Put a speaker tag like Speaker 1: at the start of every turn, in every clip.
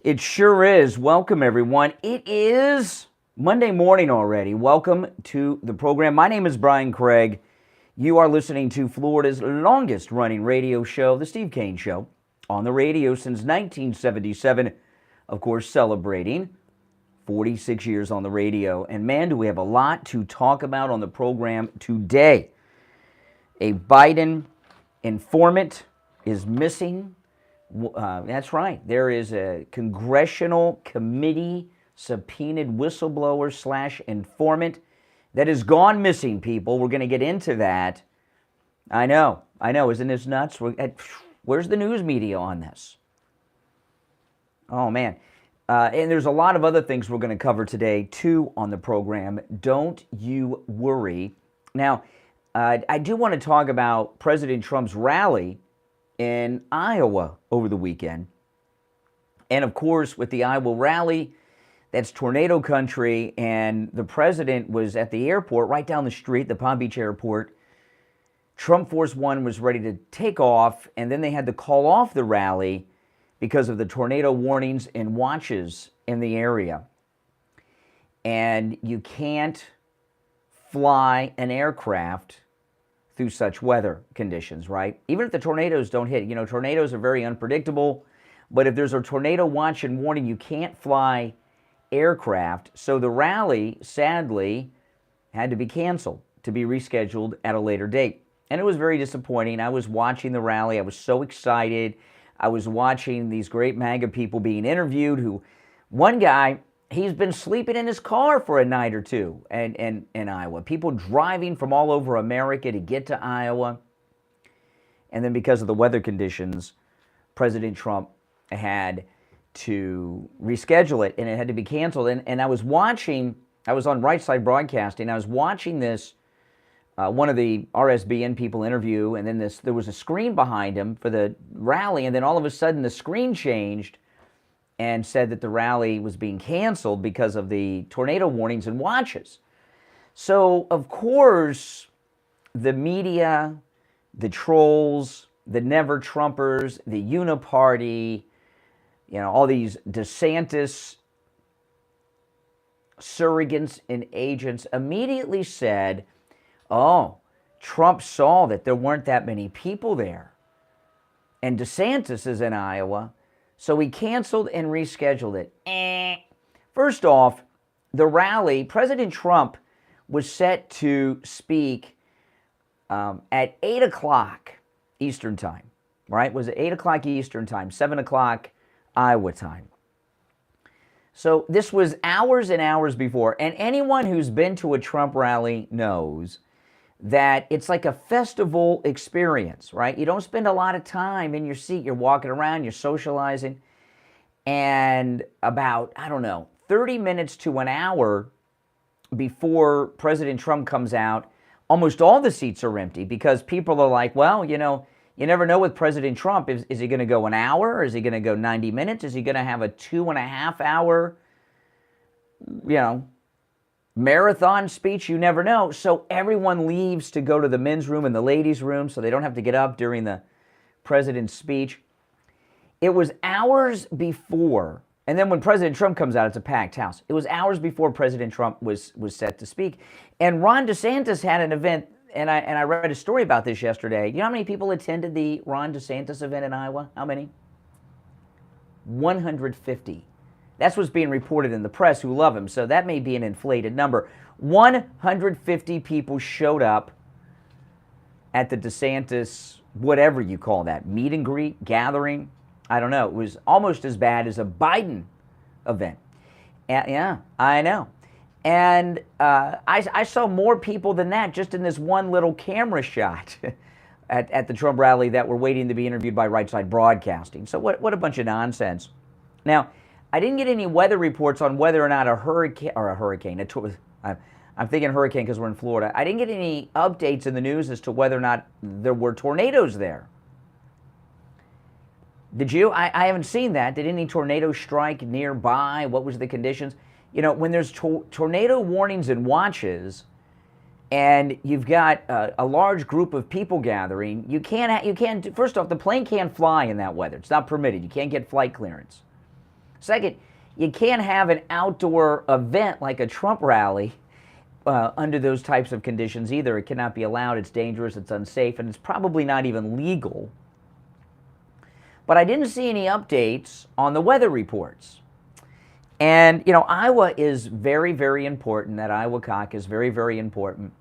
Speaker 1: It sure is. Welcome, everyone. It is Monday morning already. Welcome to the program. My name is Brian Craig. You are listening to Florida's longest running radio show, The Steve Kane Show, on the radio since 1977. Of course, celebrating 46 years on the radio. And man, do we have a lot to talk about on the program today. A Biden informant is missing. That's right. There is a congressional committee subpoenaed whistleblower / informant that has gone missing, people. We're going to get into that. I know. Isn't this nuts? Where's the news media on this? Oh, man. And there's a lot of other things we're going to cover today, too, on the program. Don't you worry. Now, I do want to talk about President Trump's rally in Iowa over the weekend. And of course, with the Iowa rally, that's tornado country, and the president was at the airport right down the street, the Palm Beach airport. Trump Force One was ready to take off, and then they had to call off the rally because of the tornado warnings and watches in the area. And you can't fly an aircraft through such weather conditions, right? Even if the tornadoes don't hit, tornadoes are very unpredictable, but if there's a tornado watch and warning, you can't fly aircraft. So the rally, sadly, had to be canceled, to be rescheduled at a later date. And it was very disappointing. I was watching the rally. I was so excited. I was watching these great MAGA people being interviewed one guy, he's been sleeping in his car for a night or two in Iowa. People driving from all over America to get to Iowa. And then because of the weather conditions, President Trump had to reschedule it, and it had to be canceled. And I was on Right Side Broadcasting, I was watching this, one of the RSBN people interview, and then there was a screen behind him for the rally, and then all of a sudden the screen changed and said that the rally was being canceled because of the tornado warnings and watches. So, of course, the media, the trolls, the never-Trumpers, the uniparty, all these DeSantis surrogates and agents immediately said, oh, Trump saw that there weren't that many people there, and DeSantis is in Iowa, so he canceled and rescheduled it. First off, the rally, President Trump was set to speak at 8 o'clock Eastern time, right? Was it 8 o'clock Eastern time, 7 o'clock Iowa time? So this was hours and hours before, and anyone who's been to a Trump rally knows that it's like a festival experience, right? You don't spend a lot of time in your seat. You're walking around, you're socializing, and about, 30 minutes to an hour before President Trump comes out, almost all the seats are empty because people are like, well, you never know with President Trump. Is he going to go an hour? Or is he going to go 90 minutes? Is he going to have a 2.5 hour, marathon speech? You never know. So everyone leaves to go to the men's room and the ladies' room so they don't have to get up during the president's speech. It was hours before, and then when President Trump comes out, it's a packed house. It was hours before President Trump was set to speak. And Ron DeSantis had an event, and I read a story about this yesterday. You know how many people attended the Ron DeSantis event in Iowa? How many? 150. That's what's being reported in the press who love him, so that may be an inflated number. 150 people showed up at the DeSantis, whatever you call that, meet and greet, gathering. I don't know. It was almost as bad as a Biden event. Yeah, I know. And I saw more people than that just in this one little camera shot at the Trump rally that were waiting to be interviewed by Right Side Broadcasting. So what a bunch of nonsense. Now, I didn't get any weather reports on whether or not I'm thinking hurricane because we're in Florida. I didn't get any updates in the news as to whether or not there were tornadoes there. Did you? I haven't seen that. Did any tornadoes strike nearby? What was the conditions? When there's tornado warnings and watches, and you've got a large group of people gathering, you can't. First off, the plane can't fly in that weather. It's not permitted. You can't get flight clearance. Second, you can't have an outdoor event like a Trump rally under those types of conditions either. It cannot be allowed. It's dangerous, it's unsafe, and it's probably not even legal. But I didn't see any updates on the weather reports. And, you know, Iowa is very, very important. That Iowa caucus is very, very important.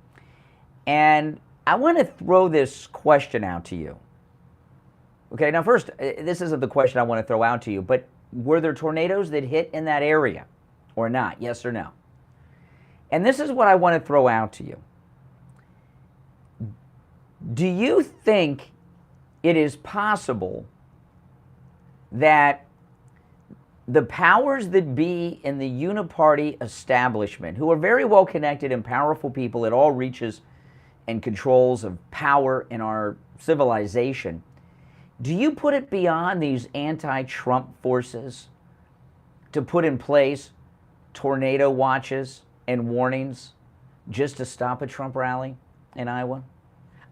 Speaker 1: And I want to throw this question out to you. Okay, now first, this isn't the question I want to throw out to you, but were there tornadoes that hit in that area or not? Yes or no? And this is what I want to throw out to you. Do you think it is possible that the powers that be in the uniparty establishment, who are very well connected and powerful people at all reaches and controls of power in our civilization, do you put it beyond these anti-Trump forces to put in place tornado watches and warnings just to stop a Trump rally in Iowa?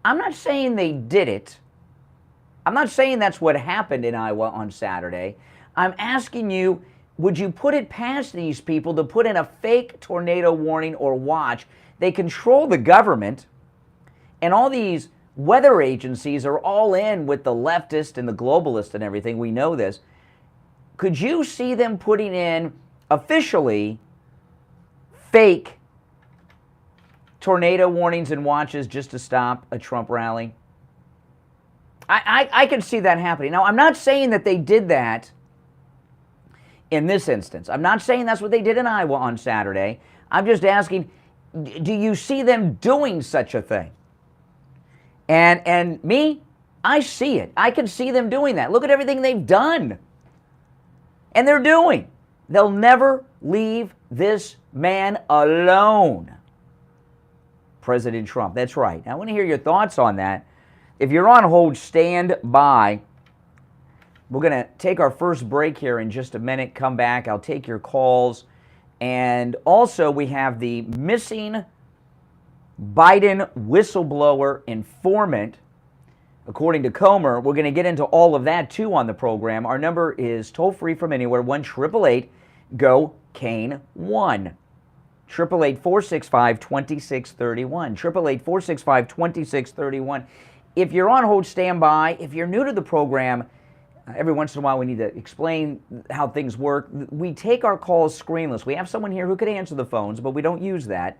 Speaker 1: I'm not saying they did it. I'm not saying that's what happened in Iowa on Saturday. I'm asking you, would you put it past these people to put in a fake tornado warning or watch? They control the government, and all these weather agencies are all in with the leftist and the globalist and everything. We know this. Could you see them putting in officially fake tornado warnings and watches just to stop a Trump rally? I can see that happening. Now, I'm not saying that they did that in this instance. I'm not saying that's what they did in Iowa on Saturday. I'm just asking, do you see them doing such a thing? And me, I see it. I can see them doing that. Look at everything they've done. And they're doing. They'll never leave this man alone. President Trump. That's right. I want to hear your thoughts on that. If you're on hold, stand by. We're going to take our first break here in just a minute. Come back. I'll take your calls. And also, we have the missing Biden whistleblower informant. According to Comer, we're going to get into all of that too on the program. Our number is toll free from anywhere, 1-888-GO-KANE-1. 888-465-2631. 888-465-2631. If you're on hold, stand by. If you're new to the program, every once in a while we need to explain how things work. We take our calls screenless. We have someone here who could answer the phones, but we don't use that.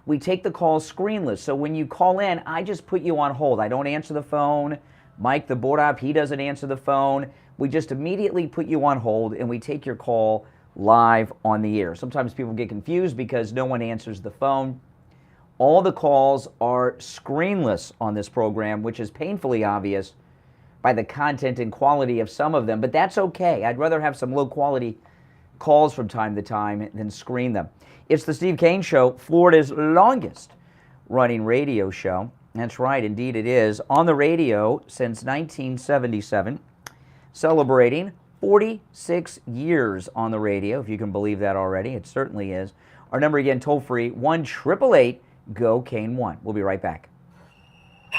Speaker 1: We take the calls screenless. So when you call in, I just put you on hold. I don't answer the phone. Mike, the board op, he doesn't answer the phone. We just immediately put you on hold, and we take your call live on the air. Sometimes people get confused because no one answers the phone. All the calls are screenless on this program, which is painfully obvious by the content and quality of some of them, but that's okay. I'd rather have some low-quality calls from time to time than screen them. It's the Steve Kane Show, Florida's longest-running radio show. That's right, indeed it is. On the radio since 1977, celebrating 46 years on the radio, if you can believe that already. It certainly is. Our number again, toll-free, 1-888-GO-KANE-1. We'll be right back.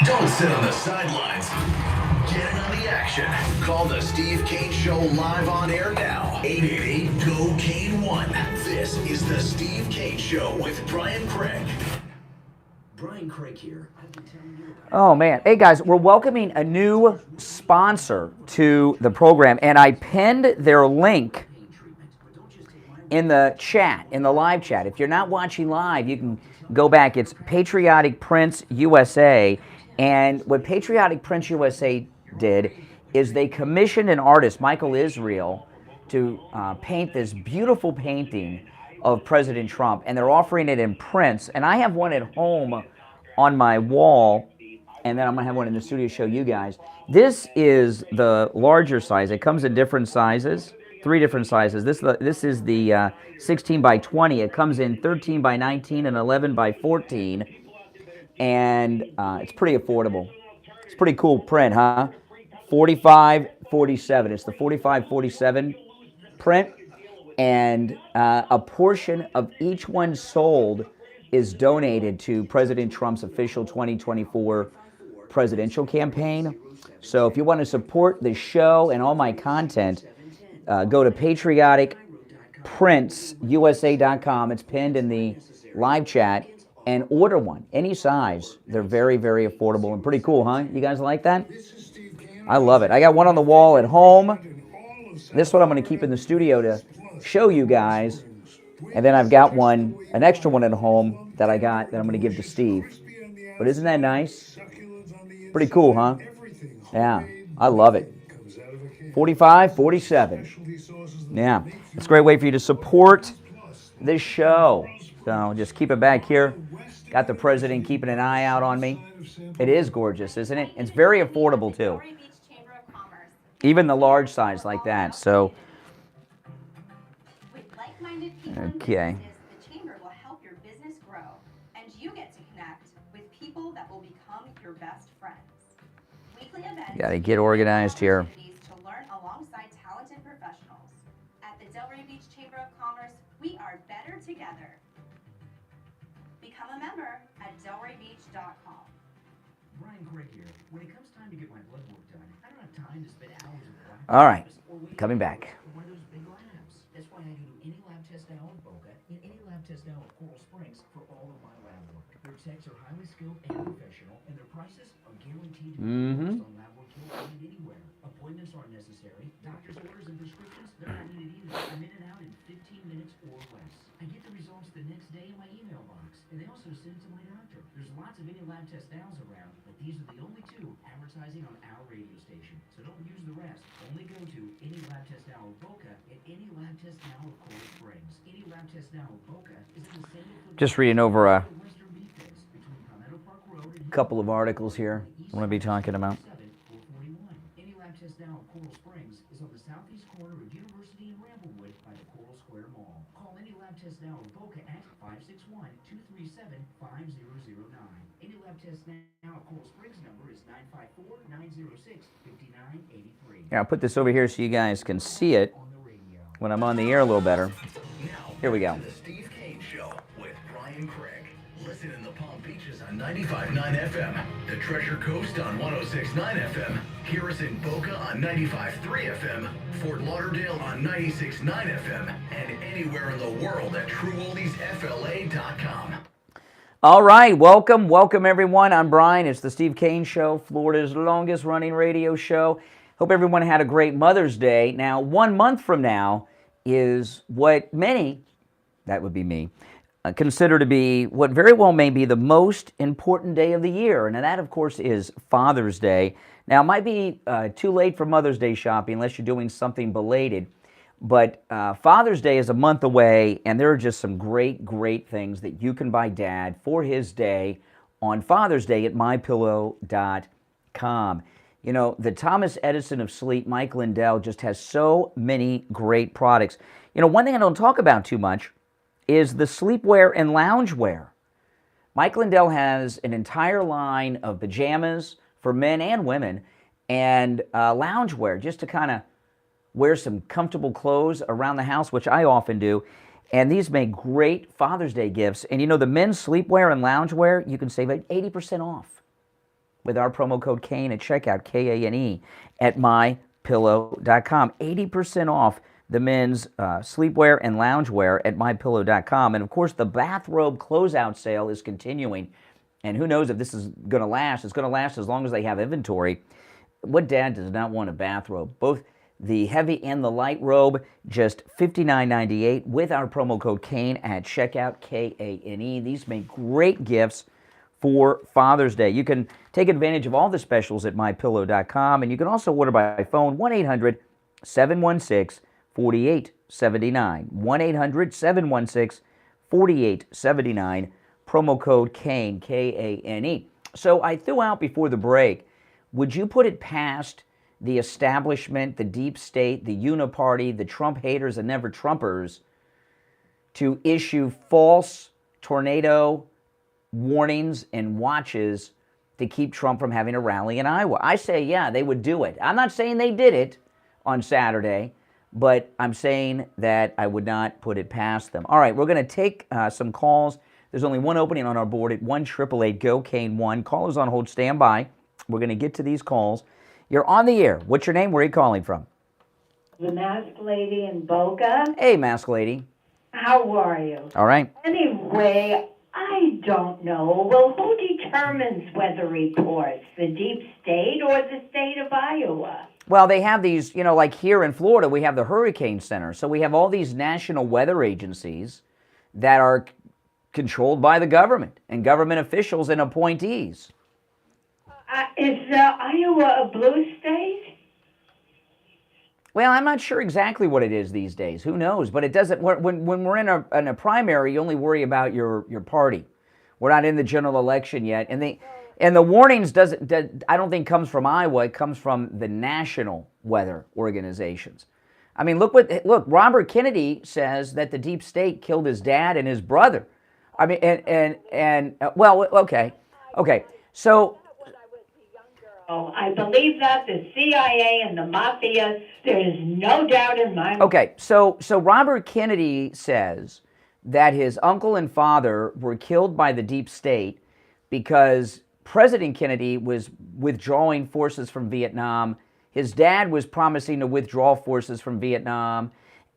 Speaker 2: Don't sit on the sidelines. Get in on the action. Call the Steve Kane Show live on air now. 888-GO-KANE-1. This is the Steve Kane Show with Brian Craig. Brian Craig here.
Speaker 1: Oh, man. Hey, guys, we're welcoming a new sponsor to the program, and I pinned their link in the chat, in the live chat. If you're not watching live, you can go back. It's Patriotic Prints USA, and what Patriotic Prints USA did is they commissioned an artist, Michael Israel, to paint this beautiful painting of President Trump, and they're offering it in prints. And I have one at home on my wall, and then I'm going to have one in the studio to show you guys. This is the larger size. It comes in different sizes, 3 different sizes. This is the 16 by 20. It comes in 13 by 19 and 11 by 14, and it's pretty affordable. It's a pretty cool print, huh? 45.47. It's the 45.47 print, and a portion of each one sold is donated to President Trump's official 2024 presidential campaign. So if you want to support the show and all my content, go to patrioticprintsusa.com. It's pinned in the live chat, and order one, any size. They're very, very affordable and pretty cool, huh? You guys like that? I love it. I got one on the wall at home. This one I'm going to keep in the studio to show you guys. And then I've got one, an extra one at home that I got that I'm going to give to Steve. But isn't that nice? Pretty cool, huh? Yeah, I love it. 45, 47. Yeah, it's a great way for you to support this show. So just keep it back here. Got the president keeping an eye out on me. It is gorgeous, isn't it? It's very affordable, too. Even the large size like that. So, okay.
Speaker 3: The chamber will help your business grow, and you get to connect with people that will become your best friends. Weekly events.
Speaker 1: Got to get organized here.
Speaker 3: To learn alongside talented professionals. At the Delray Beach Chamber of Commerce, we are better together. Become a member at delraybeach.com.
Speaker 4: Brian Craig here. When it comes time to get my blood work done, I don't have time to spend hours in the lab.
Speaker 1: All right, coming back.
Speaker 4: One of those big labs. That's why I do any lab test now in Boca and any lab test now at Coral Springs for all of my lab work. Their techs are highly skilled and professional, and their prices are guaranteed to be the on lab work you'll find anywhere. Appointments aren't necessary. Doctor's orders and prescriptions, they're not needed either. I'm in and out in 15 minutes or less. I get the results the next day in my email box, and they also send it to my doctor. There's lots of any lab test nows around, but these are the only two advertising on our radio station. So don't use the rest. Only go to any lab test now of Boca and any lab test now of Coral Springs. Any lab test now of Boca is in the same
Speaker 1: Just reading over a
Speaker 4: Western Beefcakes between Palmetto Park Road and
Speaker 1: couple of articles here I'm going to be talking about.
Speaker 4: 441. Any lab test now of Coral Springs is on the southeast corner of University and Ramblewood by the Coral Square Mall. Call any lab test now of Boca at 561-237-5009. Any lab test now of Coral Springs number is 954-906-5983.
Speaker 1: Yeah, I'll put this over here so you guys can see it
Speaker 4: On the radio.
Speaker 1: when I'm on the air a little better.
Speaker 2: Now,
Speaker 1: Here we go.
Speaker 2: to The Steve Kane Show with Brian Craig. Listen in the Palm Beaches on 95.9 FM, the Treasure Coast on 106.9 FM, hear us in Boca on 95.3 FM, Fort Lauderdale on 96.9 FM, and anywhere in the world at TrueOldiesFLA.com.
Speaker 1: All right, welcome everyone. I'm Brian. It's the Steve Kane Show, Florida's longest running radio show. Hope everyone had a great Mother's Day. Now, 1 month from now is what many, that would be me, consider to be what very well may be the most important day of the year. And that, of course, is Father's Day. Now, it might be too late for Mother's Day shopping unless you're doing something belated. But Father's Day is a month away, and there are just some great things that you can buy Dad for his day on Father's Day at mypillow.com. You know, the Thomas Edison of sleep, Mike Lindell, just has so many great products. You know, one thing I don't talk about too much is the sleepwear and loungewear. Mike Lindell has an entire line of pajamas for men and women and loungewear just to kind of wear some comfortable clothes around the house, which I often do. And these make great Father's Day gifts. And you know, the men's sleepwear and loungewear, you can save 80% off with our promo code KANE at checkout, K-A-N-E, at mypillow.com. 80% off the men's sleepwear and loungewear at mypillow.com. And of course, the bathrobe closeout sale is continuing. And who knows if this is going to last. It's going to last as long as they have inventory. What dad does not want a bathrobe? Both the heavy and the light robe, just $59.98 with our promo code KANE at checkout, K-A-N-E. These make great gifts for Father's Day. You can take advantage of all the specials at mypillow.com, and you can also order by phone, 1-800-716-4879. 1-800-716-4879, promo code KANE, K-A-N-E. So I threw out before the break, would you put it past the establishment, the deep state, the uniparty, the Trump haters and never Trumpers to issue false tornado warnings and watches to keep Trump from having a rally in Iowa? I say, yeah, they would do it. I'm not saying they did it on Saturday, but I'm saying that I would not put it past them. All right, we're going to take some calls. There's only one opening on our board at 1-888-GO-KANE-1. Callers on hold, stand by. We're going to get to these calls. You're on the air. What's your name? Where are you calling from?
Speaker 5: The masked lady in Boca.
Speaker 1: Hey, Mask Lady.
Speaker 5: How are you?
Speaker 1: All right.
Speaker 5: Anyway, I don't know. Well, who determines weather reports? The deep state or the state of Iowa?
Speaker 1: Well, they have these, like here in Florida, we have the Hurricane Center. So we have all these national weather agencies that are controlled by the government and government officials and appointees.
Speaker 5: Is Iowa a blue state?
Speaker 1: Well, I'm not sure exactly what it is these days. Who knows? But it doesn't. When we're in a primary, you only worry about your party. We're not in the general election yet, and the warnings I don't think comes from Iowa. It comes from the national weather organizations. I mean, look. Robert Kennedy says that the deep state killed his dad and his brother. I mean, well, okay. So.
Speaker 5: Oh, I believe that the CIA and the mafia. There is no doubt in my mind.
Speaker 1: Okay, so Robert Kennedy says that his uncle and father were killed by the deep state because President Kennedy was withdrawing forces from Vietnam. His dad was promising to withdraw forces from Vietnam,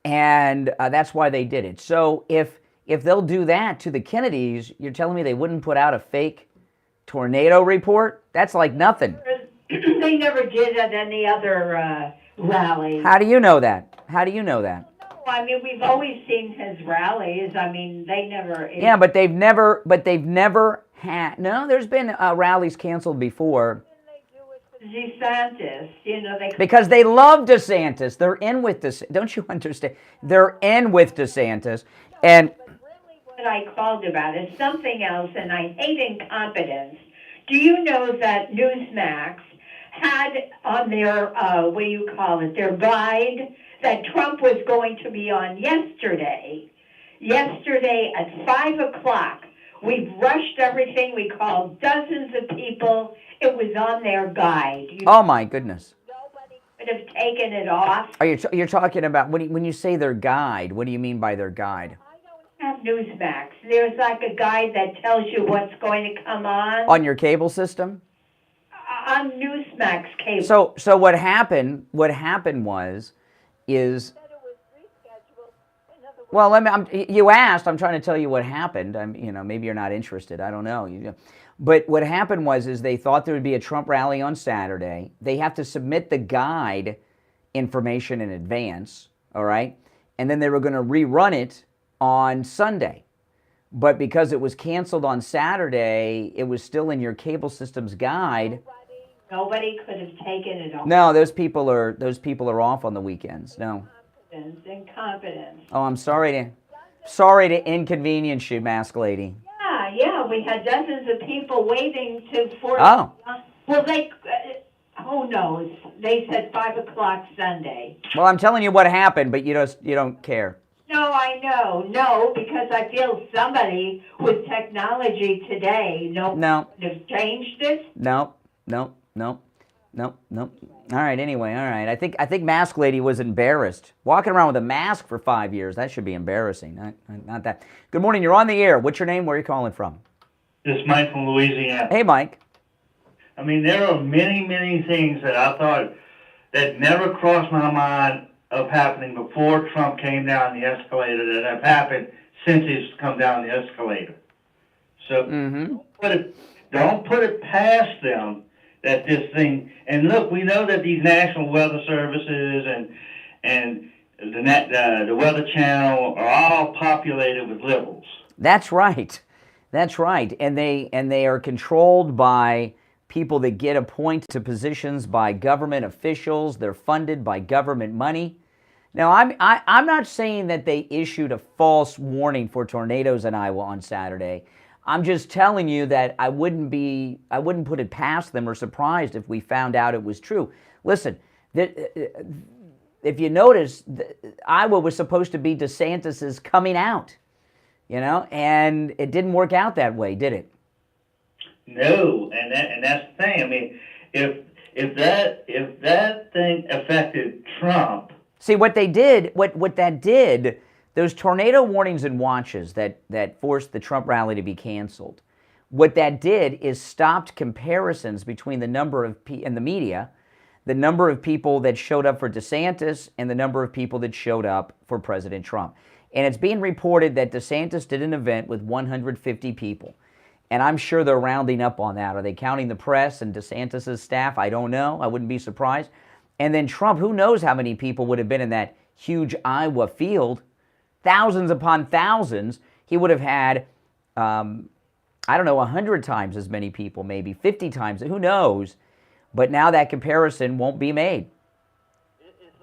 Speaker 1: and that's why they did it. So if they'll do that to the Kennedys, you're telling me they wouldn't put out a fake tornado report? That's like nothing.
Speaker 5: They never did at any other rallies.
Speaker 1: How do you know that?
Speaker 5: No, I mean, we've always seen his rallies. I mean, they never...
Speaker 1: Yeah, but they've never had... No, there's been rallies canceled before.
Speaker 5: DeSantis,
Speaker 1: Because they love DeSantis. They're in with DeSantis. Don't you understand? They're in with DeSantis. And...
Speaker 5: What I called about is something else, and I hate incompetence. Do you know that Newsmax had on their, their guide that Trump was going to be on yesterday? Yesterday at 5 o'clock. We rushed everything. We called dozens of people. It was on their guide.
Speaker 1: Oh, my goodness.
Speaker 5: Nobody could have taken it off.
Speaker 1: You're talking about, when you say their guide, what do you mean by their guide?
Speaker 5: Have Newsmax. There's like a guide that tells you what's going to come on.
Speaker 1: On your cable system?
Speaker 5: On Newsmax cable.
Speaker 1: So what happened is... Well, you asked. I'm trying to tell you what happened. Maybe you're not interested. I don't know. But what happened is they thought there would be a Trump rally on Saturday. They have to submit the guide information in advance, all right? And then they were going to rerun it on Sunday. But because it was canceled on Saturday, it was still in your cable system's guide.
Speaker 5: Nobody could have taken it off.
Speaker 1: No, those people are off on the weekends. No.
Speaker 5: Incompetence.
Speaker 1: Oh, I'm sorry to inconvenience you, Mask Lady.
Speaker 5: Yeah, we had dozens of people waiting for.
Speaker 1: Oh.
Speaker 5: Well, who knows? They said 5 o'clock Sunday.
Speaker 1: Well, I'm telling you what happened, but you don't care.
Speaker 5: No, I know. No, because I feel somebody with technology today would have changed it.
Speaker 1: No. All right, anyway, all right. I think Mask Lady was embarrassed. Walking around with a mask for 5 years, that should be embarrassing. Not that. Good morning, you're on the air. What's your name? Where are you calling from?
Speaker 6: This is Mike from Louisiana.
Speaker 1: Hey, Mike.
Speaker 6: I mean, there are many, many things that I thought that never crossed my mind of happening before Trump came down the escalator that have happened since he's come down the escalator. So don't put it past them that this thing, and look, we know that these national weather services and the Weather Channel are all populated with liberals.
Speaker 1: That's right. And they are controlled by people that get appointed to positions by government officials. They're funded by government money. Now, I'm not saying that they issued a false warning for tornadoes in Iowa on Saturday. I'm just telling you that I wouldn't put it past them or surprised if we found out it was true. Listen, if you notice, Iowa was supposed to be DeSantis's coming out, and it didn't work out that way, did it?
Speaker 6: No, and that's the thing. I mean, if that thing affected Trump.
Speaker 1: See, what they did, what that did, those tornado warnings and watches that forced the Trump rally to be canceled, what that did is stopped comparisons between the number of in the media, the number of people that showed up for DeSantis and the number of people that showed up for President Trump. And it's being reported that DeSantis did an event with 150 people. And I'm sure they're rounding up on that. Are they counting the press and DeSantis' staff? I don't know. I wouldn't be surprised. And then Trump, who knows how many people would have been in that huge Iowa field? Thousands upon thousands. He would have had, I don't know, 100 times as many people, maybe 50 times. Who knows? But now that comparison won't be made.
Speaker 6: It's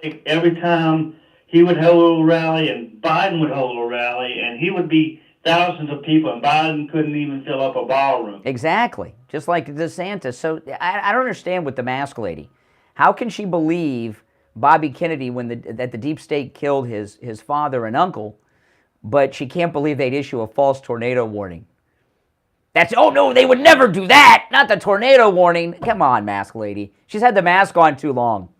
Speaker 6: like every time he would hold a little rally and Biden would hold a rally, and he would be thousands of people, and Biden couldn't even fill up a ballroom.
Speaker 1: Exactly. Just like DeSantis. So I don't understand with the mask lady. How can she believe Bobby Kennedy that the deep state killed his father and uncle, but she can't believe they'd issue a false tornado warning? Oh no, they would never do that. Not the tornado warning. Come on, mask lady. She's had the mask on too long.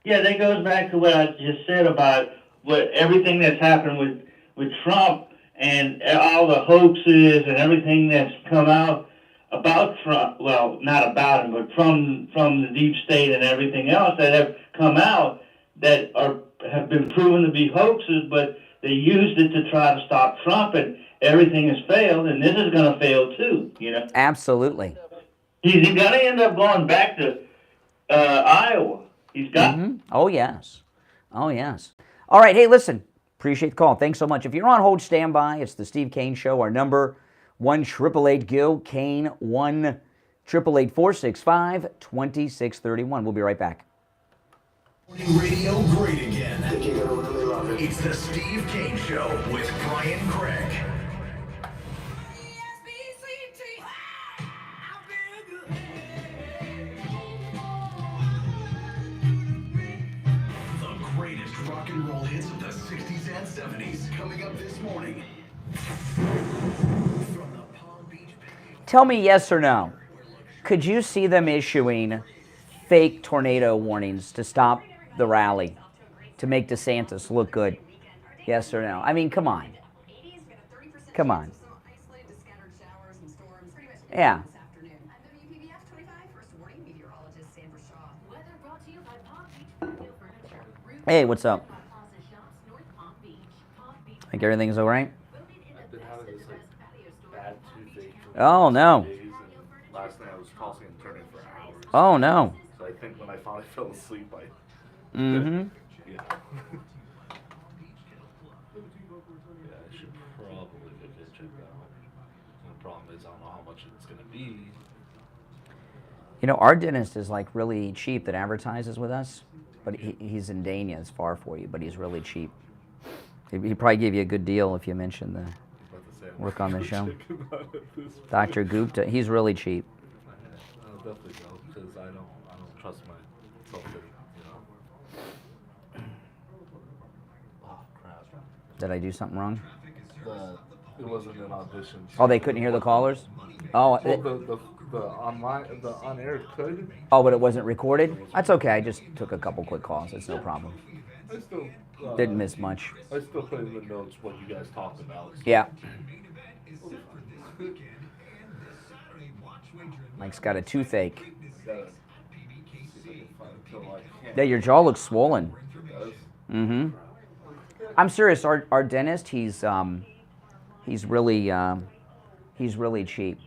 Speaker 6: Yeah, that goes back to what I just said about everything that's happened with Trump and all the hoaxes and everything that's come out about Trump. Well, not about him, but from the deep state and everything else that have come out that have been proven to be hoaxes, but they used it to try to stop Trump, and everything has failed, and this is going to fail too,
Speaker 1: Absolutely.
Speaker 6: He's got to end up going back to Iowa. He's got.
Speaker 1: Mm-hmm. Oh, yes. Oh, yes. All right. Hey, listen. Appreciate the call. Thanks so much. If you're on hold, stand by. It's the Steve Kane Show. Our number, 1-888-GIL, Kane, 1-888-465-2631. We'll be right back.
Speaker 2: Morning radio great again. It's the Steve Kane Show with Brian Craig. The greatest rock and roll hits of the 60s and 70s coming up this morning. From the Palm Beach Bay.
Speaker 1: Tell me yes or no. Could you see them issuing fake tornado warnings to stop the rally, to make DeSantis look good? Yes or no? I mean, come on. Come on. Yeah. Hey, what's up? Think everything's all right?
Speaker 7: I've been having this bad toothache for
Speaker 1: Oh, no.
Speaker 7: days, and last night I was tossing and turning for hours.
Speaker 1: Oh, no.
Speaker 7: So I think when I finally fell asleep,
Speaker 1: Mm-hmm.
Speaker 7: Yeah. Yeah, I should probably go get checked out. The problem is I don't know how much it's going to be.
Speaker 1: Our dentist is like really cheap that advertises with us, but he's in Dania. It's far for you, but he's really cheap. He'd probably give you a good deal if you mentioned the work on the show. Dr. Gupta, he's really cheap.
Speaker 7: I'll definitely go because I don't trust myself to, Oh crap!
Speaker 1: Did I do something wrong?
Speaker 7: It wasn't an audition.
Speaker 1: Oh, they couldn't hear the callers? Oh,
Speaker 7: Well, the on-air could.
Speaker 1: oh, but it wasn't recorded? That's okay. I just took a couple quick calls. It's no problem.
Speaker 7: I still
Speaker 1: Didn't miss much.
Speaker 7: I still put in the notes what you guys talked about.
Speaker 1: Yeah. Mike's got a toothache. Yeah, your jaw looks swollen. Mm-hmm. I'm serious. Our dentist, he's really cheap.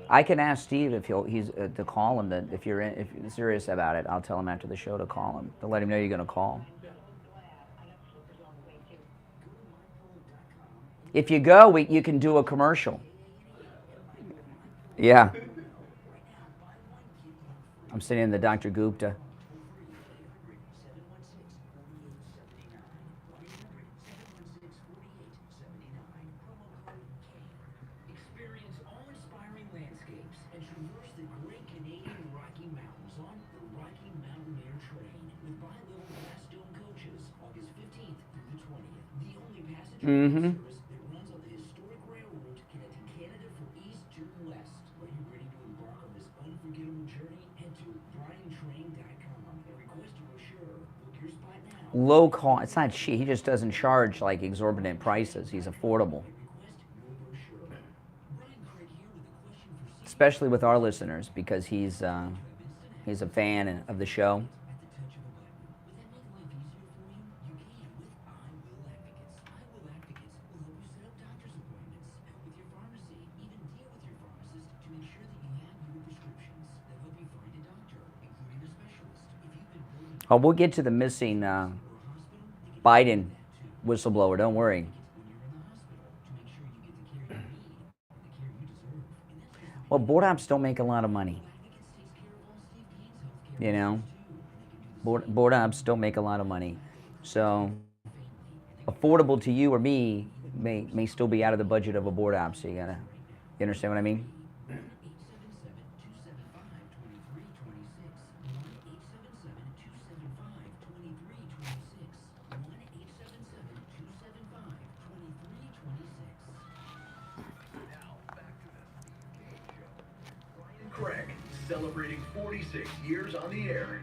Speaker 1: I can ask Steve if he's to call him. If you're serious about it, I'll tell him after the show to call him to let him know you're going to call. If you go, you can do a commercial. Yeah. I'm sitting in the Dr. Gupta.
Speaker 4: Experience awe-inspiring landscapes and traverse the great Canadian Rocky Mountains on the Rocky Mountain Air Train with bi-level glass dome coaches, August 15th through the 20th. The only passenger service that runs on the historic railroad connecting Canada from east to west. Are you ready to embark on this unforgettable journey? Head to briantrain.com and request a brochure. Book your spot now.
Speaker 1: Low cost. It's not cheap. He just doesn't charge like exorbitant prices. He's affordable. Especially with our listeners, because he's He's a fan of the show. Oh, we'll get to the missing Biden whistleblower. Don't worry. Well, board ops don't make a lot of money. You know, board ops don't make a lot of money. So, affordable to you or me may still be out of the budget of a board op. So you understand what I mean?
Speaker 2: Craig, celebrating 46 years on the air.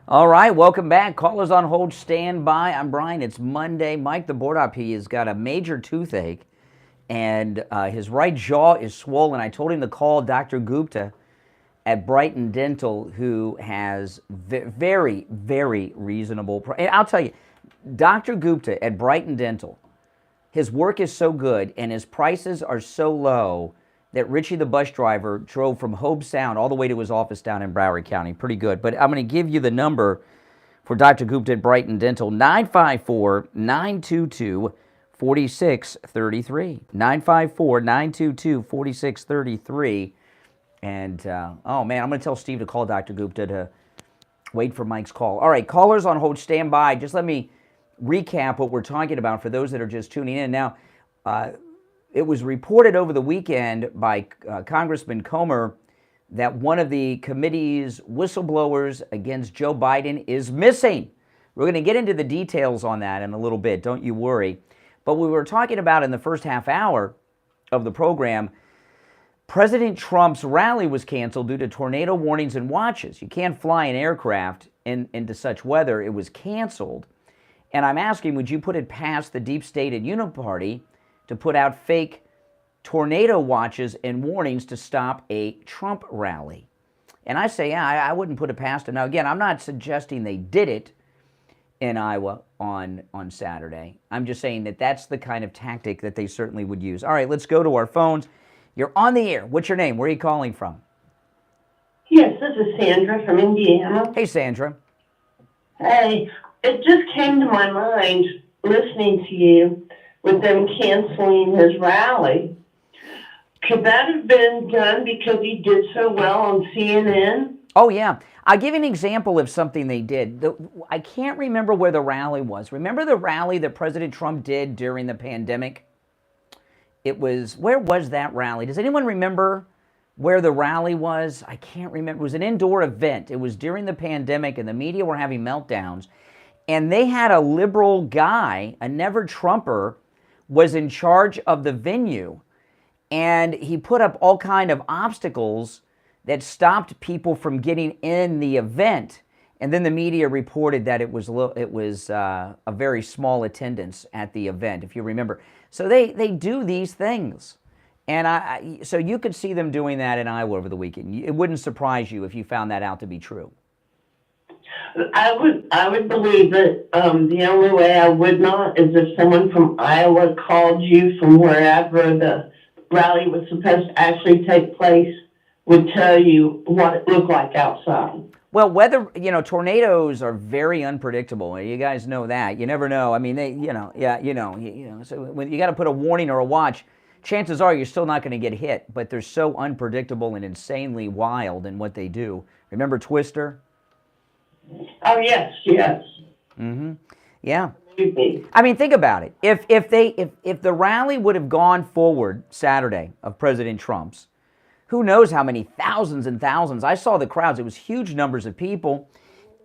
Speaker 1: All right, welcome back. Callers on hold, stand by. I'm Brian. It's Monday. Mike, the board op, he has got a major toothache, and his right jaw is swollen. I told him to call Dr. Gupta at Brighton Dental, who has very, very reasonable. And I'll tell you, Dr. Gupta at Brighton Dental, his work is so good and his prices are so low that Richie the bus driver drove from Hobe Sound all the way to his office down in Broward County. Pretty good. But I'm going to give you the number for Dr. Gupta at Brighton Dental, 954-922-4633. 954-922-4633. And, oh man, I'm going to tell Steve to call Dr. Gupta to wait for Mike's call. All right, callers on hold, stand by. Just let me recap what we're talking about for those that are just tuning in. Now, it was reported over the weekend by Congressman Comer that one of the committee's whistleblowers against Joe Biden is missing. We're going to get into the details on that in a little bit, don't you worry. But we were talking about in the first half hour of the program, President Trump's rally was canceled due to tornado warnings and watches. You can't fly an aircraft into such weather. It was canceled. And I'm asking, would you put it past the deep state and uniparty to put out fake tornado watches and warnings to stop a Trump rally? And I say, yeah, I wouldn't put it past it. Now, again, I'm not suggesting they did it in Iowa on Saturday. I'm just saying that that's the kind of tactic that they certainly would use. All right, let's go to our phones. You're on the air. What's your name? Where are you calling from?
Speaker 8: Yes, this is Sandra from Indiana.
Speaker 1: Hey, Sandra.
Speaker 8: Hey, it just came to my mind listening to you with them canceling his rally. Could that have been done because he did so well on CNN?
Speaker 1: Oh, yeah. I'll give you an example of something they did. I can't remember where the rally was. Remember the rally that President Trump did during the pandemic? It was, where was that rally? Does anyone remember where the rally was? I can't remember. It was an indoor event. It was during the pandemic, and the media were having meltdowns. And they had a liberal guy, a never-Trumper, was in charge of the venue. And he put up all kind of obstacles that stopped people from getting in the event. And then the media reported that it was a very small attendance at the event, if you remember. So they do these things. And so you could see them doing that in Iowa over the weekend. It wouldn't surprise you if you found that out to be true.
Speaker 8: I would believe that the only way I would not is if someone from Iowa called you from wherever the rally was supposed to actually take place, would tell you what it looked like outside.
Speaker 1: Well, tornadoes are very unpredictable. You guys know that. You never know. I mean, so when you got to put a warning or a watch, chances are you're still not going to get hit, but they're so unpredictable and insanely wild in what they do. Remember Twister?
Speaker 8: Oh, yes.
Speaker 1: Mm-hmm. Yeah. I mean, think about it. If the rally would have gone forward Saturday of President Trump's, who knows how many thousands and thousands. I saw the crowds. It was huge numbers of people.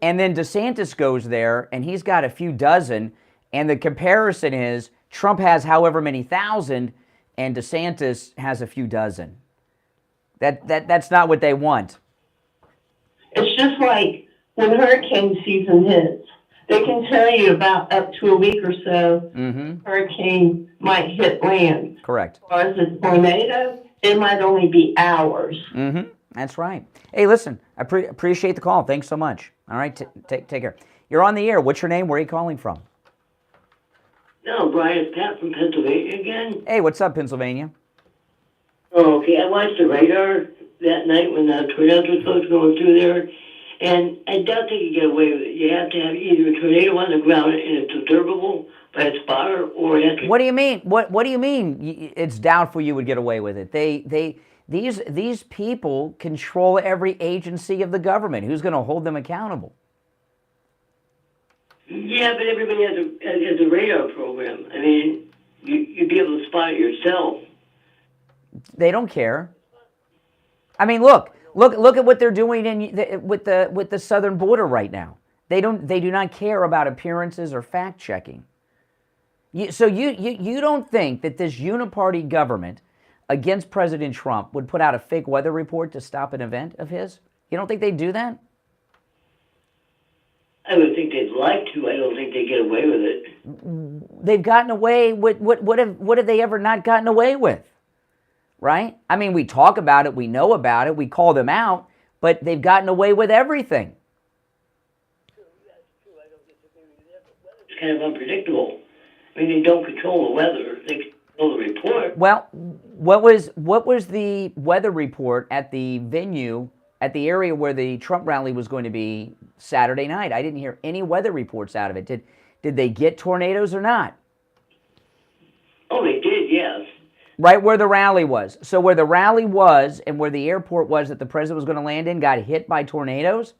Speaker 1: And then DeSantis goes there, and he's got a few dozen. And the comparison is Trump has however many thousand, and DeSantis has a few dozen. That's not what they want.
Speaker 8: It's just like when hurricane season hits. They can tell you about up to a week or so, hurricane might hit land.
Speaker 1: Correct.
Speaker 8: Or as a tornado, it might only be hours.
Speaker 1: That's right. Hey, listen, I appreciate the call. Thanks so much. All right, take care. You're on the air. What's your name? Where are you calling from?
Speaker 9: No, Brian, it's Pat from Pennsylvania again.
Speaker 1: Hey, what's up, Pennsylvania?
Speaker 9: Oh, okay. I watched the radar that night when the tornadoes were supposed to go through there, and I don't think you get away with it. You have to have either a tornado on the ground and it's observable by a spotter, or it has to...
Speaker 1: What do you mean? What do you mean? It's doubtful you would get away with it. These people control every agency of the government. Who's going to hold them accountable?
Speaker 9: Yeah, but everybody has a radar program. I mean, you'd be able to spot it yourself.
Speaker 1: They don't care. I mean, look at what they're doing with the southern border right now. They do not care about appearances or fact checking. So you don't think that this uniparty government against President Trump would put out a fake weather report to stop an event of his? You don't think they'd do that?
Speaker 9: I would think they'd like to. I don't think they get away with it.
Speaker 1: They've gotten away with what have they ever not gotten away with? Right? I mean, we talk about it, we know about it, we call them out, but they've gotten away with everything.
Speaker 9: It's kind of unpredictable. I mean, they don't control the weather; they control the report.
Speaker 1: Well, what was the weather report at the venue, at the area where the Trump rally was going to be Saturday night? I didn't hear any weather reports out of it. Did they get tornadoes or not?
Speaker 9: Oh, they did, yes.
Speaker 1: Right where the rally was. So where the rally was and where the airport was that the president was going to land in got hit by tornadoes?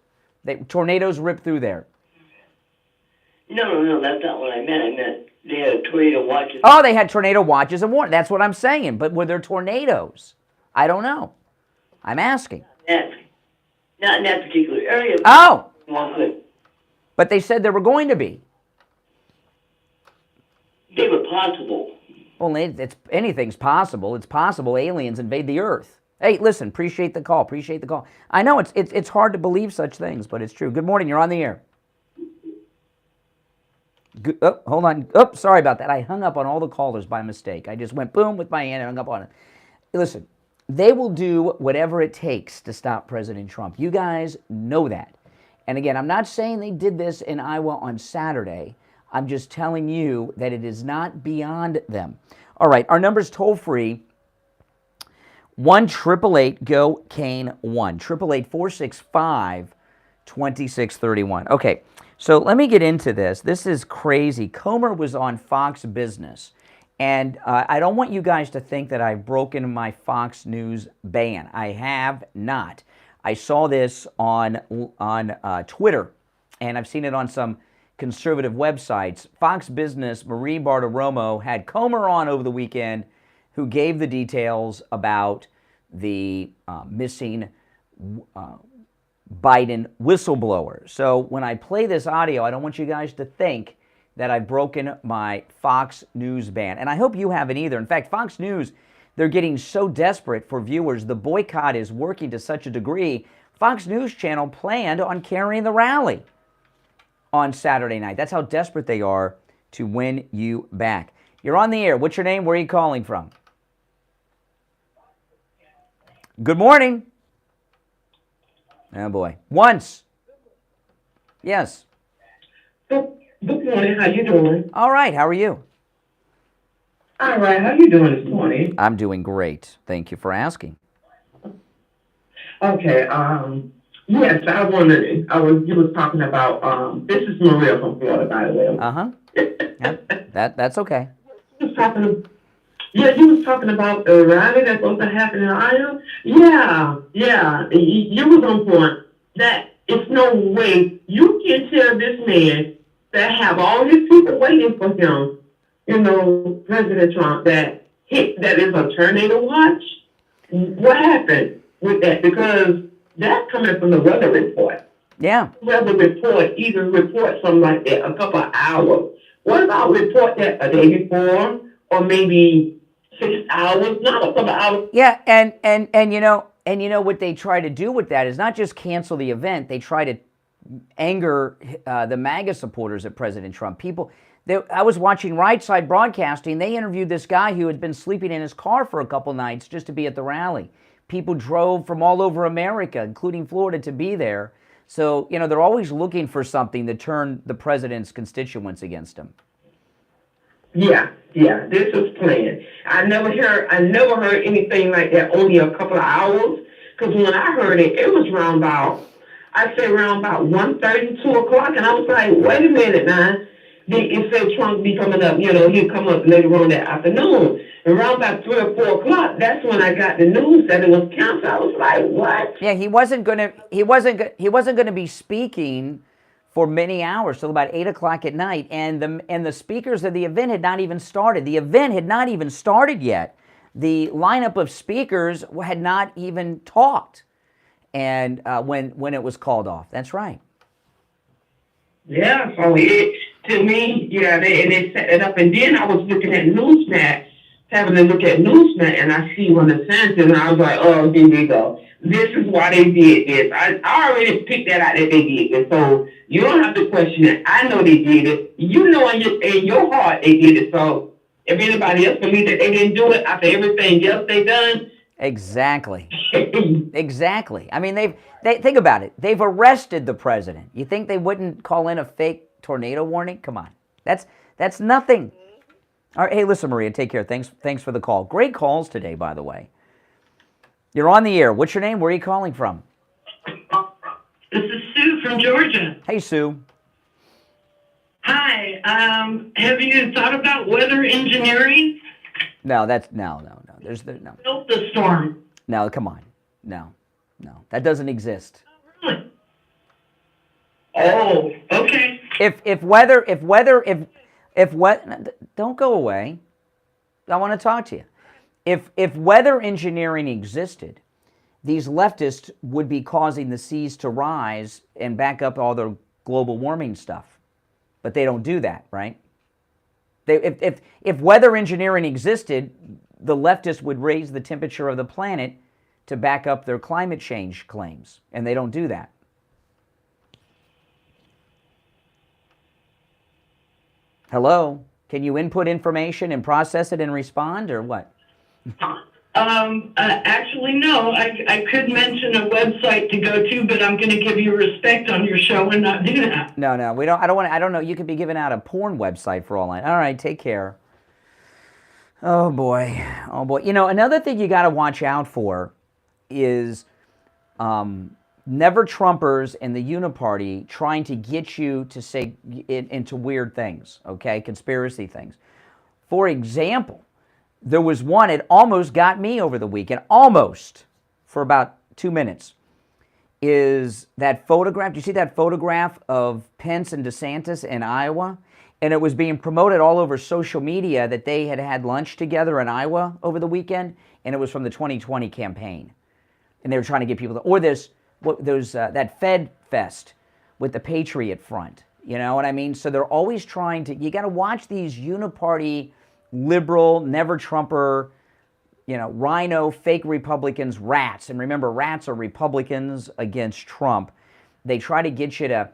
Speaker 1: Tornadoes ripped through there.
Speaker 9: No, that's not what I meant. I meant they had tornado watches.
Speaker 1: Oh, they had tornado watches and warnings. That's what I'm saying. But were there tornadoes? I don't know. I'm asking.
Speaker 9: Not in that particular area.
Speaker 1: Oh!
Speaker 9: But
Speaker 1: But they said there were going to be.
Speaker 9: they were possible.
Speaker 1: Well, anything's possible. It's possible aliens invade the Earth. Hey, listen, appreciate the call. I know it's hard to believe such things, but it's true. Good morning. You're on the air. Hold on. Sorry about that. I hung up on all the callers by mistake. I just went boom with my hand and hung up on it. Listen, they will do whatever it takes to stop President Trump. You guys know that. And again, I'm not saying they did this in Iowa on Saturday. I'm just telling you that it is not beyond them. All right, our number's toll free. 1-888-GO-CANE 1-888-465-2631. Okay, so let me get into this. This is crazy. Comer was on Fox Business, and I don't want you guys to think that I've broken my Fox News ban. I have not. I saw this on Twitter, and I've seen it on some conservative websites. Fox Business, Marie Bartiromo had Comer on over the weekend, who gave the details about the missing Biden whistleblower. So when I play this audio, I don't want you guys to think that I've broken my Fox News ban. And I hope you haven't either. In fact, Fox News, they're getting so desperate for viewers. The boycott is working to such a degree. Fox News Channel planned on carrying the rally on Saturday night. That's how desperate they are to win you back. You're on the air. What's your name? Where are you calling from? Good morning. Oh, boy. Once. Yes.
Speaker 10: Good morning. How you doing?
Speaker 1: All right. How are you?
Speaker 10: All right. How you doing this morning?
Speaker 1: I'm doing great. Thank you for asking.
Speaker 10: Okay. Yes, I wanted. You was talking about. This is Maria from Florida, by the way.
Speaker 1: That's okay.
Speaker 10: You was talking about the rally that's supposed to happen in Iowa. Yeah. You was on point. That it's no way you can tell this man that have all these people waiting for him. You know, President Trump, that is a tornado watch. What happened with that? Because that's coming from the weather report.
Speaker 1: Yeah.
Speaker 10: Weather report even reports something like that a couple of hours. What about report that a day before or maybe 6 hours, not a couple of hours?
Speaker 1: Yeah, and you know what they try to do with that is not just cancel the event. They try to anger the MAGA supporters of President Trump. I was watching Right Side Broadcasting. They interviewed this guy who had been sleeping in his car for a couple nights just to be at the rally. people drove from all over America, including Florida, to be there. So, they're always looking for something to turn the president's constituents against him.
Speaker 10: Yeah, this was planned. I never heard anything like that. Only a couple of hours, because when I heard it, it was around about 1:30, 2 o'clock, and I was like, wait a minute now. It said Trump be coming up. He'd come up later on that afternoon. Around about 3 or 4 o'clock, that's when I got the news that it was canceled. I was like, what?
Speaker 1: Yeah, he wasn't gonna be speaking for many hours till about 8 o'clock at night, and the speakers of the event had not even started. The event had not even started yet. The lineup of speakers had not even talked, and when it was called off. That's right.
Speaker 10: Yeah, so to me, they set it up, and then I was looking at Newsmax, having a look at Newsmax, and I see one of DeSantis, and I was like, oh, here we go. This is why they did this. I already picked that out that they did this, so you don't have to question it. I know they did it. You know in your heart they did it, so if anybody else believes that they didn't do it after everything else they done.
Speaker 1: Exactly. Exactly. I mean, they think about it. They've arrested the president. You think they wouldn't call in a fake tornado warning? Come on. That's nothing. All right, hey, listen, Maria, take care. Thanks for the call. Great calls today, by the way. You're on the air. What's your name? Where are you calling from?
Speaker 11: This is Sue from Georgia.
Speaker 1: Hey, Sue.
Speaker 11: Hi. Have you thought about weather engineering?
Speaker 1: No. There's no.
Speaker 11: Built the storm.
Speaker 1: No, come on. No. That doesn't exist.
Speaker 11: Really? Oh, okay.
Speaker 1: If don't go away. I want to talk to you. If weather engineering existed, these leftists would be causing the seas to rise and back up all their global warming stuff. But they don't do that, right? If weather engineering existed, the leftists would raise the temperature of the planet to back up their climate change claims, and they don't do that. Hello? Can you input information and process it and respond, or what?
Speaker 11: Actually, no. I could mention a website to go to, but I'm going to give you respect on your show and not do that.
Speaker 1: No, we don't. I don't know. You could be giving out a porn website for all I. All right, take care. Oh boy. Another thing you got to watch out for is never Trumpers and the Uniparty trying to get you to say into weird things. Okay, conspiracy things. For example, there was one, it almost got me over the weekend, almost, for about 2 minutes, is that photograph. Do you see that photograph of Pence and DeSantis in Iowa? And it was being promoted all over social media that they had lunch together in Iowa over the weekend, and it was from the 2020 campaign. And they were trying to get people to, or that Fed Fest with the Patriot Front. You know what I mean? So they're always trying to, you got to watch these uniparty liberal, never Trumper, rhino, fake Republicans, rats. And remember, rats are Republicans against Trump. They try to get you to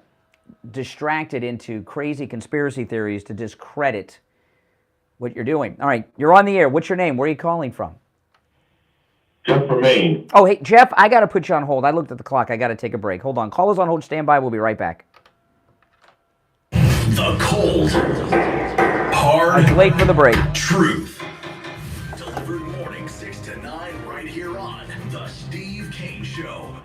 Speaker 1: distract it into crazy conspiracy theories to discredit what you're doing. All right, you're on the air. What's your name? Where are you calling from?
Speaker 12: Jeff from Maine.
Speaker 1: Oh, hey, Jeff, I got to put you on hold. I looked at the clock. I got to take a break. Hold on. Callers on hold. Stand by. We'll be right back.
Speaker 2: The cold, hard,
Speaker 1: I was late for the break.
Speaker 2: Truth. Delivered morning 6 to 9 right here on The Steve Kane Show.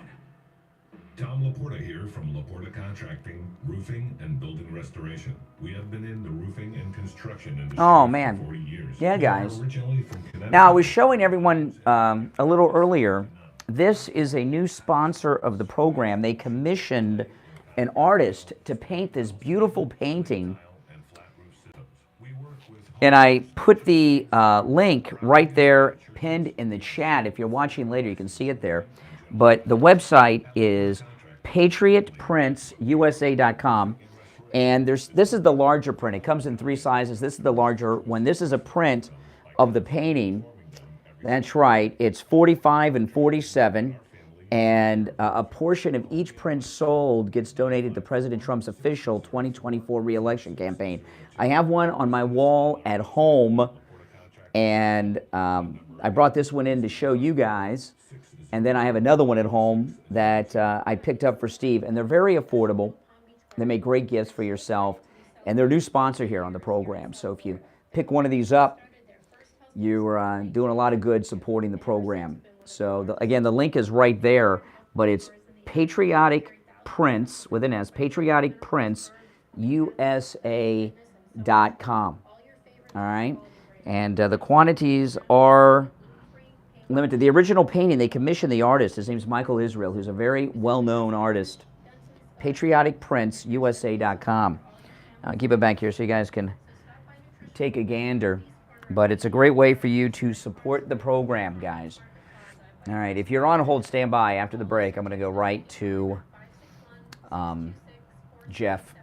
Speaker 13: Tom Laporta here from Laporta Contracting, Roofing and Building Restoration. We have been in the roofing and construction industry for 40 years.
Speaker 1: Yeah, guys. Now, I was showing everyone a little earlier, this is a new sponsor of the program. They commissioned an artist to paint this beautiful painting. And I put the link right there pinned in the chat. If you're watching later, you can see it there. But the website is patriotprintsusa.com. And this is the larger print. It comes in 3 sizes. This is the larger one. This is a print of the painting. That's right. It's 45 and 47. And a portion of each print sold gets donated to President Trump's official 2024 re-election campaign. I have one on my wall at home, and I brought this one in to show you guys. And then I have another one at home that I picked up for Steve, and they're very affordable. They make great gifts for yourself, and they're a new sponsor here on the program. So if you pick one of these up, you're doing a lot of good supporting the program. So again, the link is right there, but it's Patriotic Prints, with an S, Patriotic Prints, USA.com. All right? And the quantities are limited. The original painting, they commissioned the artist. His name's Michael Israel, who's a very well-known artist. Patriotic Prints, USA.com. I'll keep it back here so you guys can take a gander. But it's a great way for you to support the program, guys. All right, if you're on hold, stand by. After the break, I'm going to go right to Jeff.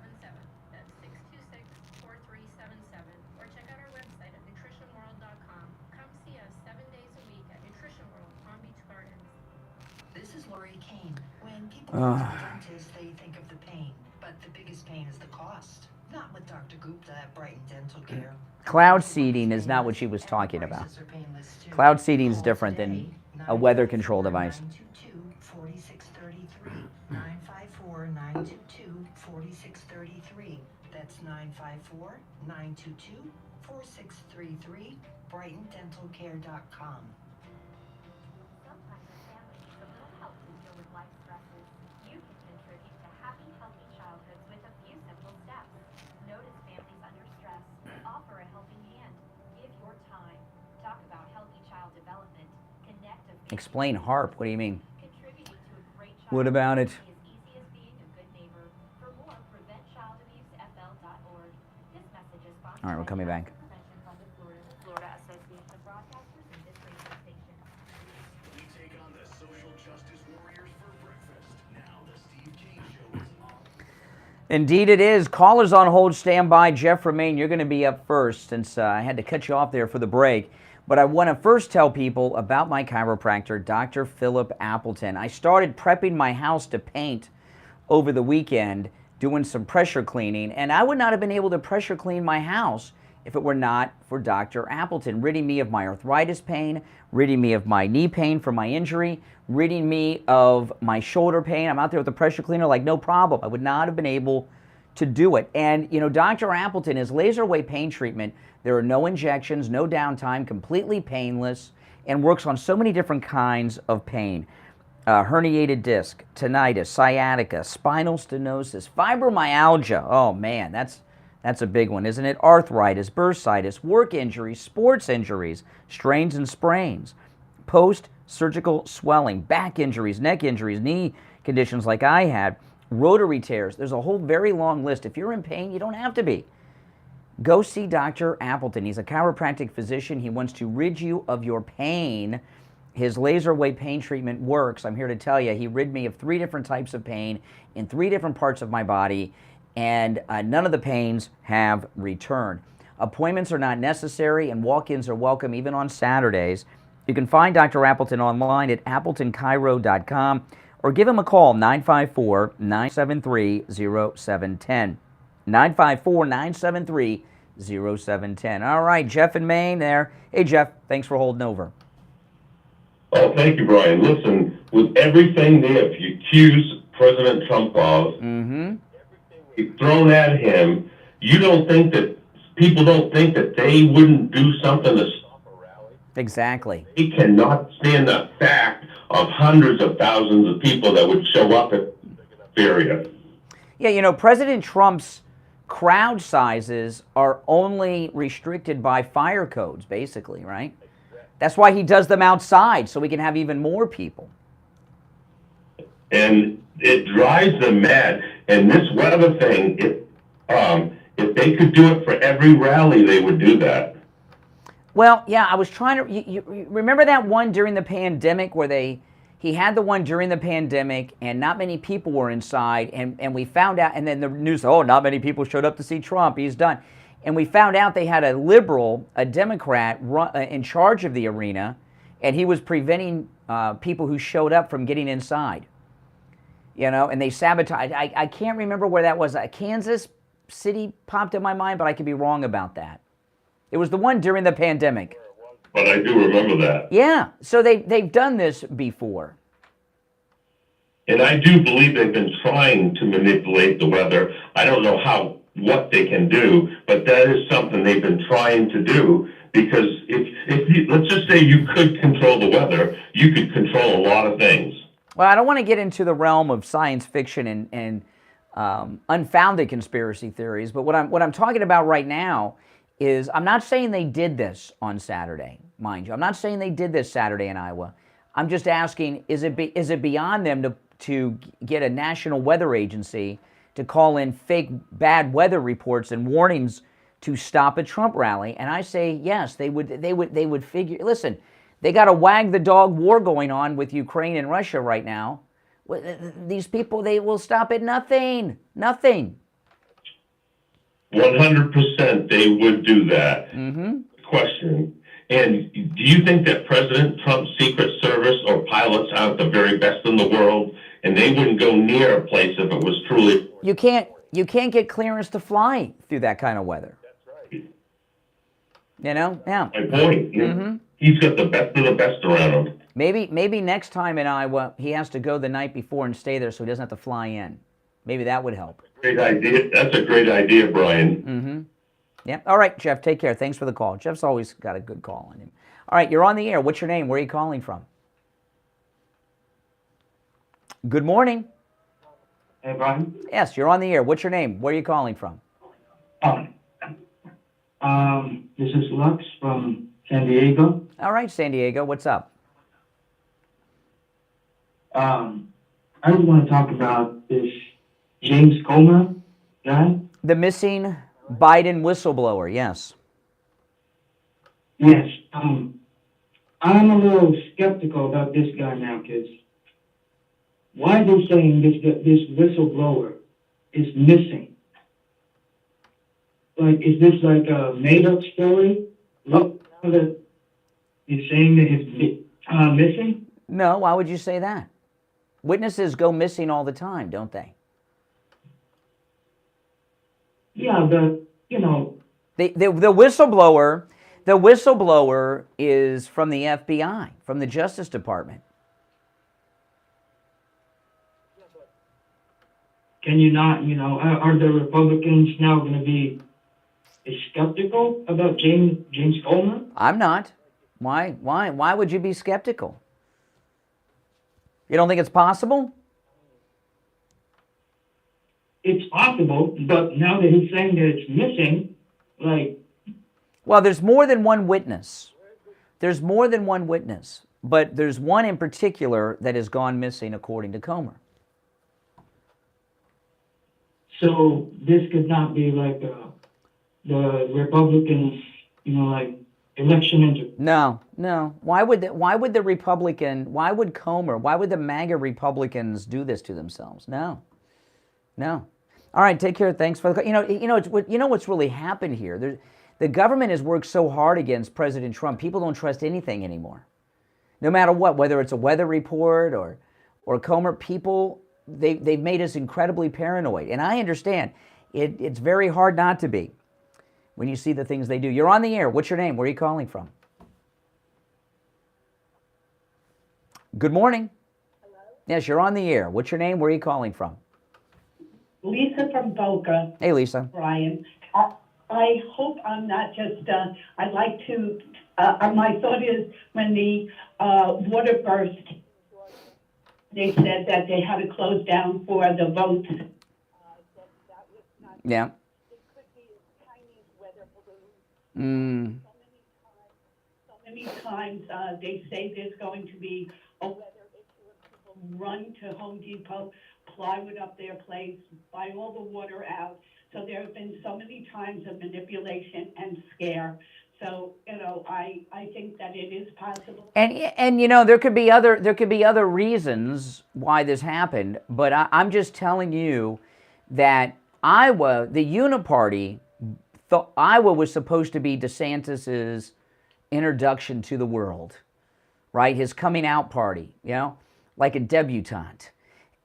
Speaker 14: Dentist, they think of the pain, but the biggest pain is the cost. Not with Dr. Gupta at Brighton Dental Care.
Speaker 1: Cloud seeding is not what she was talking about. Cloud seeding is different than a weather control device.
Speaker 14: 954-922-4633. That's 954-922-4633. BrightonDentalCare.com.
Speaker 1: Explain HARP. What do you mean? What about it? All right, we're coming back.
Speaker 2: We take on the social justice warriors for breakfast. Now the Steve King Show is on.
Speaker 1: Indeed it is. Callers on hold, stand by. Jeff Remain, you're going to be up first since I had to cut you off there for the break. But I want to first tell people about my chiropractor, Dr. Philip Appleton. I started prepping my house to paint over the weekend, doing some pressure cleaning, and I would not have been able to pressure clean my house if it were not for Dr. Appleton, ridding me of my arthritis pain, ridding me of my knee pain from my injury, ridding me of my shoulder pain. I'm out there with the pressure cleaner like no problem. I would not have been able to do it. And, you know, Dr. Appleton is laser wave pain treatment. There are no injections, no downtime, completely painless, and works on so many different kinds of pain. Herniated disc, tinnitus, sciatica, spinal stenosis, fibromyalgia. Oh man, that's a big one, isn't it? Arthritis, bursitis, work injuries, sports injuries, strains and sprains, post-surgical swelling, back injuries, neck injuries, knee conditions like I had, rotary tears. There's a whole very long list. If you're in pain, you don't have to be. Go see Dr. Appleton. He's a chiropractic physician. He wants to rid you of your pain. His laser wave pain treatment works. I'm here to tell you, he rid me of 3 different types of pain in 3 different parts of my body, and none of the pains have returned. Appointments are not necessary, and walk-ins are welcome even on Saturdays. You can find Dr. Appleton online at appletonchiro.com or give him a call, 954-973-0710. 954-973-0710. All right, Jeff in Maine there. Hey, Jeff, thanks for holding over.
Speaker 12: Oh, thank you, Brian. Listen, with everything they have accused President Trump of, thrown at him, you don't think that people don't think that they wouldn't do something to stop a rally?
Speaker 1: Exactly.
Speaker 12: They cannot stand the fact of hundreds of thousands of people that would show up at the area.
Speaker 1: Yeah, you know, President Trump's crowd sizes are only restricted by fire codes, basically, right? That's why he does them outside, so we can have even more people.
Speaker 12: And it drives them mad. And this weather thing, if they could do it for every rally, they would do that.
Speaker 1: Well, yeah, I was trying to... You remember that one during the pandemic where he had the one during the pandemic and not many people were inside, and we found out, and then the news, oh, not many people showed up to see Trump, he's done. And we found out they had a liberal, a Democrat, in charge of the arena, and he was preventing people who showed up from getting inside. You know, and they sabotaged. I can't remember where that was. Kansas City popped in my mind, but I could be wrong about that. It was the one during the pandemic.
Speaker 12: but I do remember that.
Speaker 1: Yeah, so they've done this before.
Speaker 12: And I do believe they've been trying to manipulate the weather. I don't know what they can do, but that is something they've been trying to do, because if you, let's just say you could control the weather, you could control a lot of things.
Speaker 1: Well, I don't want to get into the realm of science fiction and unfounded conspiracy theories, but what I'm talking about right now is, I'm not saying they did this on Saturday, mind you. I'm not saying they did this Saturday in Iowa. I'm just asking, is it beyond them to get a national weather agency to call in fake bad weather reports and warnings to stop a Trump rally? And I say yes, they would figure. Listen, they got a wag the dog war going on with Ukraine and Russia right now. These people, they will stop at nothing.
Speaker 12: 100% they would do that.
Speaker 1: Mm-hmm.
Speaker 12: Question. And do you think that President Trump's Secret Service or pilots aren't the very best in the world, and they wouldn't go near a place if it was truly...
Speaker 1: You can't get clearance to fly through that kind of weather.
Speaker 12: That's right.
Speaker 1: You know? Yeah.
Speaker 12: My point.
Speaker 1: Mm-hmm.
Speaker 12: He's got the best of the best around him.
Speaker 1: Maybe next time in Iowa, he has to go the night before and stay there so he doesn't have to fly in. Maybe that would help.
Speaker 12: Great idea. That's a great idea, Brian.
Speaker 1: Mm-hmm. Yeah. All right, Jeff, take care. Thanks for the call. Jeff's always got a good call on him. All right, you're on the air. What's your name? Where are you calling from? Good morning.
Speaker 15: Hey, Brian.
Speaker 1: Yes, you're on the air. What's your name? Where are you calling from?
Speaker 15: This is Lux from San Diego.
Speaker 1: All right, San Diego. What's up?
Speaker 15: I just want to talk about this James Comer guy.
Speaker 1: The missing Biden whistleblower, yes.
Speaker 15: Yes. I'm a little skeptical about this guy now, because why are they saying this whistleblower is missing? Like, is this like a made-up story? Look, that you're saying that he's missing?
Speaker 1: No, why would you say that? Witnesses go missing all the time, don't they?
Speaker 15: Yeah, but, you know...
Speaker 1: The whistleblower is from the FBI, from the Justice Department.
Speaker 15: Can you not, are the Republicans now going to be skeptical about James Comer?
Speaker 1: I'm not. Why would you be skeptical? You don't think it's possible?
Speaker 15: It's possible, but now that he's saying that it's missing, like...
Speaker 1: Well, there's more than one witness. There's more than one witness. But there's one in particular that has gone missing, according to Comer.
Speaker 15: So this could not be like the Republicans, like election
Speaker 1: No. Why would the MAGA Republicans do this to themselves? No. All right, take care. Thanks for the call. You know what's really happened here? The government has worked so hard against President Trump. People don't trust anything anymore. No matter what, whether it's a weather report or Comer, people, they've made us incredibly paranoid. And I understand. It's very hard not to be when you see the things they do. You're on the air. What's your name? Where are you calling from? Good morning.
Speaker 16: Hello?
Speaker 1: Yes, you're on the air. What's your name? Where are you calling from?
Speaker 16: Lisa from Boca.
Speaker 1: Hey, Lisa.
Speaker 16: Brian. I hope I'm not just, I'd like to, my thought is when the water burst, they said that they had to close down for the votes.
Speaker 1: Yeah.
Speaker 16: It could be a Chinese weather balloon.
Speaker 1: Mm.
Speaker 16: So many times they say there's going to be a weather issue and people run to Home Depot, plywood up their place, buy all the water out. So there have been so many times of manipulation and scare. So, I think that it is possible.
Speaker 1: And there could be other reasons why this happened, but I'm just telling you that Iowa, the Uniparty, thought Iowa was supposed to be DeSantis's introduction to the world, right? His coming out party, like a debutante.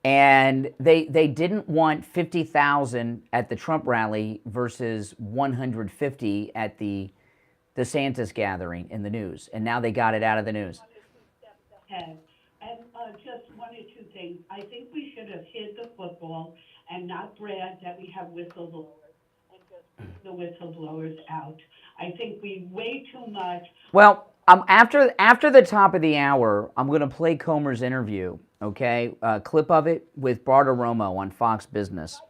Speaker 1: And they didn't want 50,000 at the Trump rally versus 150 at the DeSantis gathering in the news, and now they got it out of the news.
Speaker 16: Ahead. And just one or two things. I think we should have hid the football and not brag that we have whistleblowers and just put the whistleblowers out. I think we way too much.
Speaker 1: Well, after the top of the hour, I'm going to play Comer's interview, okay? A clip of it with Bartiromo on Fox Business.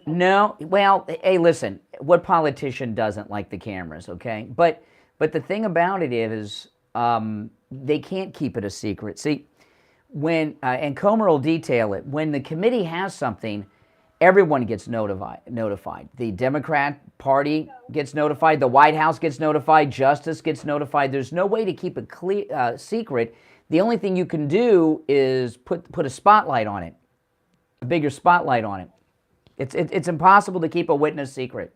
Speaker 1: No, well, hey, listen, what politician doesn't like the cameras, okay? But the thing about it is they can't keep it a secret. See, when, and Comer will detail it, when the committee has something, everyone gets notified. The Democrat Party gets notified. The White House gets notified. Justice gets notified. There's no way to keep it secret. The only thing you can do is put a spotlight on it, a bigger spotlight on it. It's impossible to keep a witness secret.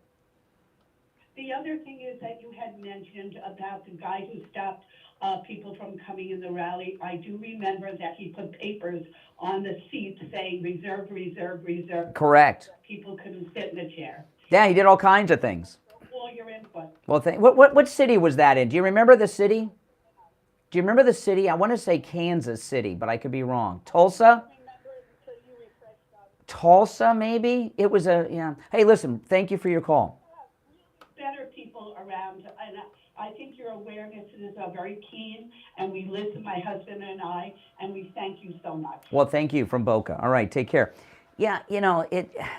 Speaker 16: The other thing is that you had mentioned about the guy who stopped people from coming in the rally. I do remember that he put papers on the seats saying reserved, reserved, reserved.
Speaker 1: Correct.
Speaker 16: People couldn't sit in the chair.
Speaker 1: Yeah, he did all kinds of things.
Speaker 16: All your input.
Speaker 1: Well, what city was that in? Do you remember the city? Do you remember the city? I want to say Kansas City, but I could be wrong. Tulsa? Tulsa, maybe? It was yeah. Hey, listen, thank you for your call.
Speaker 16: Better people around, and I think your awareness is very keen, and we listen, my husband and I, and we thank you so much.
Speaker 1: Well, thank you from Boca. All right, take care. Yeah, you know,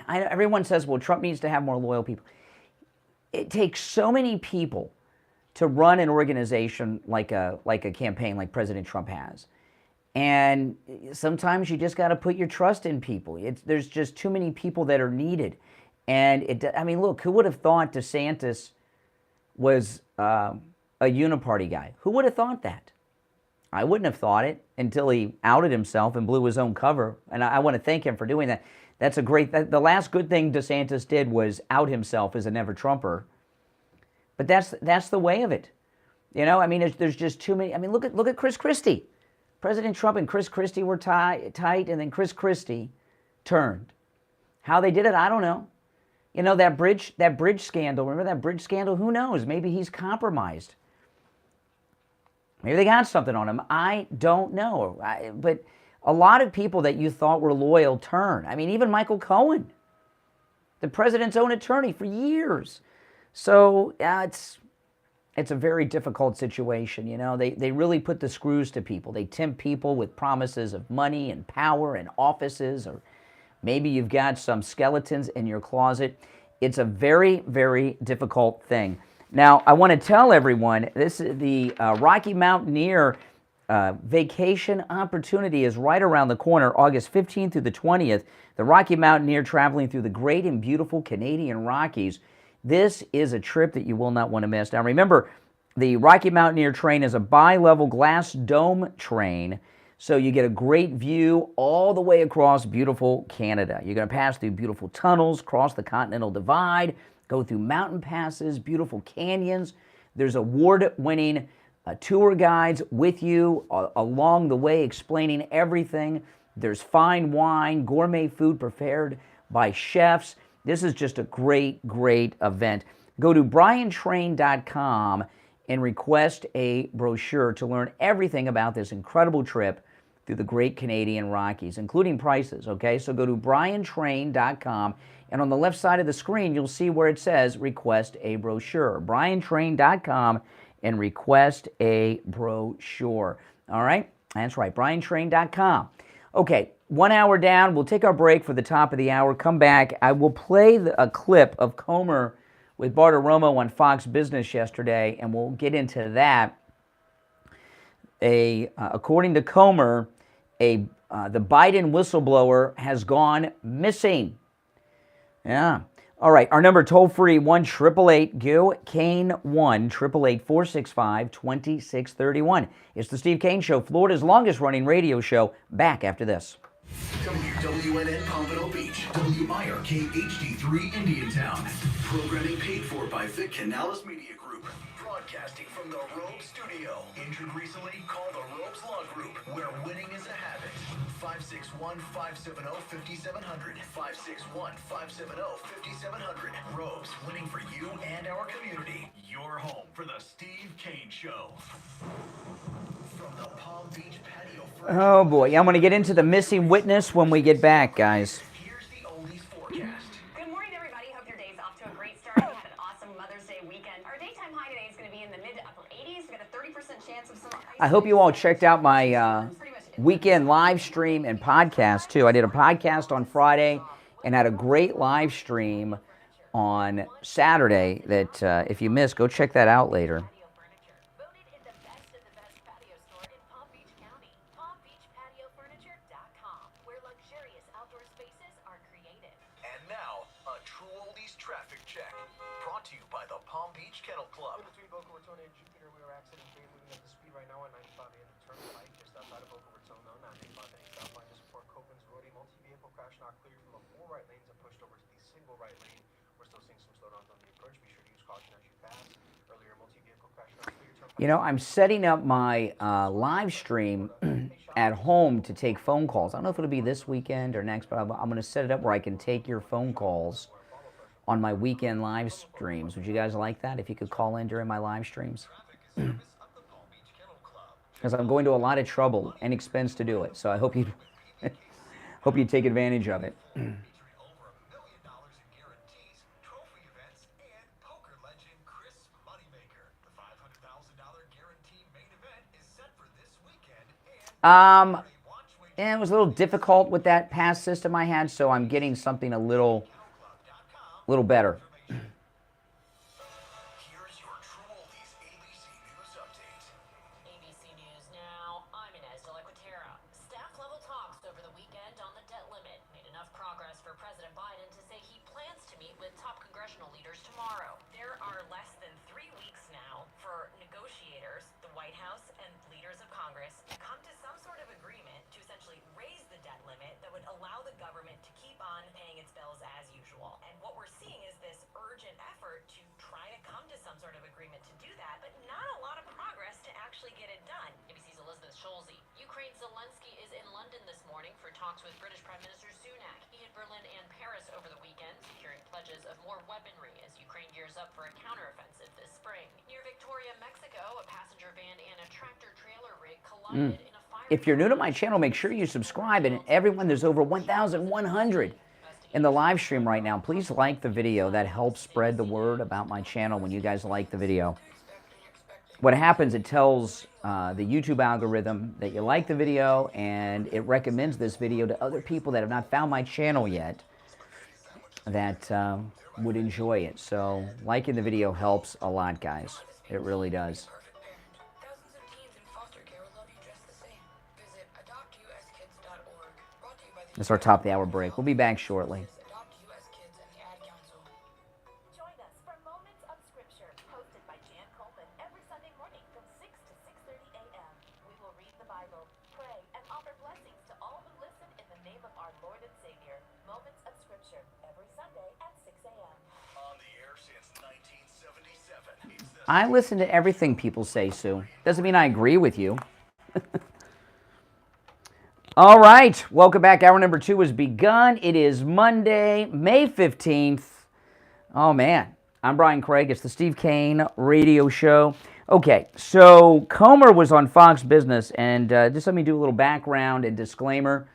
Speaker 1: everyone says, well, Trump needs to have more loyal people. It takes so many people to run an organization like a campaign like President Trump has. And sometimes you just got to put your trust in people. There's just too many people that are needed. And I mean, look, who would have thought DeSantis was a uniparty guy? Who would have thought that? I wouldn't have thought it until he outed himself and blew his own cover. And I want to thank him for doing that. That's a great, the last good thing DeSantis did was out himself as a never-Trumper. But that's the way of it. You know, I mean, there's just too many. I mean, look at Chris Christie. President Trump and Chris Christie were tight, and then Chris Christie turned. How they did it, I don't know. You know, that bridge scandal, remember that bridge scandal? Who knows? Maybe he's compromised. Maybe they got something on him. I don't know. But a lot of people that you thought were loyal turned. I mean, even Michael Cohen, the president's own attorney for years. So it's a very difficult situation, you know. They really put the screws to people. They tempt people with promises of money and power and offices, or maybe you've got some skeletons in your closet. It's a very, very difficult thing. Now, I want to tell everyone, this is the Rocky Mountaineer vacation opportunity is right around the corner, August 15th through the 20th. The Rocky Mountaineer traveling through the great and beautiful Canadian Rockies. This is a trip that you will not want to miss. Now, remember, the Rocky Mountaineer train is a bi-level glass dome train, so you get a great view all the way across beautiful Canada. You're going to pass through beautiful tunnels, cross the Continental Divide, go through mountain passes, beautiful canyons. There's award-winning tour guides with you along the way explaining everything. There's fine wine, gourmet food prepared by chefs. This is just a great, great event. Go to briantrain.com and request a brochure to learn everything about this incredible trip through the great Canadian Rockies, including prices, okay? So go to briantrain.com, and on the left side of the screen, you'll see where it says request a brochure. briantrain.com and request a brochure. All right? That's right, briantrain.com. Okay, 1 hour down. We'll take our break for the top of the hour. Come back. I will play a clip of Comer with Bartiromo on Fox Business yesterday, and we'll get into that. According to Comer, the Biden whistleblower has gone missing. Yeah. All right, our number toll-free, 1-888-GO-KANE, 1-888-465-2631. It's the Steve Kane Show, Florida's longest-running radio show. Back after this.
Speaker 2: WWNN Pompano Beach, WIRK HD3 Indiantown. Programming paid for by Vic Canales Media Group. broadcasting from the Robe Studio. Injured recently? Call the Robes Law Group, where winning is a habit. 561-570-5700. 561-570-5700. Robes, winning for you and our community. Your home for the Steve Kane Show. From the Palm Beach patio.
Speaker 1: Oh boy, yeah, I'm going to get into the missing witness when we get back, guys.
Speaker 2: Here's the oldies forecast.
Speaker 3: Good morning, everybody. Hope your day's off to a great start. You had an awesome Mother's Day weekend. Our daytime high today is going to be in the mid to upper 80s. We got a 30% chance of some ice.
Speaker 1: I hope you all checked out my weekend live stream and podcast, too. I did a podcast on Friday and had a great live stream on Saturday that if you missed, go check that out later. You know, I'm setting up my live stream at home to take phone calls. I don't know if it'll be this weekend or next, but I'm going to set it up where I can take your phone calls on my weekend live streams. Would you guys like that if you could call in during my live streams? Because I'm going to a lot of trouble and expense to do it, so I hope you hope you take advantage of it. And it was a little difficult with that past system I had, so I'm getting something a little better.
Speaker 2: Here's your True Oldies ABC News update.
Speaker 17: ABC News now, I'm Inez de la Quatera. Staff-level talks over the weekend on the debt limit made enough progress for President Biden to say he plans to meet with top congressional leaders tomorrow. There are less than 3 weeks now for negotiators, the White House, and leaders of Congress to come to some sort of agreement to essentially raise the debt limit that would allow the government to keep on paying its bills as usual. And what we're seeing is this urgent effort to try to come to some sort of agreement to do that, but not a lot of progress to actually get it done. ABC's Elizabeth Scholze. Ukraine's Zelensky is in London this morning for talks with British Prime Minister Sunak. He hit Berlin and Paris over the weekend, securing pledges of more weaponry as Ukraine gears up for a counteroffensive this spring. Near Victoria, Mexico, a passenger van and a tractor-trailer rig collided in a fire.
Speaker 1: If you're new to my channel, make sure you subscribe. And everyone, there's over 1,100 in the live stream right now. Please like the video. That helps spread the word about my channel when you guys like the video. What happens, it tells the YouTube algorithm that you like the video, and it recommends this video to other people that have not found my channel yet that would enjoy it. So liking the video helps a lot, guys. It really does. That's our top of the hour break. We'll be back shortly.
Speaker 17: Join us for Moments of Scripture, hosted by Jan Coleman every Sunday morning from 6 to 6:30 a.m. We will read the Bible, pray, and offer blessings to all who listen in the name of our Lord and Savior. Moments of Scripture every Sunday at 6 a.m.
Speaker 2: On the air since 1977.
Speaker 1: I listen to everything people say, Sue. Doesn't mean I agree with you. All right, welcome back. Hour number 2 has begun. It is Monday, May 15th. Oh, man. I'm Brian Craig. It's the Steve Kane radio show. Okay, so Comer was on Fox Business, and just let me do a little background and disclaimer.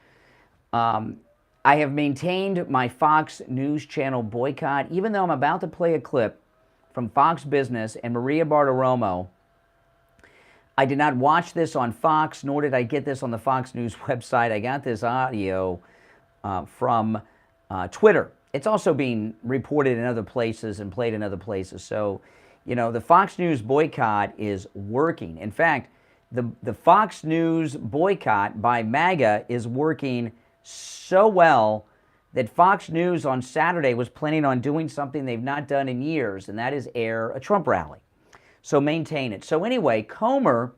Speaker 1: I have maintained my Fox News Channel boycott, even though I'm about to play a clip from Fox Business and Maria Bartiromo. I did not watch this on Fox, nor did I get this on the Fox News website. I got this audio from Twitter. It's also being reported in other places and played in other places. So, you know, the Fox News boycott is working. In fact, the Fox News boycott by MAGA is working so well that Fox News on Saturday was planning on doing something they've not done in years, and that is air a Trump rally. So maintain it. So anyway, Comer,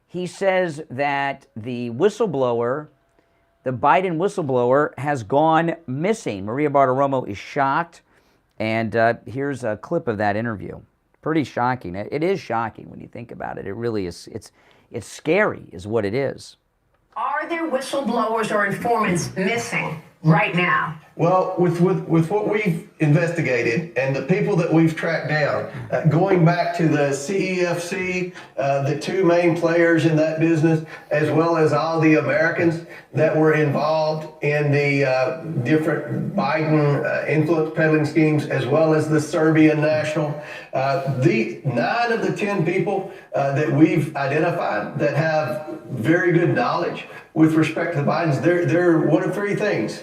Speaker 1: he says that the whistleblower, the Biden whistleblower, has gone missing. Maria Bartiromo is shocked, and here's a clip of that interview. Pretty shocking. It is shocking when you think about it. It really is. It's scary is what it is.
Speaker 18: Are there whistleblowers or informants missing right now?
Speaker 19: Well, with what we've investigated and the people that we've tracked down, going back to the CEFC, the two main players in that business, as well as all the Americans that were involved in the different Biden influence peddling schemes, as well as the Serbian national, the 9 of the 10 people that we've identified that have very good knowledge with respect to the Bidens, they're one of 3 things.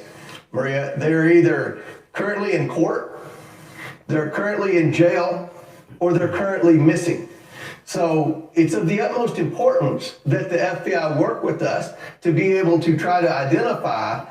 Speaker 19: Maria, they're either currently in court, they're currently in jail, or they're currently missing. So it's of the utmost importance that the FBI work with us to be able to try to identify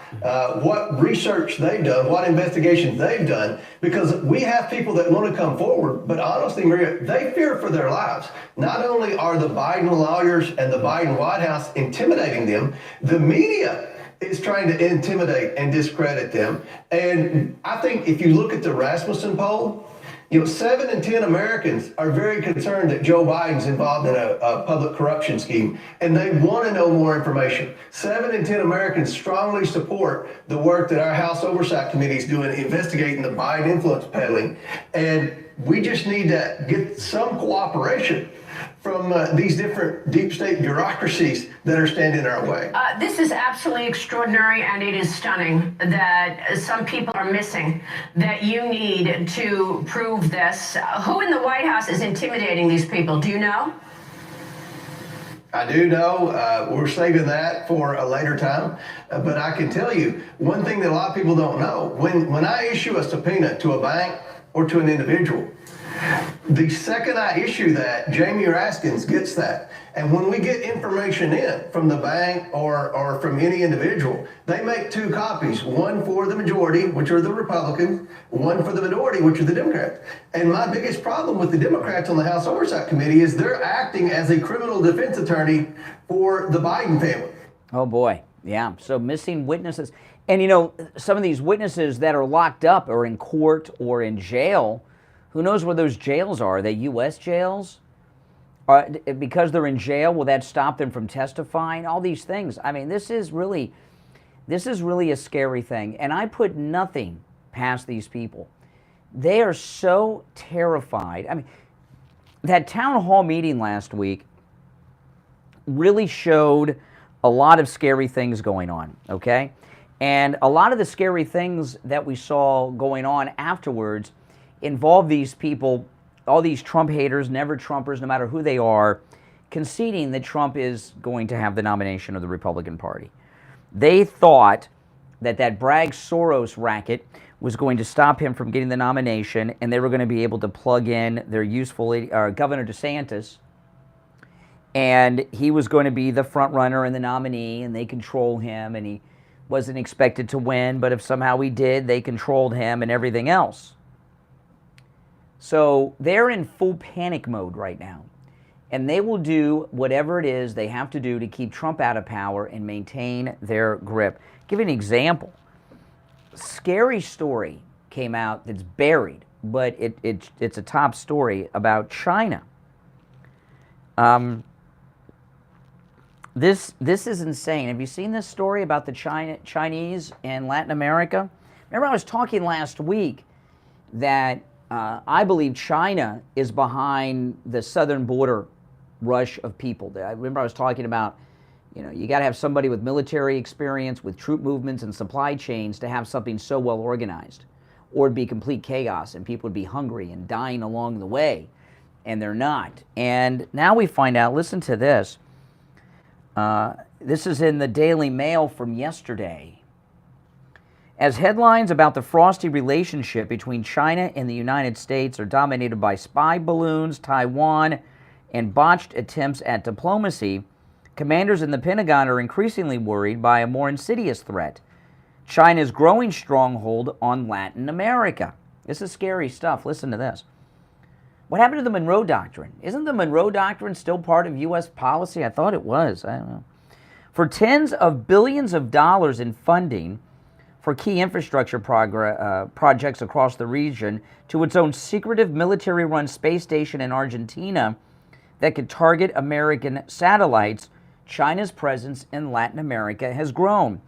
Speaker 19: what research they've done, what investigations they've done, because we have people that want to come forward, but honestly, Maria, they fear for their lives. Not only are the Biden lawyers and the Biden White House intimidating them, the media is trying to intimidate and discredit them. And I think if you look at the Rasmussen poll, 7 in 10 Americans are very concerned that Joe Biden's involved in a public corruption scheme, and they want to know more information. 7 in 10 Americans strongly support the work that our House Oversight Committee is doing, investigating the Biden influence peddling. And we just need to get some cooperation from these different deep state bureaucracies that are standing in our way.
Speaker 18: This is absolutely extraordinary, and it is stunning that some people are missing, that you need to prove this. Who in the White House is intimidating these people? Do you know?
Speaker 19: I do know. We're saving that for a later time. But I can tell you one thing that a lot of people don't know. When I issue a subpoena to a bank or to an individual, the second I issue that, Jamie Raskins gets that. And when we get information in from the bank or from any individual, they make 2 copies, one for the majority, which are the Republicans, one for the minority, which are the Democrats. And my biggest problem with the Democrats on the House Oversight Committee is they're acting as a criminal defense attorney for the Biden family.
Speaker 1: Oh boy, yeah. So missing witnesses. And some of these witnesses that are locked up or in court or in jail, who knows where those jails are? Are they U.S. jails? Because they're in jail, will that stop them from testifying? All these things. I mean, this is really a scary thing. And I put nothing past these people. They are so terrified. I mean, that town hall meeting last week really showed a lot of scary things going on, okay? And a lot of the scary things that we saw going on afterwards involve these people, all these Trump haters, never Trumpers, no matter who they are, conceding that Trump is going to have the nomination of the Republican Party. They thought that Bragg Soros racket was going to stop him from getting the nomination, and they were going to be able to plug in their useful Governor DeSantis, and he was going to be the front runner and the nominee, and they control him, and he wasn't expected to win, but if somehow he did, they controlled him and everything else. So they're in full panic mode right now, and they will do whatever it is they have to do to keep Trump out of power and maintain their grip. Give you an example. Scary story came out that's buried, but it's a top story about China. This is insane. Have you seen this story about the Chinese in Latin America? Remember, I was talking last week that I believe China is behind the southern border rush of people. I remember I was talking about, you got to have somebody with military experience, with troop movements and supply chains to have something so well organized, or it'd be complete chaos and people would be hungry and dying along the way, and they're not. And now we find out, listen to this. This is in the Daily Mail from yesterday. As headlines about the frosty relationship between China and the United States are dominated by spy balloons, Taiwan, and botched attempts at diplomacy, commanders in the Pentagon are increasingly worried by a more insidious threat: China's growing stronghold on Latin America. This is scary stuff. Listen to this. What happened to the Monroe Doctrine? Isn't the Monroe Doctrine still part of U.S. policy? I thought it was. I don't know. For tens of billions of dollars in funding, for key infrastructure projects across the region to its own secretive military-run space station in Argentina that could target American satellites, China's presence in Latin America has grown.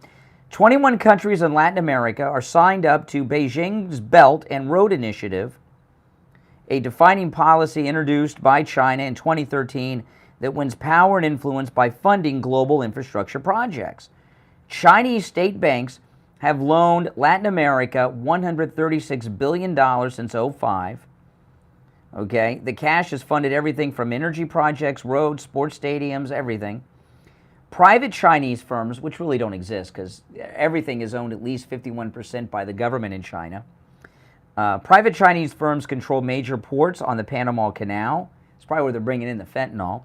Speaker 1: 21 countries in Latin America are signed up to Beijing's Belt and Road Initiative, a defining policy introduced by China in 2013 that wins power and influence by funding global infrastructure projects. Chinese state banks have loaned Latin America $136 billion since 2005. Okay, the cash has funded everything from energy projects, roads, sports stadiums, everything. Private Chinese firms, which really don't exist because everything is owned at least 51% by the government in China. Private Chinese firms control major ports on the Panama Canal. It's probably where they're bringing in the fentanyl,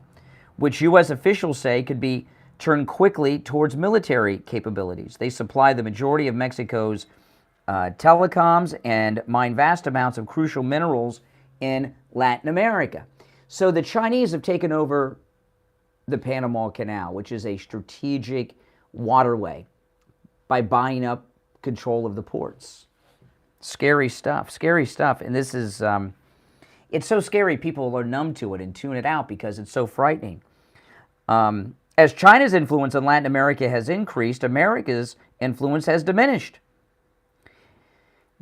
Speaker 1: which U.S. officials say could be turned quickly towards military capabilities. They supply the majority of Mexico's telecoms and mine vast amounts of crucial minerals in Latin America. So the Chinese have taken over the Panama Canal, which is a strategic waterway, by buying up control of the ports. Scary stuff, scary stuff. And this is, it's so scary people are numb to it and tune it out because it's so frightening. As China's influence in Latin America has increased, America's influence has diminished.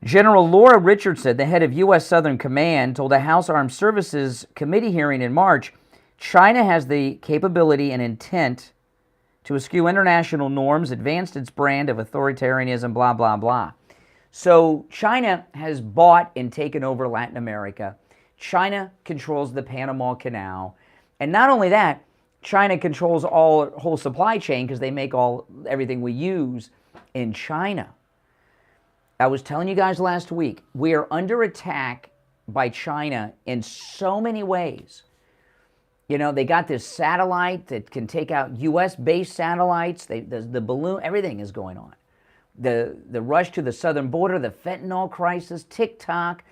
Speaker 1: General Laura Richardson, the head of U.S. Southern Command, told a House Armed Services Committee hearing in March, China has the capability and intent to eschew international norms, advanced its brand of authoritarianism, blah, blah, blah. So China has bought and taken over Latin America. China controls the Panama Canal. And not only that, China controls whole supply chain because they make everything we use in China. I was telling you guys last week, we are under attack by China in so many ways. You know, they got this satellite that can take out U.S.-based satellites. The balloon, everything is going on. The rush to the southern border, the fentanyl crisis, TikTok.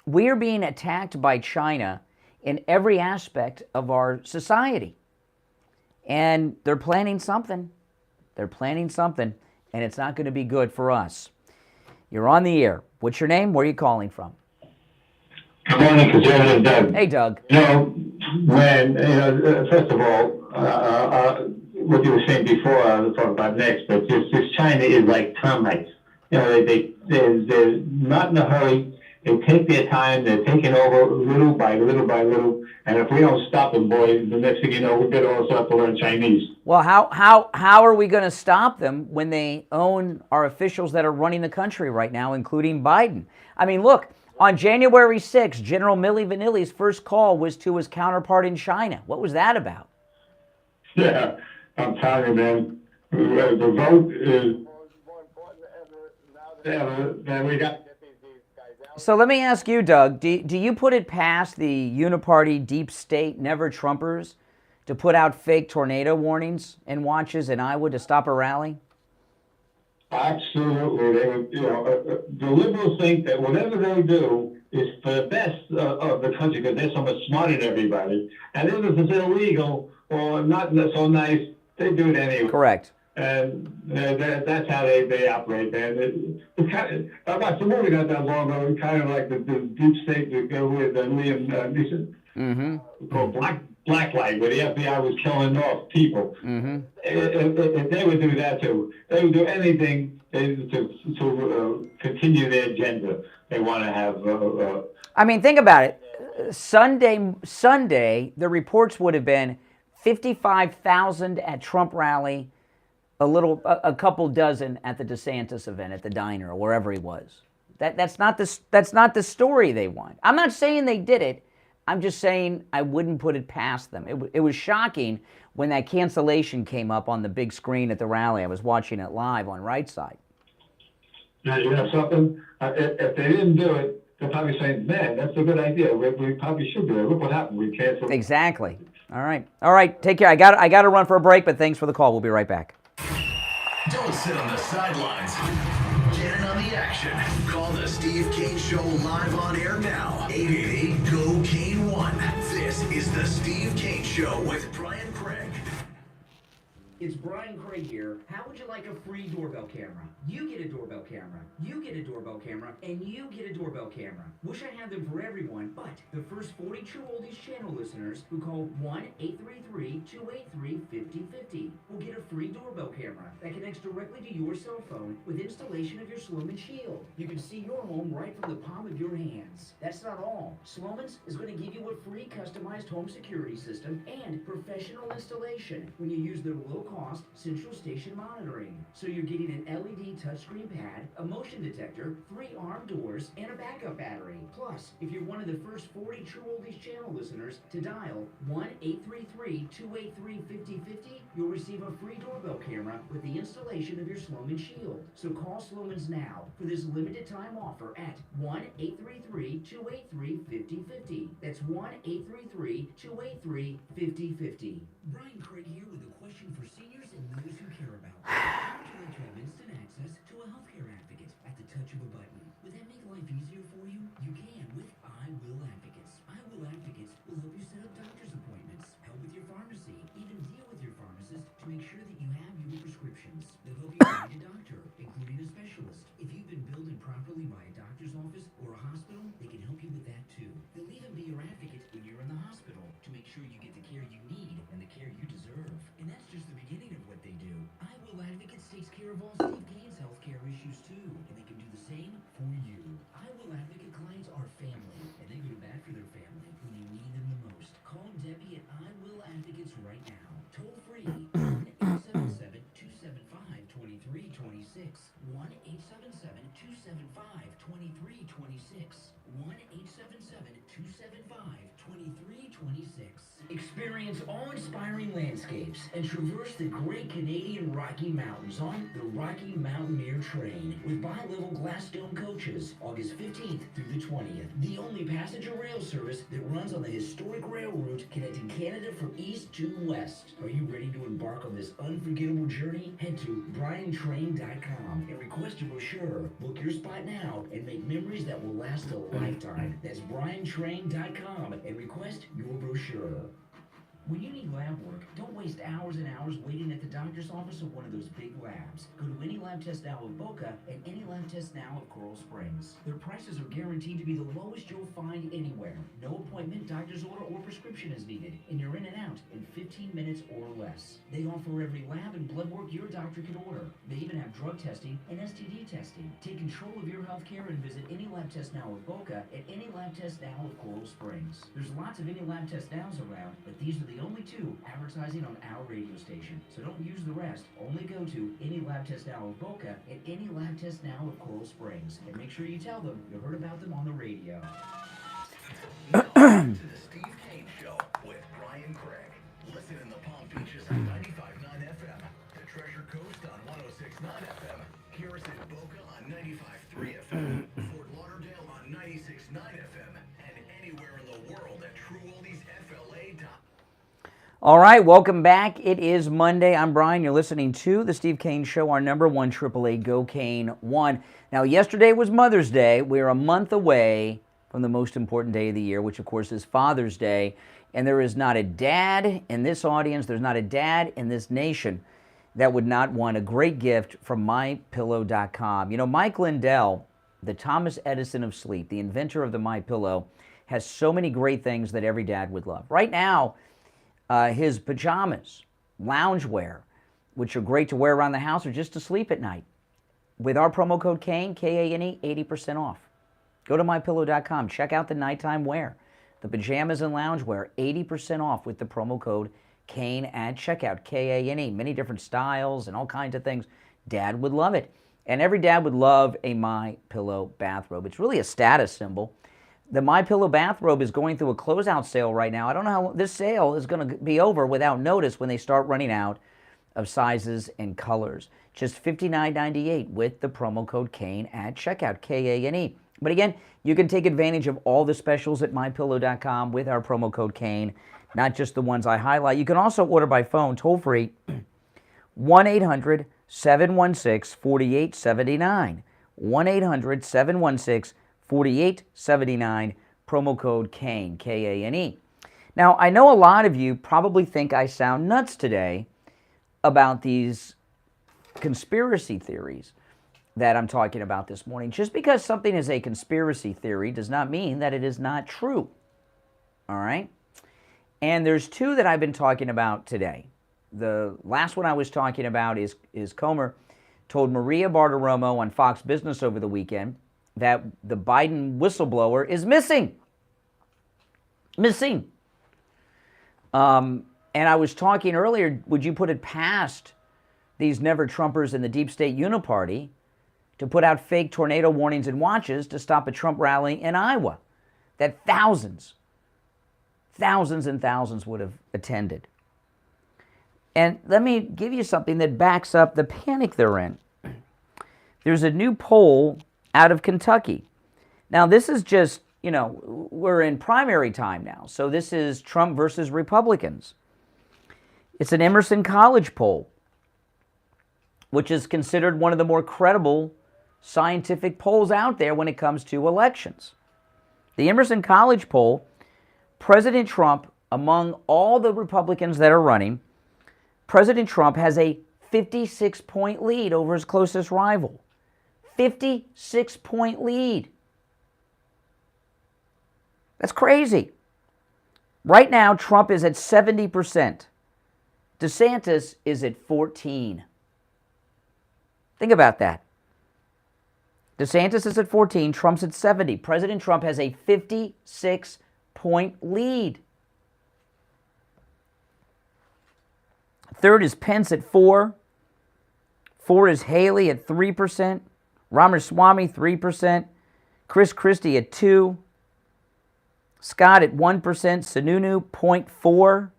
Speaker 1: We are being attacked by China in every aspect of our society. And they're planning something. They're planning something, and it's not going to be good for us. You're on the air. What's your name? Where are you calling from?
Speaker 20: Good morning, Conservative Doug.
Speaker 1: Hey, Doug.
Speaker 20: You know, first of all, what you were saying before, I'll talk about next, but just China is like termites. You know, they're not in a hurry. They take their time. They're taking over little by little by little. And if we don't stop them, boy, the next thing you know, we're going to all start to learn Chinese.
Speaker 1: Well, how are we going to stop them when they own our officials that are running the country right now, including Biden? I mean, look, on January 6th, General Milli Vanilli's first call was to his counterpart in China. What was that about?
Speaker 20: Yeah, I'm telling you, man. The vote is more important than ever. Than we got.
Speaker 1: So let me ask you, Doug, do you put it past the uniparty deep state never Trumpers to put out fake tornado warnings and watches in Iowa to stop a rally?
Speaker 20: Absolutely. They would, the liberals think that whatever they do is for the best of the country because they're so much smarter than everybody. And if it's illegal or not so nice, they do it anyway.
Speaker 1: Correct.
Speaker 20: And that's how they operate, man. I watched a movie not that long ago, kind of like the deep state with Liam Neeson, called Blacklight, where the FBI was killing off people. If they would do that too, they would do anything to continue their agenda. They want to have.
Speaker 1: I mean, think about it. Sunday, the reports would have been 55,000 at Trump rally. A couple dozen at the DeSantis event at the diner or wherever he was. That's not the story they want. I'm not saying they did it. I'm just saying I wouldn't put it past them. It was shocking when that cancellation came up on the big screen at the rally. I was watching it live on Right Side.
Speaker 20: Now, you know something? If they didn't do it, they're probably saying, "Man, that's a good idea. We probably should do it. Look what happened. We canceled."
Speaker 1: Exactly. All right. Take care. I got to run for a break, but thanks for the call. We'll be right back.
Speaker 2: Don't sit on the sidelines. Get in on the action. Call the Steve Kane Show live on air now. 888-GO-KANE1. This is the Steve Kane Show with Brian Craig.
Speaker 4: It's Brian Craig here. How would you like a free doorbell camera? You get a doorbell camera, you get a doorbell camera, and you get a doorbell camera. Wish I had them for everyone, but the first 40 True Oldies channel listeners who call 1-833-283-5050 will get a free doorbell camera that connects directly to your cell phone with installation of your Sloman Shield. You can see your home right from the palm of your hands. That's not all. Sloman's is going to give you a free customized home security system and professional installation when you use their low-cost central station monitoring. So you're getting an LED touchscreen pad, a motion detector, 3 arm doors, and a backup battery. Plus, if you're one of the first 40 True Oldies channel listeners to dial 1-833-283-5050, you'll receive a free doorbell camera with the installation of your Sloman Shield. So call Sloman's now for this limited time offer at 1-833-283-5050. That's 1-833-283-5050. Brian Craig here with a question for seniors and those who care about. How would you like to have instant access to a healthcare advocate at the touch of a button? Would that make life easier for you? You can with I Will Advocates. I Will Advocates will help you set up doctor's appointments, help with your pharmacy, even deal with your pharmacist to make sure that you have your prescriptions. They'll help you find a doctor, including a specialist. If you've been billed improperly by a doctor's office or a hospital, they can help you with that too. They'll even be your advocate when you're in the hospital to make sure you get the care you need and the care you deserve. And that's just the beginning of what they do. I Will Advocates takes care of all Steve Kane's healthcare issues too, and they can do the same for you. I Will Advocate clients are family, and they go to bat for their family when you need them the most. Call Debbie at I Will Advocates right now. Toll free 1-877-275-2326. 1-877-275-2326. 1-877-275-2326. Experience awe-inspiring landscapes and traverse the great Canadian Rocky Mountains on the Rocky Mountaineer Train with bi-level glass dome coaches, August 15th through the 20th. The only passenger rail service that runs on the historic rail route connecting Canada from east to west. Are you ready to embark on this unforgettable journey? Head to briantrain.com and request a brochure. Book your spot now and make memories that will last a lifetime. That's briantrain.com and request your brochure. When you need lab work, don't waste hours and hours waiting at the doctor's office of one of those big labs. Go to Any Lab Test Now of Boca and Any Lab Test Now of Coral Springs. Their prices are guaranteed to be the lowest you'll find anywhere. No appointment, doctor's order, or prescription is needed, and you're in and out in 15 minutes or less. They offer every lab and blood work your doctor could order. They even have drug testing and STD testing. Take control of your health care and visit Any Lab Test Now of Boca at Any Lab Test Now of Coral Springs. There's lots of Any Lab Test Nows around, but these are the only 2 advertising on our radio station. So don't use the rest. Only go to Any Lab Test Now of Boca and Any Lab Test Now of Coral Springs. And make sure you tell them you heard about them on the radio.
Speaker 2: Now, to the Steve Kane Show with Brian Craig. Listen in the Palm Beaches on 95.9 FM, the Treasure Coast on 106.9 FM, hear us in Boca on 95.3 FM, Fort Lauderdale on 96.9 FM, and anywhere in the world at TrueOldiesFLA.com.
Speaker 1: All right, welcome back. It is Monday. I'm Brian. You're listening to The Steve Kane Show, our number 1 888 Go Kane 1. Now, yesterday was Mother's Day. We're a month away from the most important day of the year, which, of course, is Father's Day. And there is not a dad in this audience, there's not a dad in this nation that would not want a great gift from MyPillow.com. You know, Mike Lindell, the Thomas Edison of sleep, the inventor of the MyPillow, has so many great things that every dad would love. Right now, his pajamas, loungewear, which are great to wear around the house or just to sleep at night. With our promo code KANE, K-A-N-E, 80% off. Go to MyPillow.com. Check out the nighttime wear. The pajamas and loungewear, 80% off with the promo code KANE at checkout, K-A-N-E. Many different styles and all kinds of things. Dad would love it. And every dad would love a MyPillow bathrobe. It's really a status symbol. The MyPillow bathrobe is going through a closeout sale right now. I don't know how this sale is going to be over without notice when they start running out of sizes and colors. Just $59.98 with the promo code KANE at checkout, K-A-N-E. But again, you can take advantage of all the specials at MyPillow.com with our promo code KANE, not just the ones I highlight. You can also order by phone, toll-free, 1-800-716-4879. 1-800-716-4879, promo code KANE, K-A-N-E. Now, I know a lot of you probably think I sound nuts today about these conspiracy theories that I'm talking about this morning. Just because something is a conspiracy theory does not mean that it is not true. All right? And there's two that I've been talking about today. The last one I was talking about is Comer told Maria Bartiromo on Fox Business over the weekend that the Biden whistleblower is missing. Missing. And I was talking earlier, would you put it past these never-Trumpers in the deep state uniparty to put out fake tornado warnings and watches to stop a Trump rally in Iowa that thousands and thousands would have attended? And let me give you something that backs up the panic they're in. There's a new poll out of Kentucky. Now, this is just, we're in primary time now, so this is Trump versus Republicans. It's an Emerson College poll, which is considered one of the more credible scientific polls out there when it comes to elections. The Emerson College poll, President Trump, among all the Republicans that are running, President Trump has a 56-point lead over his closest rival. 56-point lead. That's crazy. Right now, Trump is at 70%. DeSantis is at 14%. Think about that. DeSantis is at 14%, Trump's at 70%. President Trump has a 56-point lead. Third is Pence at 4%. 4 is Haley at 3%. Ramaswamy, 3%. Chris Christie at 2%. Scott at 1%. Sununu, 0.4%.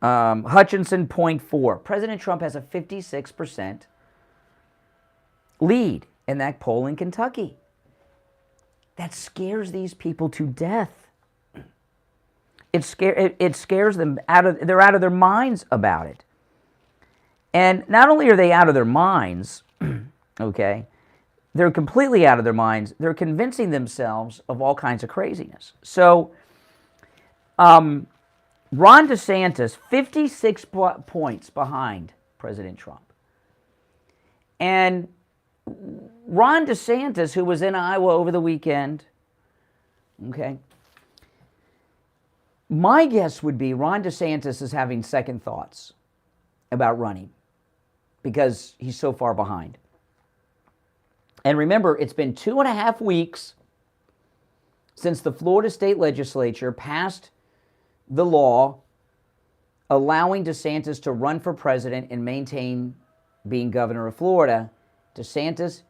Speaker 1: Hutchinson, 0.4%. President Trump has a 56% lead in that poll in Kentucky. That scares these people to death. It scares them they're out of their minds about it. And not only are they out of their minds, okay, they're completely out of their minds. They're convincing themselves of all kinds of craziness. So, Ron DeSantis, 56 points behind President Trump. And Ron DeSantis, who was in Iowa over the weekend, okay, my guess would be Ron DeSantis is having second thoughts about running because he's so far behind. And remember, it's been 2.5 weeks since the Florida State Legislature passed the law allowing DeSantis to run for president and maintain being governor of Florida. DeSantis,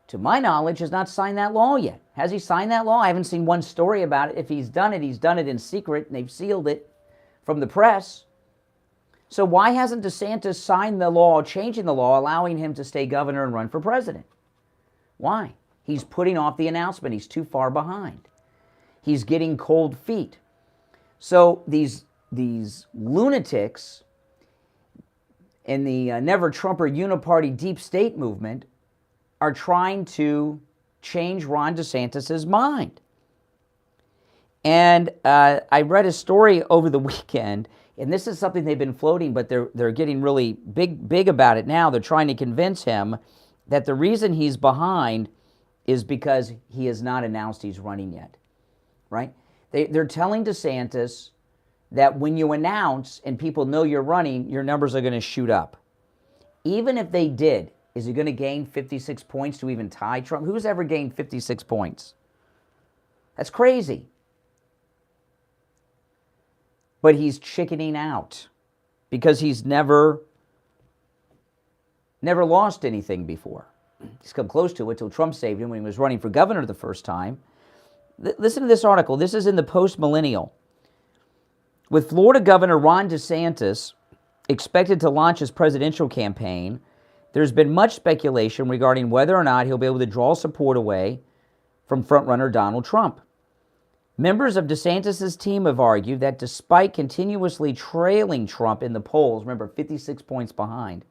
Speaker 1: to my knowledge, has not signed that law yet. Has he signed that law? I haven't seen one story about it. If he's done it in secret, and they've sealed it from the press. So why hasn't DeSantis signed the law, changing the law, allowing him to stay governor and run for president? Why? He's putting off the announcement. He's too far behind. He's getting cold feet. So these lunatics in the never-Trumper uniparty deep state movement are trying to change Ron DeSantis' mind. And I read a story over the weekend, and this is something they've been floating, but they're getting really big about it now. They're trying to convince him that the reason he's behind is because he has not announced he's running yet, right? They're telling DeSantis that when you announce and people know you're running, your numbers are going to shoot up. Even if they did, is he going to gain 56 points to even tie Trump? Who's ever gained 56 points? That's crazy. But he's chickening out because he's never lost anything before. He's come close to it till Trump saved him when he was running for governor the first time. Listen to this article. This is in the Post-Millennial. With Florida Governor Ron DeSantis expected to launch his presidential campaign, there's been much speculation regarding whether or not he'll be able to draw support away from frontrunner Donald Trump. Members of DeSantis' team have argued that despite continuously trailing Trump in the polls, remember 56 points behind,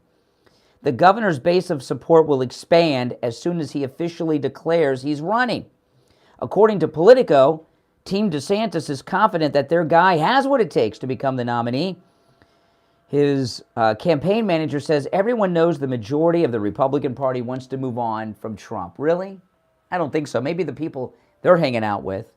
Speaker 1: the governor's base of support will expand as soon as he officially declares he's running. According to Politico, Team DeSantis is confident that their guy has what it takes to become the nominee. His campaign manager says everyone knows the majority of the Republican Party wants to move on from Trump. Really? I don't think so. Maybe the people they're hanging out with.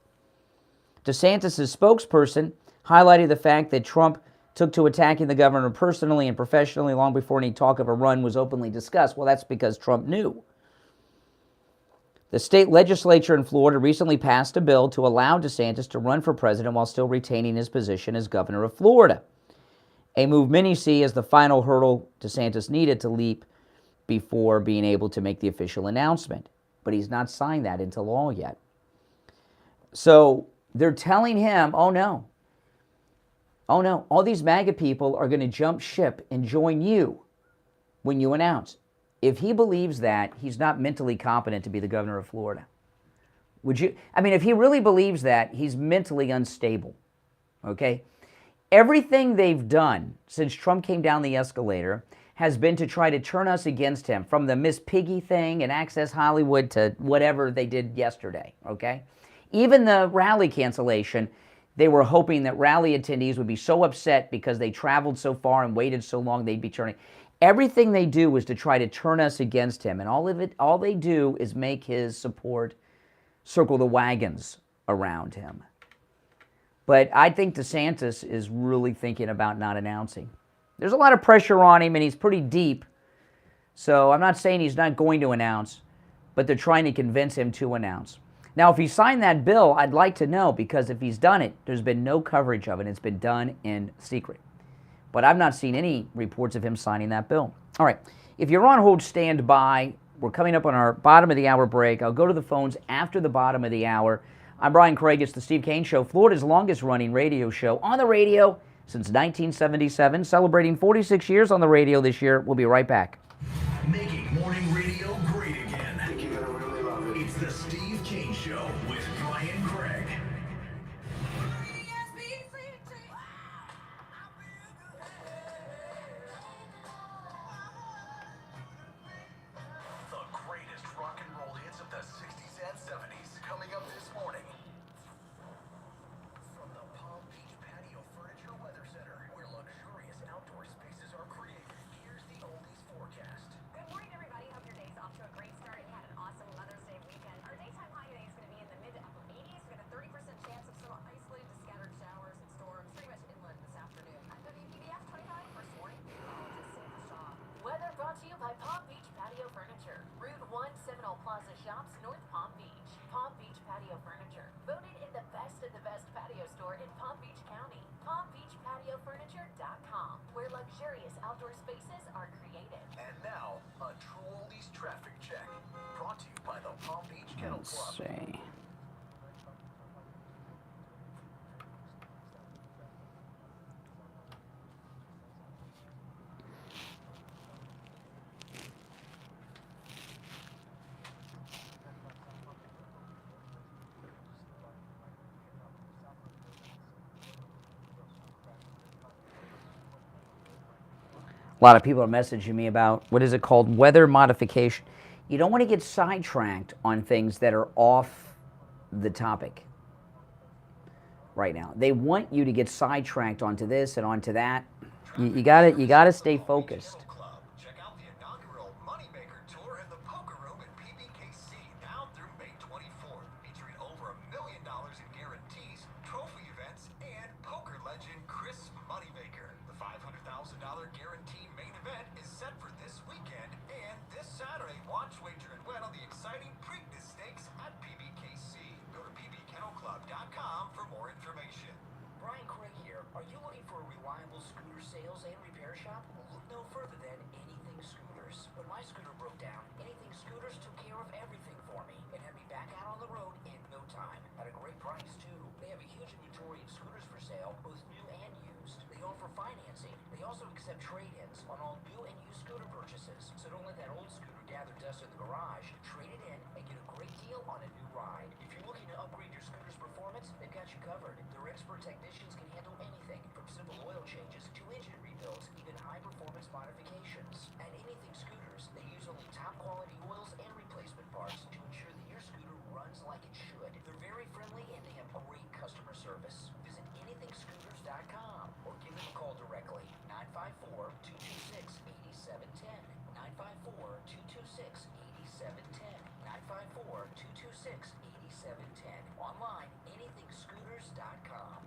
Speaker 1: DeSantis' spokesperson highlighted the fact that Trump took to attacking the governor personally and professionally long before any talk of a run was openly discussed. Well, that's because Trump knew. The state legislature in Florida recently passed a bill to allow DeSantis to run for president while still retaining his position as governor of Florida, a move many see as the final hurdle DeSantis needed to leap before being able to make the official announcement. But he's not signed that into law yet. So they're telling him, oh no, all these MAGA people are going to jump ship and join you when you announce. If he believes that, he's not mentally competent to be the governor of Florida. Would you? I mean, if he really believes that, he's mentally unstable, okay? Everything they've done since Trump came down the escalator has been to try to turn us against him, from the Miss Piggy thing and Access Hollywood to whatever they did yesterday, okay? Even the rally cancellation, they were hoping that rally attendees would be so upset because they traveled so far and waited so long they'd be turning. Everything they do is to try to turn us against him, and all they do is make his support circle the wagons around him. But I think DeSantis is really thinking about not announcing. There's a lot of pressure on him, and he's pretty deep. So I'm not saying he's not going to announce, but they're trying to convince him to announce. Now, if he signed that bill, I'd like to know, because if he's done it, there's been no coverage of it. It's been done in secret. But I've not seen any reports of him signing that bill. All right, if you're on hold, stand by. We're coming up on our bottom of the hour break. I'll go to the phones after the bottom of the hour. I'm Brian Craig. It's the Steve Kane Show, Florida's longest running radio show on the radio since 1977, celebrating 46 years on the radio this year. We'll be right back.
Speaker 2: Making morning radio great again. I think you're gonna really love it. It's the Steve Kane Show with Brian Craig. The greatest rock and roll hits of the 60s and 70s coming up this morning. From the Palm Beach Patio Furniture Weather Center, where luxurious outdoor spaces are created, here's the oldies forecast.
Speaker 17: Good morning, everybody. Hope your day's off to a great start. You had an awesome Mother's Day weekend. Our daytime high today is going to be in the mid to upper 80s. We got a 30% chance of some isolated to scattered showers and storms, pretty much inland this afternoon. I'm WPBF 29 first warning. Weather brought to you by Palm Beach Patio Furniture. Route 1 Seminole Plaza Shops, North Palm Beach. Palm Beach Patio Furniture. Voted in the best of the best patio store in Palm Beach County. PalmBeachPatioFurniture.com, where luxurious outdoor spaces are created.
Speaker 2: And now, a true oldies traffic check. Brought to you by the Palm Beach Kennel Club.
Speaker 1: Let's see. A lot of people are messaging me about, what is it called, weather modification. You don't want to get sidetracked on things that are off the topic right now. They want you to get sidetracked onto this and onto that. You gotta stay focused.
Speaker 2: Check out the inaugural Moneymaker Tour in the Poker Room at PBKC now through May 24th, featuring over $1 million in guarantees, trophy events, and poker legend Chris Moneymaker. The $500,000 guarantee main event is set for this weekend, and this Saturday, watch, wager, and win on the exciting Preakness Stakes at PBKC. Go to pbkennelclub.com for more information.
Speaker 4: Brian Craig here. Are you looking for a reliable scooter sales and repair shop? Look no further than Anything Scooters. When my scooter broke down, Anything Scooters took care of everything for me and had me back out on the road in no time. At a great price, too. They have a huge inventory of scooters for sale, both new and used. They offer financing. They also accept trade-ins on all new and used scooter purchases. So don't let that old scooter gather dust in the garage. Trade it in and get a great deal on a new ride. If you're looking to upgrade your scooter's performance, they've got you covered. Their expert technicians can handle anything from simple oil changes to engine rebuilds, even high-performance modifications. At Anything Scooters, they use only top-quality oils and replacement parts to ensure that your scooter runs like it should. They're very friendly and they have great customer Online, anythingscooters.com.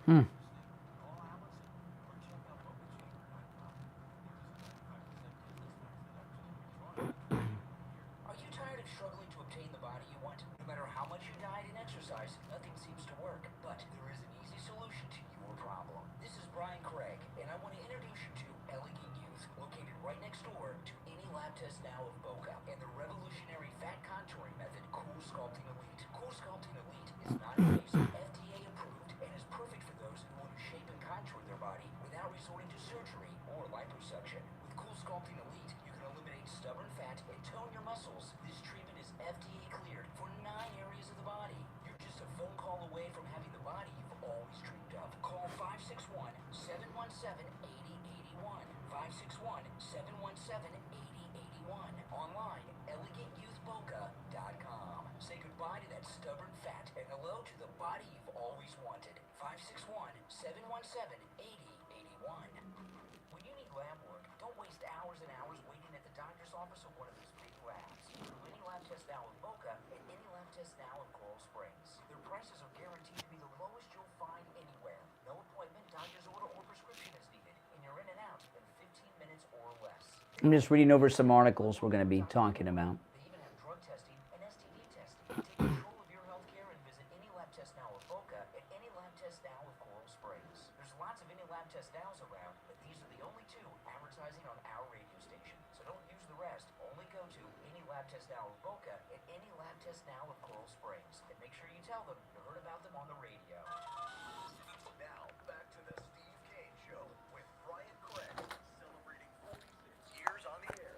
Speaker 1: Hmm.
Speaker 4: Are you tired of struggling to obtain the body you want? No matter how much you diet and exercise, nothing seems to work. But there is an easy solution to your problem. This is Brian Craig, and I want to introduce you to Elegant Youth, located right next door to any lab test now of Boca, and the revolutionary fat contouring method, Cool Sculpting Elite. Cool Sculpting Elite is non-invasive, FDA approved, and is perfect for those who want to shape and contour their body without resorting to surgery or liposuction. With Cool Sculpting Elite, you can eliminate stubborn fat and tone your muscles. This treatment is FDA cleared for 9 areas of the body. You're just a phone call away from having the body you've always dreamed of. Call 561-717-8081. 561-717-8081. Online, elegantYouthBoca.com. Say goodbye to that stubborn fat and hello to the body you've always wanted. 561-717-8081. When you need lab work, don't waste hours and hours waiting at the doctor's office or one of those big labs. Do any lab test now in Boca and any lab test now in Coral Springs. Their prices are guaranteed to be the lowest you'll find anywhere. No appointment, doctor's order, or prescription is needed, and you're in and out in 15 minutes or less.
Speaker 1: I'm just reading over some articles we're going to be talking about.
Speaker 4: They even have drug testing and STD testing. Take control of your health care and visit any lab test now of Boca and any lab test now of Coral Springs. There's lots of any lab test nows around, but these are the only 2 advertising on our radio station. So don't use the rest. Only go to any lab test now of Boca and any lab test now of Coral Springs. And make sure you tell them you heard about them on the radio.
Speaker 2: Now, back to the Steve Kane Show with Brian Craig, celebrating 46 years on the air.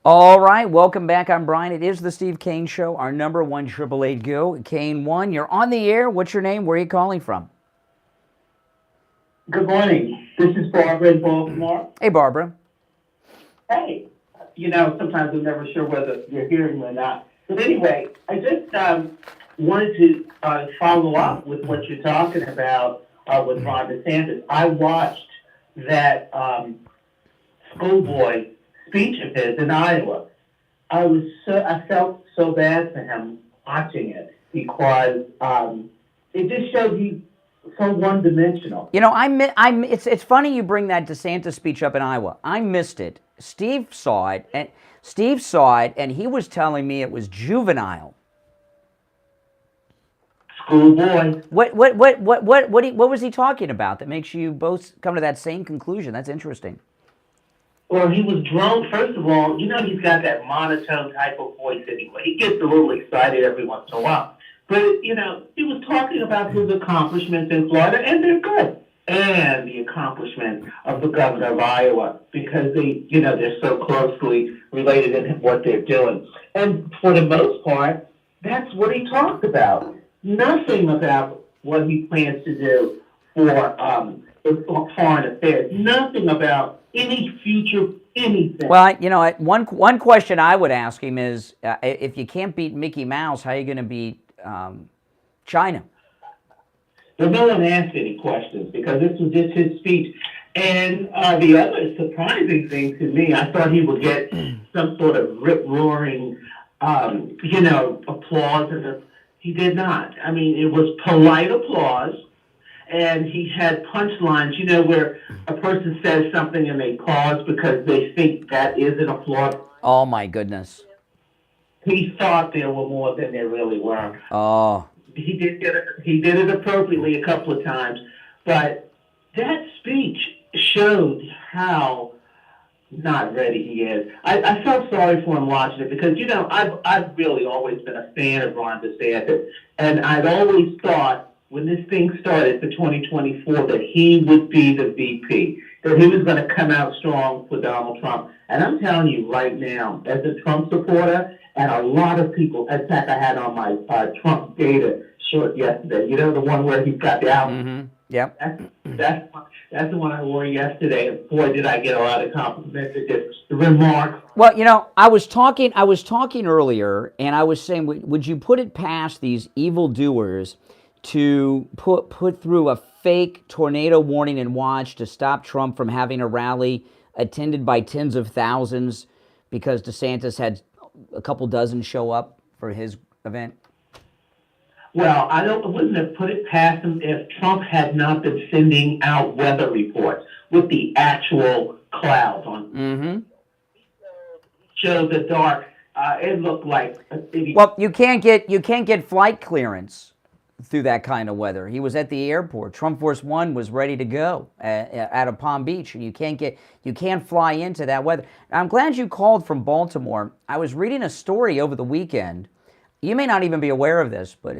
Speaker 1: All right, welcome back. I'm Brian. It is the Steve Kane Show, our number 1 888 Go. Kane 1, you're on the air. What's your name? Where are you calling from?
Speaker 21: Good morning. This is Barbara in Baltimore.
Speaker 1: Hey, Barbara.
Speaker 21: Hey, sometimes I'm never sure whether you're hearing me or not. But anyway, I just wanted to follow up with what you're talking about with Ron DeSantis. I watched that schoolboy speech of his in Iowa. I felt so bad for him watching it because it just showed he's so one-dimensional.
Speaker 1: You know, it's funny you bring that DeSantis speech up in Iowa. I missed it. Steve saw it, and he was telling me it was juvenile.
Speaker 21: Schoolboy.
Speaker 1: What was he talking about that makes you both come to that same conclusion? That's interesting.
Speaker 21: Well, he was drunk. First of all, he's got that monotone type of voice anyway. He gets a little excited every once in a while. But, he was talking about his accomplishments in Florida, and they're good. And the accomplishment of the governor of Iowa, because they're so closely related in what they're doing. And for the most part, that's what he talked about. Nothing about what he plans to do for foreign affairs. Nothing about any future anything.
Speaker 1: Well, one question I would ask him is, if you can't beat Mickey Mouse, how are you going to beat China?
Speaker 21: Well, no one asked any questions because this was just his speech. And the other surprising thing to me, I thought he would get some sort of rip-roaring, applause. And he did not. I mean, it was polite applause. And he had punchlines, where a person says something and they pause because they think that is an applause.
Speaker 1: Oh, my goodness.
Speaker 21: He thought there were more than there really were.
Speaker 1: Oh.
Speaker 21: He did it appropriately a couple of times. But that speech showed how not ready he is. I felt sorry for him watching it because, I've really always been a fan of Ron DeSantis. And I'd always thought, when this thing started for 2024, that he would be the VP, that he was going to come out strong for Donald Trump. And I'm telling you right now, as a Trump supporter, and a lot of people, in fact, I had on my Trump data short yesterday, the one where he's got the album.
Speaker 1: Yep.
Speaker 21: That's the one I wore yesterday. And boy, did I get a lot of compliments at this remark.
Speaker 1: Well, I was talking earlier, and I was saying, would you put it past these evildoers to put through a fake tornado warning and watch to stop Trump from having a rally attended by tens of thousands because DeSantis had a couple dozen show up for his event?
Speaker 21: Well, I wouldn't have put it past him if Trump had not been sending out weather reports with the actual clouds on.
Speaker 1: Mm-hmm.
Speaker 21: Shows the dark. It looked like.
Speaker 1: Well, you can't get flight clearance through that kind of weather. He was at the airport. Trump Force One was ready to go out of Palm Beach, and you can't fly into that weather. Now, I'm glad you called from Baltimore. I was reading a story over the weekend. You may not even be aware of this, but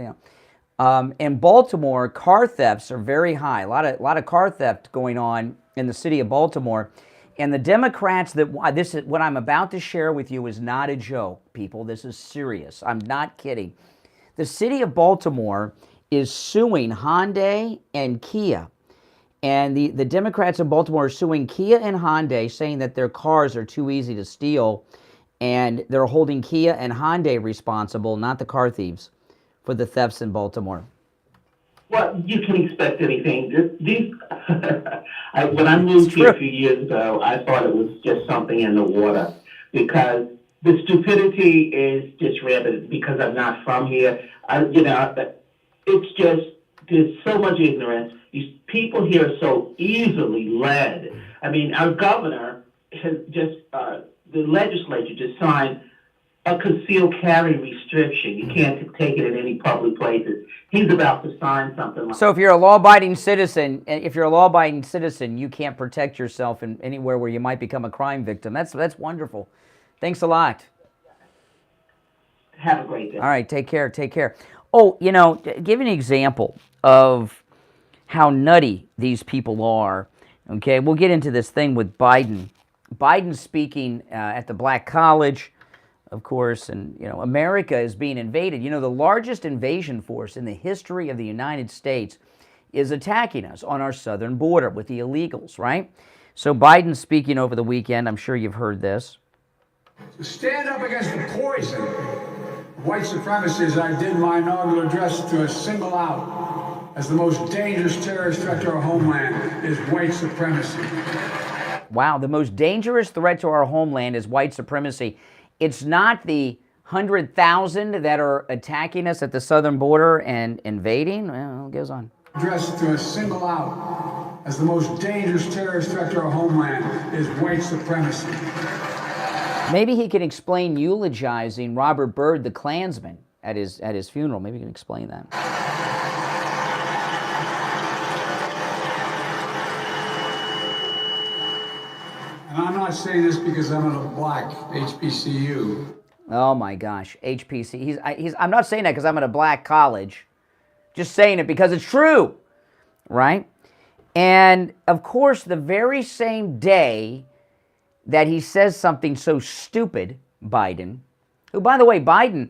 Speaker 1: in Baltimore, car thefts are very high. A lot of car theft going on in the city of Baltimore. And the Democrats this is what I'm about to share with you is not a joke, people. This is serious. I'm not kidding. The city of Baltimore is suing Hyundai and Kia. And the Democrats in Baltimore are suing Kia and Hyundai, saying that their cars are too easy to steal. And they're holding Kia and Hyundai responsible, not the car thieves, for the thefts in Baltimore.
Speaker 21: Well, you can expect anything. When I moved here a few years ago, I thought it was just something in the water because the stupidity is just rampant. Because I'm not from here, it's just there's so much ignorance. These people here are so easily led. I mean, our governor has just. The legislature just signed a concealed carry restriction. You can't take it in any public places. He's about to sign something like
Speaker 1: So if you're a law-abiding citizen, you can't protect yourself in anywhere where you might become a crime victim. That's wonderful. Thanks a lot.
Speaker 21: Have a great day.
Speaker 1: All right, take care. Oh, give an example of how nutty these people are. Okay, we'll get into this thing with Biden. Biden speaking at the Black College, of course, and America is being invaded. The largest invasion force in the history of the United States is attacking us on our southern border with the illegals, right? So Biden speaking over the weekend, I'm sure you've heard this.
Speaker 5: To stand up against the poison of white supremacy, as I did my inaugural address, to single out as the most dangerous terrorist threat to our homeland is white supremacy.
Speaker 1: Wow, the most dangerous threat to our homeland is white supremacy. It's not the 100,000 that are attacking us at the southern border and invading. Well, it goes on.
Speaker 5: Addressed to single out as the most dangerous terrorist threat to our homeland is white supremacy.
Speaker 1: Maybe he can explain eulogizing Robert Byrd, the Klansman, at his funeral. Maybe he can explain that.
Speaker 5: I'm not saying this because I'm in a black HBCU.
Speaker 1: Oh my gosh, HPC. I'm not saying that because I'm at a black college. Just saying it because it's true, right? And of course, the very same day that he says something so stupid, Biden, who, by the way, Biden,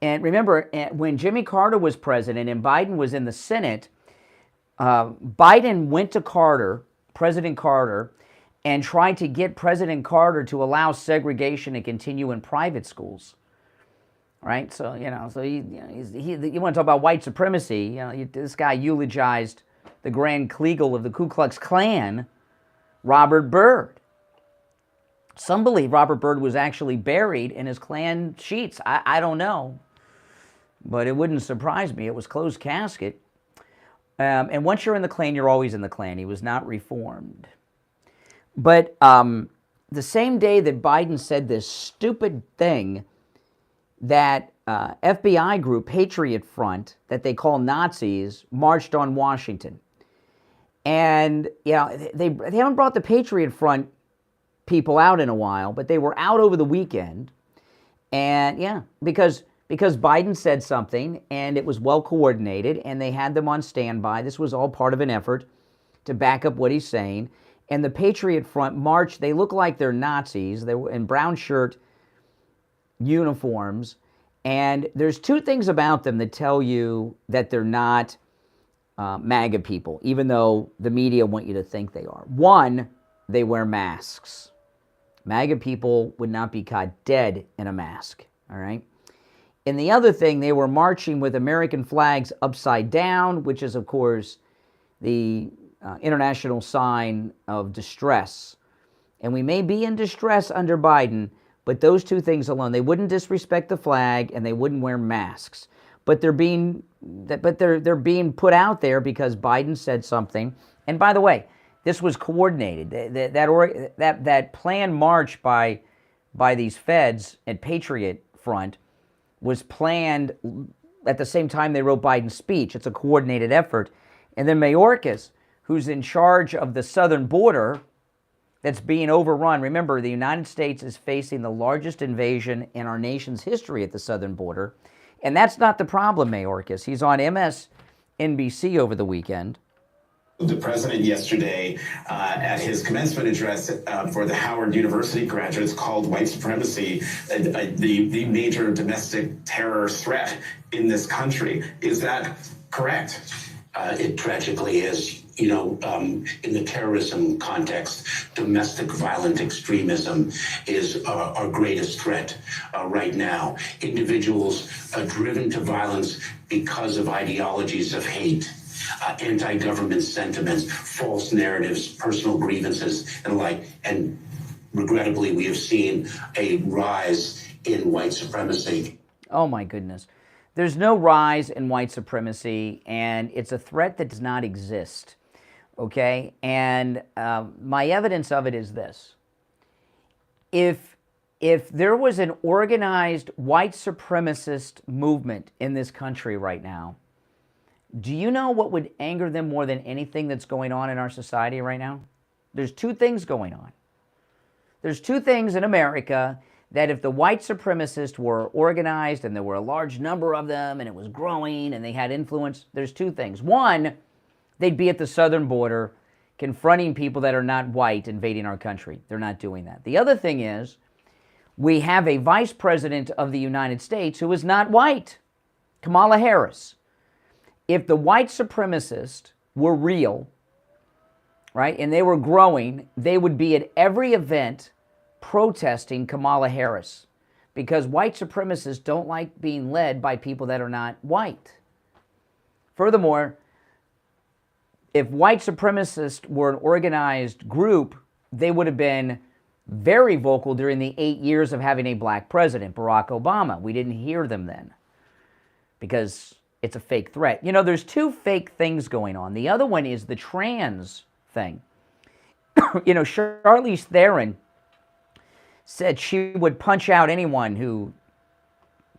Speaker 1: and remember, when Jimmy Carter was president and Biden was in the Senate, Biden went to President Carter, and tried to get President Carter to allow segregation to continue in private schools, right? So, you want to talk about white supremacy, this guy eulogized the Grand Kleagle of the Ku Klux Klan, Robert Byrd. Some believe Robert Byrd was actually buried in his Klan sheets. I don't know, but it wouldn't surprise me. It was closed casket. And once you're in the Klan, you're always in the Klan. He was not reformed. But the same day that Biden said this stupid thing, that FBI group, Patriot Front, that they call Nazis, marched on Washington. And, they haven't brought the Patriot Front people out in a while, but they were out over the weekend. And, because Biden said something, and it was well coordinated, and they had them on standby. This was all part of an effort to back up what he's saying. And the Patriot Front marched. They look like they're Nazis. They were in brown shirt uniforms. And there's two things about them that tell you that they're not MAGA people, even though the media want you to think they are. One, they wear masks. MAGA people would not be caught dead in a mask, all right? And the other thing, they were marching with American flags upside down, which is, of course, the international sign of distress. And we may be in distress under Biden, but those two things alone, they wouldn't disrespect the flag and they wouldn't wear masks. But they're being put out there because Biden said something. And by the way, this was coordinated. That planned march by these feds at Patriot Front was planned at the same time they wrote Biden's speech. It's a coordinated effort. And then Mayorkas, who's in charge of the southern border that's being overrun. Remember, the United States is facing the largest invasion in our nation's history at the southern border. And that's not the problem, Mayorkas. He's on MSNBC over the weekend.
Speaker 6: The president yesterday at his commencement address for the Howard University graduates called white supremacy the major domestic terror threat in this country. Is that correct?
Speaker 22: It tragically is. You know, in the terrorism context, domestic violent extremism is our greatest threat right now. Individuals driven to violence because of ideologies of hate, anti-government sentiments, false narratives, personal grievances, and the like. And regrettably, we have seen a rise in white supremacy.
Speaker 1: Oh, my goodness. There's no rise in white supremacy, and it's a threat that does not exist. Okay? And my evidence of it is this. If there was an organized white supremacist movement in this country right now, do you know what would anger them more than anything that's going on in our society right now? There's two things going on. There's two things in America that if the white supremacists were organized and there were a large number of them and it was growing and they had influence, there's two things. One, they'd be at the southern border confronting people that are not white invading our country. They're not doing that. The other thing is we have a vice president of the United States who is not white, Kamala Harris. If the white supremacists were real, right, and they were growing, they would be at every event protesting Kamala Harris because white supremacists don't like being led by people that are not white. Furthermore, if white supremacists were an organized group, they would have been very vocal during the 8 years of having a black president, Barack Obama. We didn't hear them then because it's a fake threat. You know, there's two fake things going on. The other one is the trans thing. You know, Charlize Theron said she would punch out anyone who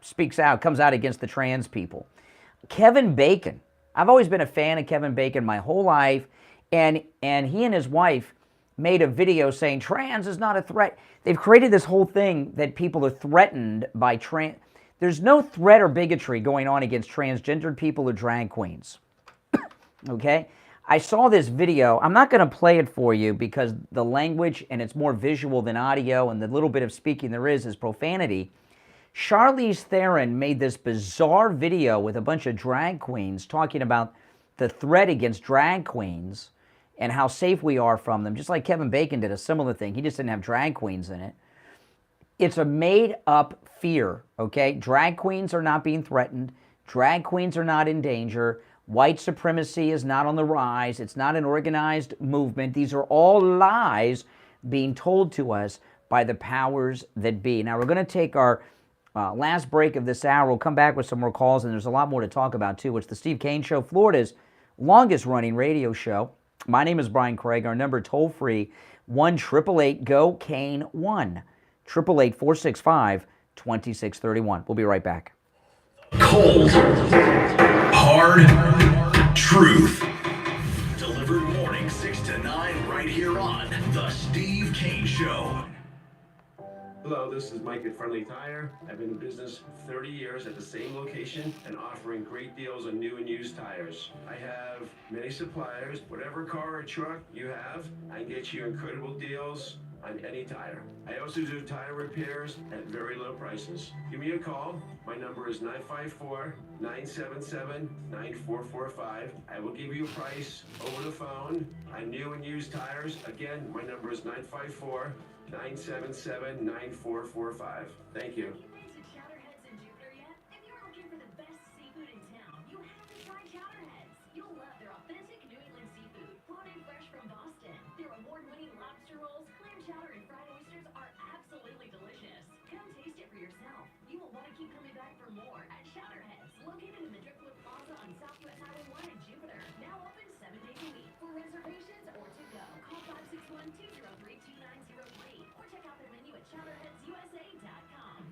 Speaker 1: speaks out, comes out against the trans people. Kevin Bacon. I've always been a fan of Kevin Bacon my whole life, and he and his wife made a video saying trans is not a threat. They've created this whole thing that people are threatened by trans. There's no threat or bigotry going on against transgendered people or drag queens. Okay? I saw this video. I'm not going to play it for you because the language, and it's more visual than audio, and the little bit of speaking there is profanity. Charlize Theron made this bizarre video with a bunch of drag queens talking about the threat against drag queens and how safe we are from them, just like Kevin Bacon did a similar thing. He just didn't have drag queens in it. It's a made-up fear, okay? Drag queens are not being threatened. Drag queens are not in danger. White supremacy is not on the rise. It's not an organized movement. These are all lies being told to us by the powers that be. Now, we're going to take our last break of this hour. We'll come back with some more calls, and there's a lot more to talk about, too. It's the Steve Kane Show, Florida's longest-running radio show. My name is Brian Craig. Our number toll-free, 1-888-GO-KANE, 1-888-465-2631. We'll be right back.
Speaker 2: Cold, hard truth. Delivered morning 6 to 9 right here on The Steve Kane Show.
Speaker 23: Hello, this is Mike at Friendly Tire. I've been in business 30 years at the same location and offering great deals on new and used tires. I have many suppliers. Whatever car or truck you have, I can get you incredible deals on any tire. I also do tire repairs at very low prices. Give me a call. My number is 954-977-9445. I will give you a price over the phone on new and used tires. Again, my number is 954-977-9445. Thank you.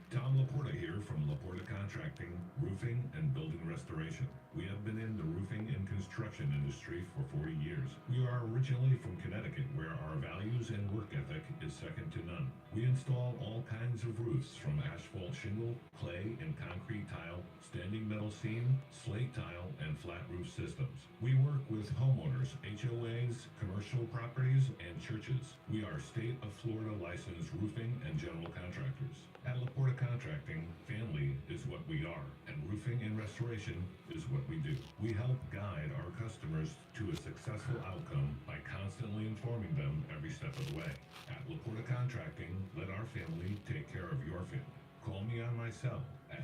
Speaker 13: Tom Laporta here from Laporta Contracting, Roofing and Building Restoration. We have been in the roofing and construction industry for 40 years. We are originally from Connecticut, where our values and work ethic is second to none. We install all kinds of roofs, from asphalt shingle, clay and concrete tile, standing metal seam, slate tile, and flat roof systems. We work with homeowners, HOAs, commercial properties, and churches. We are state of Florida licensed roofing and general contractors. At Laporta Contracting, family is what we are, and roofing and restoration is what we do. We help guide our customers to a successful outcome by constantly informing them every step of the way. At Laporta Contracting, let our family take care of your family. Call me on my cell at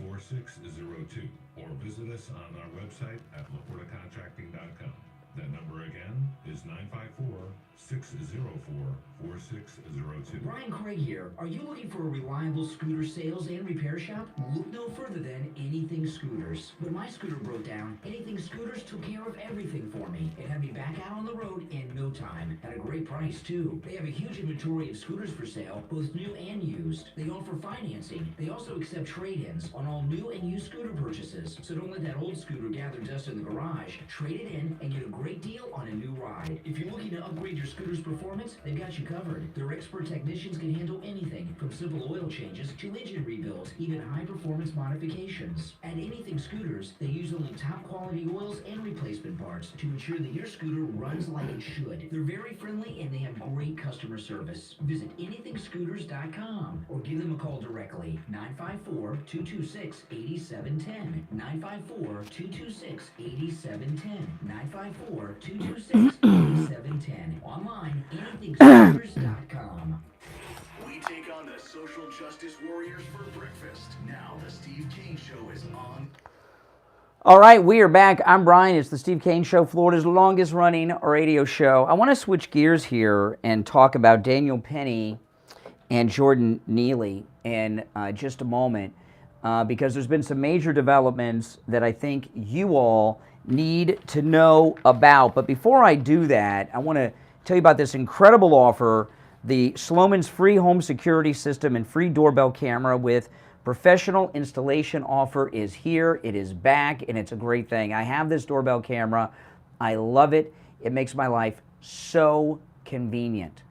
Speaker 13: 954-604-4602 or visit us on our website at laportacontracting.com. That number again is 954-604-4602.
Speaker 4: Brian Craig here. Are you looking for a reliable scooter sales and repair shop? Look no further than Anything Scooters. When my scooter broke down, Anything Scooters took care of everything for me. It had me back out on the road in no time. At a great price, too. They have a huge inventory of scooters for sale, both new and used. They offer financing. They also accept trade-ins on all new and used scooter purchases. So don't let that old scooter gather dust in the garage. Trade it in and get a great deal on a new ride. If you're looking to upgrade your scooter's performance, they've got you covered. Their expert technicians can handle anything from simple oil changes to engine rebuilds, even high-performance modifications. At Anything Scooters, they use only top-quality oils and replacement parts to ensure that your scooter runs like it should. They're very friendly and they have great customer service. Visit anythingscooters.com or give them a call directly. 954-226-8710. 954-226-8710. 954-226-8710. Online, anythingscooters.com.
Speaker 2: We take on the social justice warriors for breakfast. Now the Steve Kane Show is on.
Speaker 1: All right, we are back. I'm Brian. It's the Steve Kane Show, Florida's longest running radio show. I want to switch gears here and talk about Daniel Penny and Jordan Neely in just a moment because there's been some major developments that I think you all need to know about. But before I do that, I want to tell you about this incredible offer, the Sloman's free home security system and free doorbell camera with professional installation offer is here. It is back, and it's a great thing. I have this doorbell camera. I love it. It makes my life so convenient.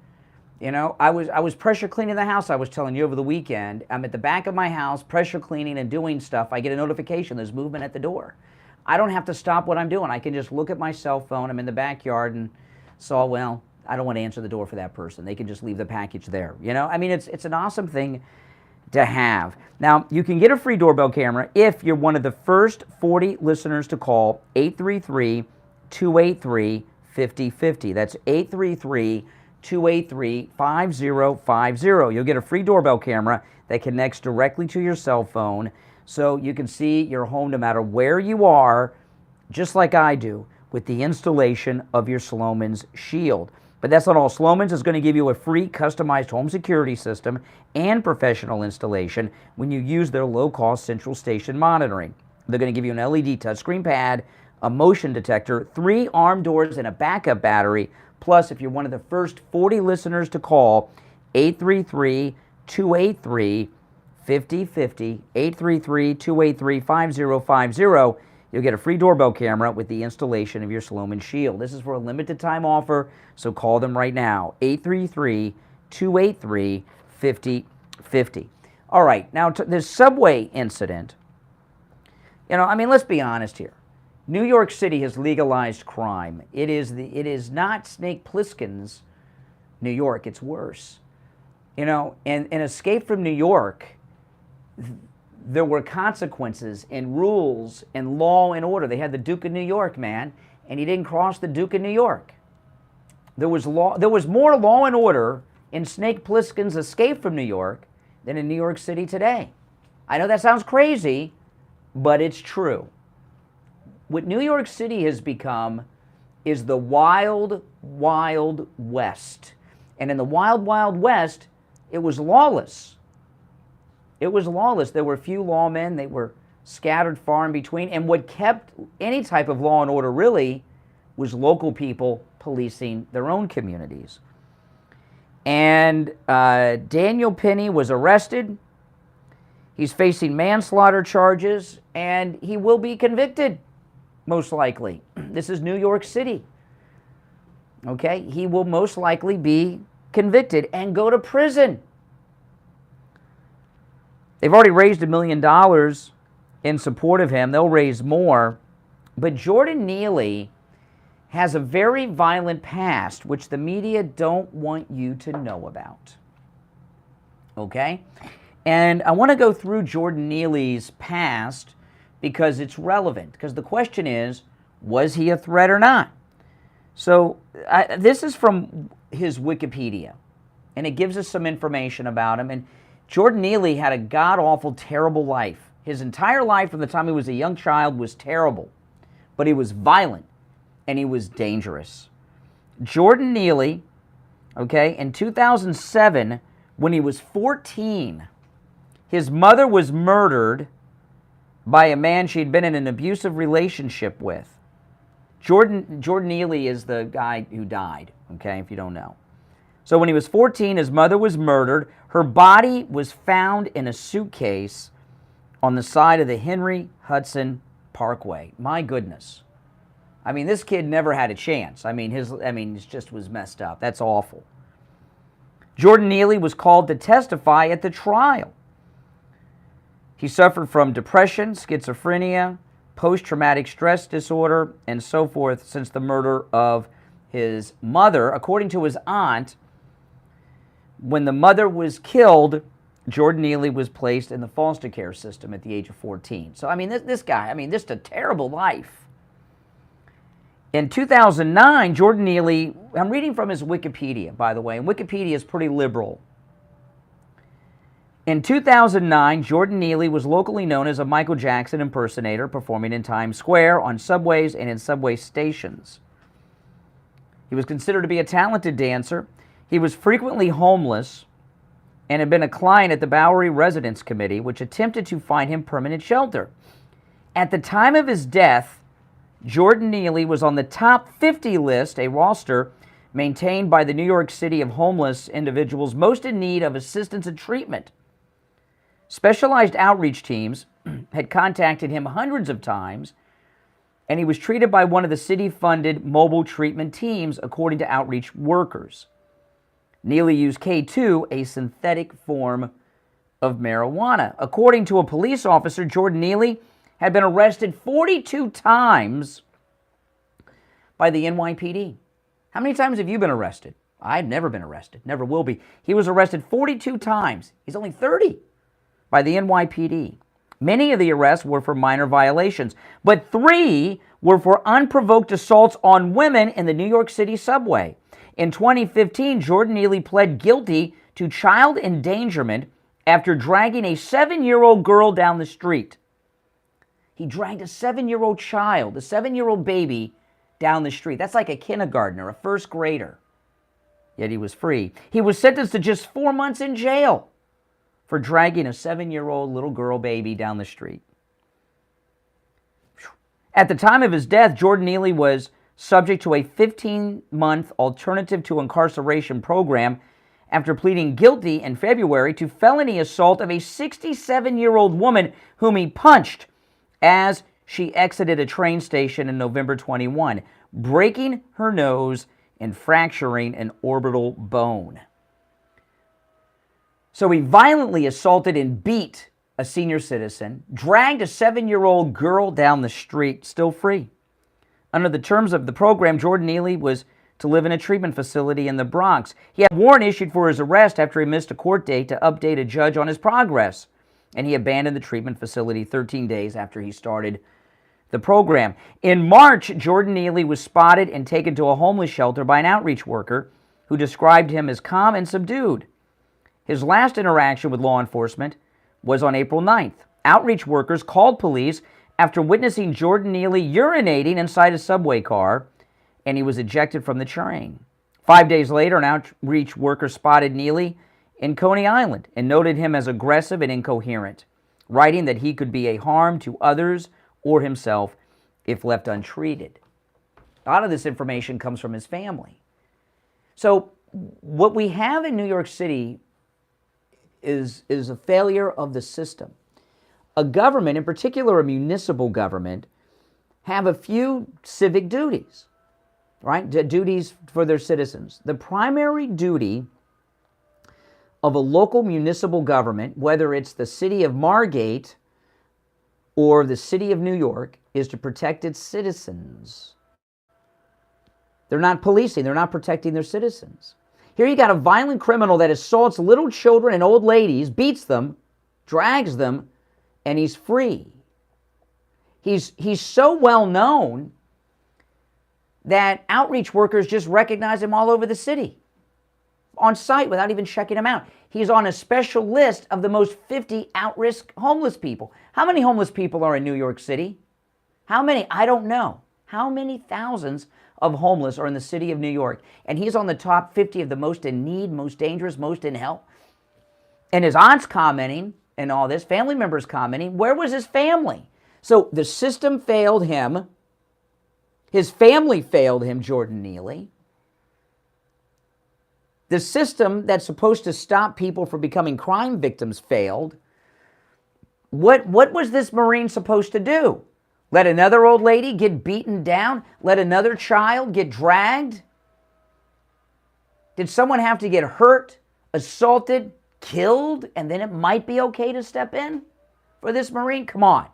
Speaker 1: You know, I was pressure cleaning the house, I was telling you, over the weekend. I'm at the back of my house, pressure cleaning and doing stuff. I get a notification there's movement at the door. I don't have to stop what I'm doing. I can just look at my cell phone. I'm in the backyard and saw, well, I don't want to answer the door for that person. They can just leave the package there. You know, I mean, it's an awesome thing to have. Now, you can get a free doorbell camera if you're one of the first 40 listeners to call 833-283-5050. That's 833-283-5050. You'll get a free doorbell camera that connects directly to your cell phone, so you can see your home no matter where you are, just like I do, with the installation of your Sloman's Shield. But that's not all. Sloman's is going to give you a free customized home security system and professional installation when you use their low-cost central station monitoring. They're going to give you an LED touchscreen pad, a motion detector, 3 arm doors, and a backup battery. Plus, if you're one of the first 40 listeners to call, 833-283-5050, 833-283-5050, you'll get a free doorbell camera with the installation of your Sloman Shield. This is for a limited time offer, so call them right now, 833-283-5050. All right, now this subway incident, you know, I mean, let's be honest here. New York City has legalized crime. It is not Snake Plissken's New York. It's worse. You know, and Escape from New York, there were consequences and rules and law and order. They had the Duke of New York, man, and he didn't cross the Duke of New York. There was more law and order in Snake Plissken's Escape from New York than in New York City today. I know that sounds crazy, but it's true. What New York City has become is the wild, wild west. And in the wild, wild west, it was lawless. It was lawless. There were few lawmen. They were scattered far in between. And what kept any type of law and order really was local people policing their own communities. And Daniel Penny was arrested. He's facing manslaughter charges, and he will be convicted, most likely. This is New York City. Okay? He will most likely be convicted and go to prison. They've already raised $1 million in support of him. They'll raise more. But Jordan Neely has a very violent past, which the media don't want you to know about. Okay? And I want to go through Jordan Neely's past because it's relevant. Because the question is, was he a threat or not? So this is from his Wikipedia, and it gives us some information about him. And Jordan Neely had a god-awful, terrible life. His entire life from the time he was a young child was terrible, but he was violent, and he was dangerous. Jordan Neely, okay, in 2007, when he was 14, his mother was murdered by a man she'd been in an abusive relationship with. Jordan Neely is the guy who died, okay, if you don't know. So when he was 14, his mother was murdered. Her body was found in a suitcase on the side of the Henry Hudson Parkway. My goodness. I mean, this kid never had a chance. It just was messed up. That's awful. Jordan Neely was called to testify at the trial. He suffered from depression, schizophrenia, post-traumatic stress disorder, and so forth since the murder of his mother. According to his aunt, when the mother was killed, Jordan Neely was placed in the foster care system at the age of 14. So, this guy, just a terrible life. In 2009, Jordan Neely, I'm reading from his Wikipedia, by the way, and Wikipedia is pretty liberal. In 2009, Jordan Neely was locally known as a Michael Jackson impersonator, performing in Times Square, on subways, and in subway stations. He was considered to be a talented dancer. He was frequently homeless and had been a client at the Bowery Residence Committee, which attempted to find him permanent shelter. At the time of his death, Jordan Neely was on the top 50 list, a roster maintained by the New York City of homeless individuals most in need of assistance and treatment. Specialized outreach teams had contacted him hundreds of times, and he was treated by one of the city-funded mobile treatment teams, according to outreach workers. Neely used K2, a synthetic form of marijuana. According to a police officer, Jordan Neely had been arrested 42 times by the NYPD. How many times have you been arrested? I've never been arrested, never will be. He was arrested 42 times. He's only 30 by the NYPD. Many of the arrests were for minor violations, but 3 were for unprovoked assaults on women in the New York City subway. In 2015, Jordan Neely pled guilty to child endangerment after dragging a 7-year-old girl down the street. He dragged a 7-year-old child, a 7-year-old baby, down the street. That's like a kindergartner, a first grader. Yet he was free. He was sentenced to just 4 months in jail for dragging a 7-year-old little girl baby down the street. At the time of his death, Jordan Neely was subject to a 15-month alternative to incarceration program after pleading guilty in February to felony assault of a 67-year-old woman whom he punched as she exited a train station in November 21, breaking her nose and fracturing an orbital bone. So he violently assaulted and beat a senior citizen, dragged a 7-year-old girl down the street, still free. Under the terms of the program, Jordan Neely was to live in a treatment facility in the Bronx. He had a warrant issued for his arrest after he missed a court date to update a judge on his progress, and he abandoned the treatment facility 13 days after he started the program. In March, Jordan Neely was spotted and taken to a homeless shelter by an outreach worker who described him as calm and subdued. His last interaction with law enforcement was on April 9th. Outreach workers called police after witnessing Jordan Neely urinating inside a subway car, and he was ejected from the train. 5 days later, an outreach worker spotted Neely in Coney Island and noted him as aggressive and incoherent, writing that he could be a harm to others or himself if left untreated. A lot of this information comes from his family. So what we have in New York City is a failure of the system. A government, in particular a municipal government, have a few civic duties, right? Duties for their citizens. The primary duty of a local municipal government, whether it's the city of Margate or the city of New York, is to protect its citizens. They're not policing, they're not protecting their citizens. Here you got a violent criminal that assaults little children and old ladies, beats them, drags them, and he's free. He's so well known that outreach workers just recognize him all over the city, on site without even checking him out. He's on a special list of the most 50 at-risk homeless people. How many homeless people are in New York City? How many? I don't know. How many thousands of homeless are in the city of New York? And he's on the top 50 of the most in need, most dangerous, most in help. And his aunt's commenting and all this, family members commenting, where was his family? So the system failed him. His family failed him, Jordan Neely. The system that's supposed to stop people from becoming crime victims failed. What was this Marine supposed to do? Let another old lady get beaten down? Let another child get dragged? Did someone have to get hurt, assaulted, killed, and then it might be okay to step in for this Marine? Come on.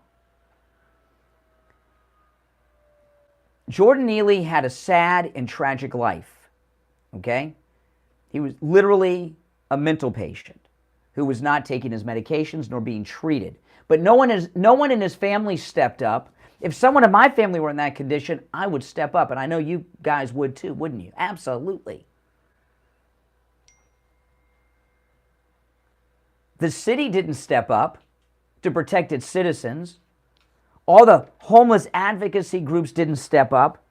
Speaker 1: Jordan Neely had a sad and tragic life, okay? He was literally a mental patient who was not taking his medications nor being treated. But no one in his family stepped up. If someone in my family were in that condition, I would step up, and I know you guys would too, wouldn't you? Absolutely. The city didn't step up to protect its citizens. All the homeless advocacy groups didn't step up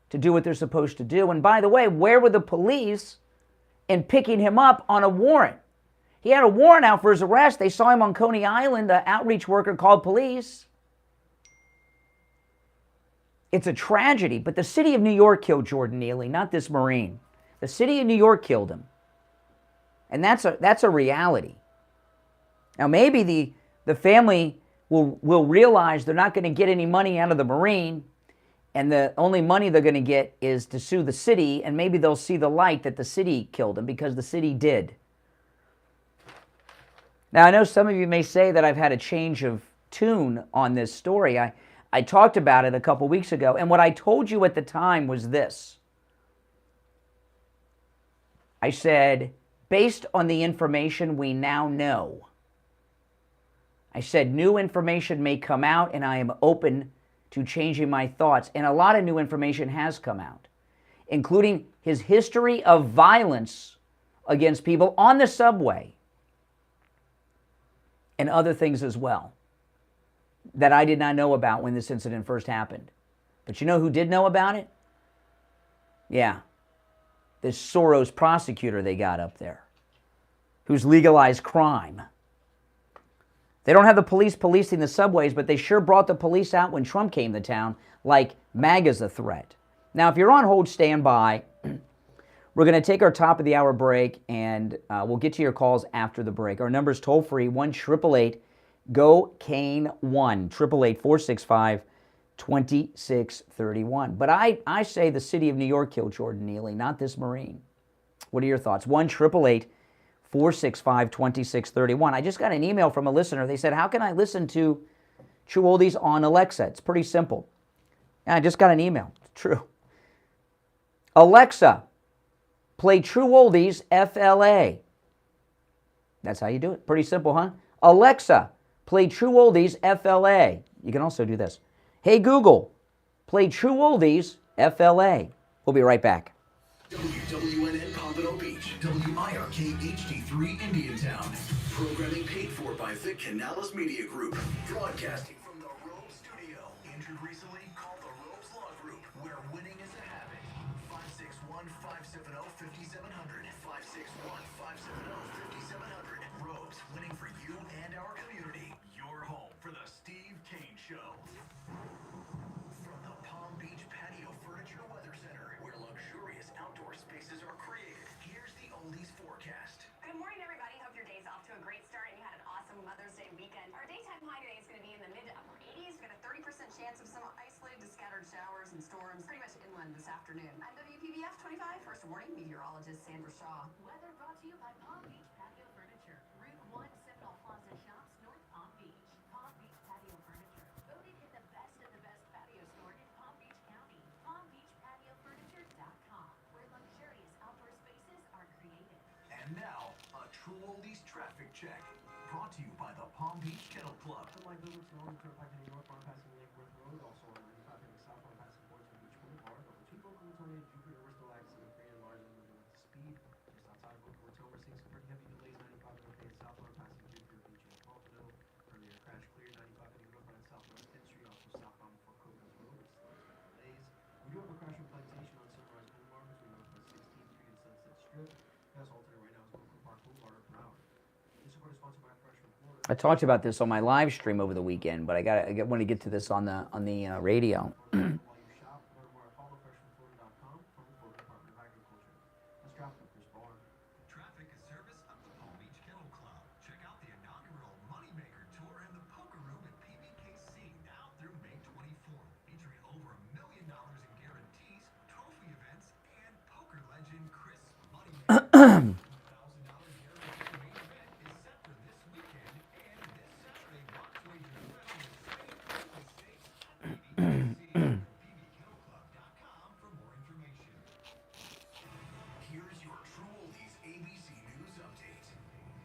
Speaker 1: to do what they're supposed to do. And by the way, where were the police in picking him up on a warrant? He had a warrant out for his arrest. They saw him on Coney Island. The outreach worker called police. It's a tragedy, but the city of New York killed Jordan Neely, not this Marine. The city of New York killed him. And that's a reality. Now maybe the family will realize they're not going to get any money out of the Marine, and the only money they're going to get is to sue the city, and maybe they'll see the light that the city killed him, because the city did. Now, I know some of you may say that I've had a change of tune on this story. I talked about it a couple weeks ago, and what I told you at the time was this. I said, based on the information we now know, I said new information may come out, and I am open to changing my thoughts. And a lot of new information has come out, including his history of violence against people on the subway and other things as well that I did not know about when this incident first happened. But you know who did know about it? Yeah, this Soros prosecutor they got up there, who's legalized crime. They don't have the police policing the subways, but they sure brought the police out when Trump came to town, like MAGA's a threat. Now, if you're on hold, stand by. We're going to take our top of the hour break, and we'll get to your calls after the break. Our number is toll free, 1-888-GO-CANE-1, 888-465-2631. But I say the city of New York killed Jordan Neely, not this Marine. What are your thoughts? 1-888-465-2631. I just got an email from a listener. They said, how can I listen to True Oldies on Alexa? It's pretty simple. And I just got an email. True. Alexa, play True Oldies FLA. That's how you do it. Pretty simple, huh? Alexa, play True Oldies FLA. You can also do this. Hey Google, play True Oldies FLA. We'll be right back.
Speaker 2: WWNN Pompano Beach, WIRK HD3 Indiantown. Programming paid for by Vic Canales Media Group. Broadcasting from the Robes Studio. Injured recently? Call the Robes Law Group, where winning is a habit. 561-570-5700. 561-570-5700. Robes, winning for you and our community. Your home for the Steve Kane Show. From the Palm Beach Patio Furniture Weather Center, where luxurious outdoor spaces are created, here's the Oldies forecast.
Speaker 3: Good morning, everybody. Hope your day's off to a great start and you had an awesome Mother's Day weekend. Our daytime high today is going to be in the mid to upper 80s. We've got a 30% chance of some isolated to scattered showers and storms pretty much inland this afternoon. I'm WPBF 25 First Warning Meteorologist Sandra Shaw.
Speaker 17: Weather brought to you by Palm Beach Patio Furniture. Route 1 Seminole Plaza Shops, North Palm Beach. Palm Beach Patio Furniture. Voted in the best of the best patio store in Palm Beach County. PalmBeachPatioFurniture.com, where luxurious outdoor spaces are created.
Speaker 2: And now, a True Oldies traffic check. Brought to you by the Palm Beach Kennel Club.
Speaker 7: Unlike Village North, Turnpike heading northbound passing Lake Worth Road, also on 95 heading southbound passing Boynton Beach Boulevard, over 2 Boca Raton and Jupiter Bristol axis of Korean large and moving with speed. Just outside of Boca Raton, we're seeing some pretty heavy delays 95 heading southbound passing Jupiter Beach and Pompano. Earlier crash clear 95 heading northbound and southbound 10th Street, also southbound before Coco's Road with slight delays. We do have a crash on Plantation on Sunrise Boulevard between Northwest 16th Street and Sunset Strip. Gas alternate right now is Oakland Park Boulevard or Broward. This report is sponsored by Fresh from Florida.
Speaker 1: I talked about this on my live stream over the weekend, but I want to get to this on the radio.
Speaker 2: Traffic is service of the Palm Beach Kennel Club. Check out the inaugural Moneymaker Tour and the Poker Room at PBKC now through May 24th, featuring over $1 million in guarantees, trophy events, and poker legend Chris Moneymaker. Here's your True Oldies ABC News update.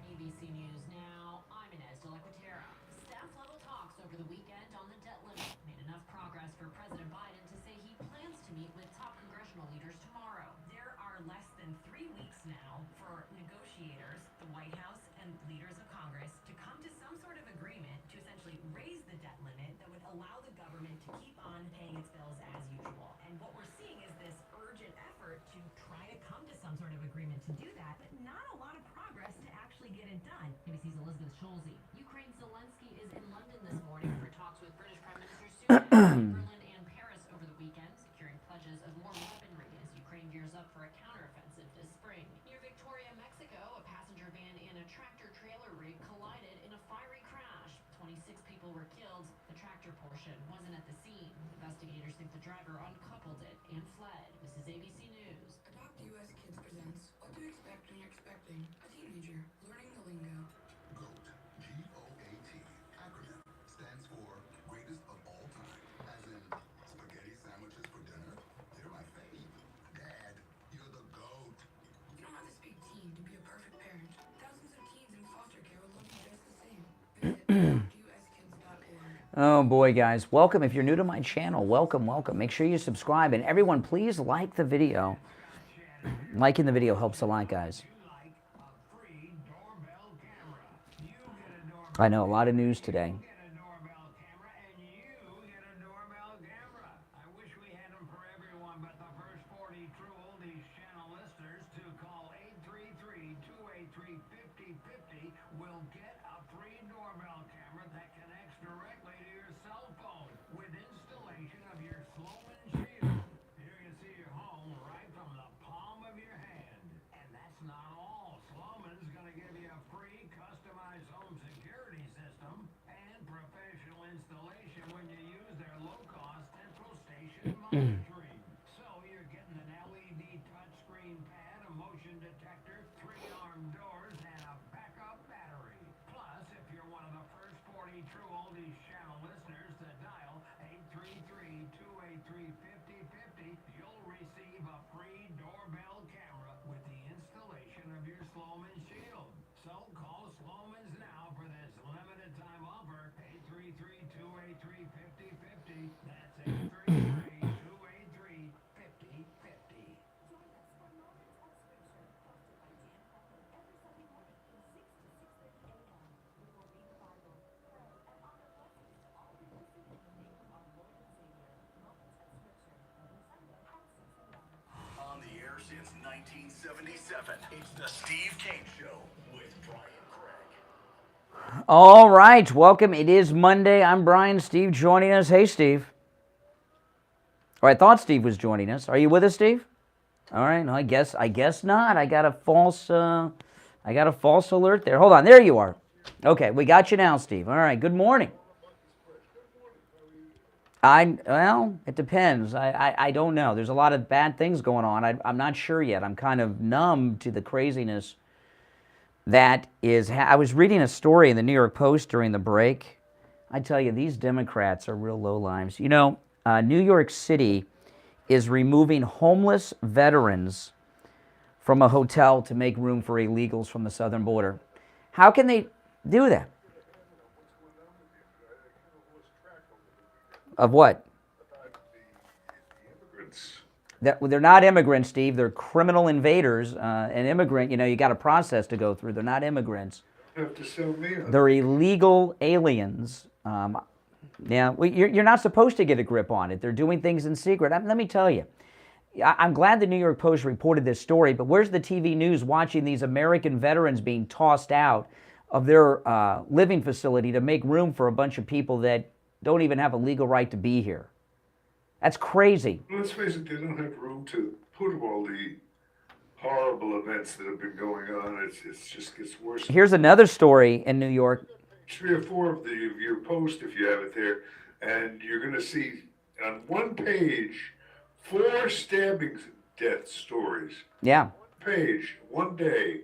Speaker 17: ABC News now, I'm Inez de la Quatera. Staff level talks over the weekend on the debt limit made enough progress for President Biden to say he plans to meet with top congressional leaders tomorrow. There are less than 3 weeks now for negotiators, the White House, and leaders of Congress to come to some sort of agreement to essentially raise the debt limit that would allow the government to keep on paying its bills as usual. And what we're seeing is this urgent effort to try to come to some sort of agreement to do that, but not a lot of progress to actually get it done. ABC's Elizabeth Scholze. Ukraine's Zelensky is in London this morning for talks with British Prime Minister Sunak. Berlin and Paris over the weekend, securing pledges of more weaponry as Ukraine gears up for a counteroffensive this spring. Near Victoria, Mexico, a passenger van and a tractor-trailer rig collided in a fiery crash. 26 people were killed. The tractor portion wasn't at the scene. Investigators think the driver uncoupled it and fled. This is ABC News.
Speaker 8: Adopt US Kids presents What to Expect When You're Expecting a Teenager Learning the Lingo.
Speaker 9: GOAT, G-O-A-T, acronym, stands for Greatest of All Time, as in spaghetti sandwiches for dinner. They're my fave. Dad, you're the GOAT.
Speaker 8: You don't have to speak teen to be a perfect parent. Thousands of teens in foster care will love you just the same. Visit adoptuskids.org.
Speaker 1: Oh boy, guys, welcome. If you're new to my channel, welcome. Make sure you subscribe, and everyone, please like the video. Liking the video helps a lot, guys. I know, a lot of news today.
Speaker 24: Will get a free doorbell camera that connects directly to your cell phone with installation of your Sloman Shield. You can see your home right from the palm of your hand. And that's not all. Sloman's going to give you a free customized home security system and professional installation when you use their low-cost central station monitoring. So you're getting an LED touchscreen pad, a motion detector, 3-arm doors, and a backup battery. Plus, if you're one of the first 40 True Oldies channel listeners to dial 833-283-5050,
Speaker 2: On the air since 1977, it's the Steve Kane Show with Brian Craig.
Speaker 1: All right, welcome. It is Monday. I'm Brian. Steve joining us. Hey, Steve. Or I thought Steve was joining us. Are you with us, Steve? All right. No, I guess not. I got a false alert there. Hold on. There you are. Okay, we got you now, Steve. All right. Good morning. Well, it depends. I don't know. There's a lot of bad things going on. I'm not sure yet. I'm kind of numb to the craziness that is. I was reading a story in the New York Post during the break. I tell you, these Democrats are real lowlives. You know, New York City is removing homeless veterans from a hotel to make room for illegals from the southern border. How can they do that? Of what? They're not immigrants, Steve. They're criminal invaders. An immigrant, you know, you got a process to go through. They're not immigrants.
Speaker 10: Have to sell me up.
Speaker 1: They're illegal aliens. Now, you're not supposed to get a grip on it. They're doing things in secret. Let me tell you, I'm glad the New York Post reported this story, but where's the TV news watching these American veterans being tossed out of their living facility to make room for a bunch of people that don't even have a legal right to be here? That's crazy.
Speaker 10: Let's face it, they don't have room to put all the horrible events that have been going on. It just gets worse.
Speaker 1: Here's another story in New York.
Speaker 10: 3 or 4 of your post, if you have it there, and you're going to see on one page 4 stabbing death stories.
Speaker 1: Yeah.
Speaker 10: Page, one day.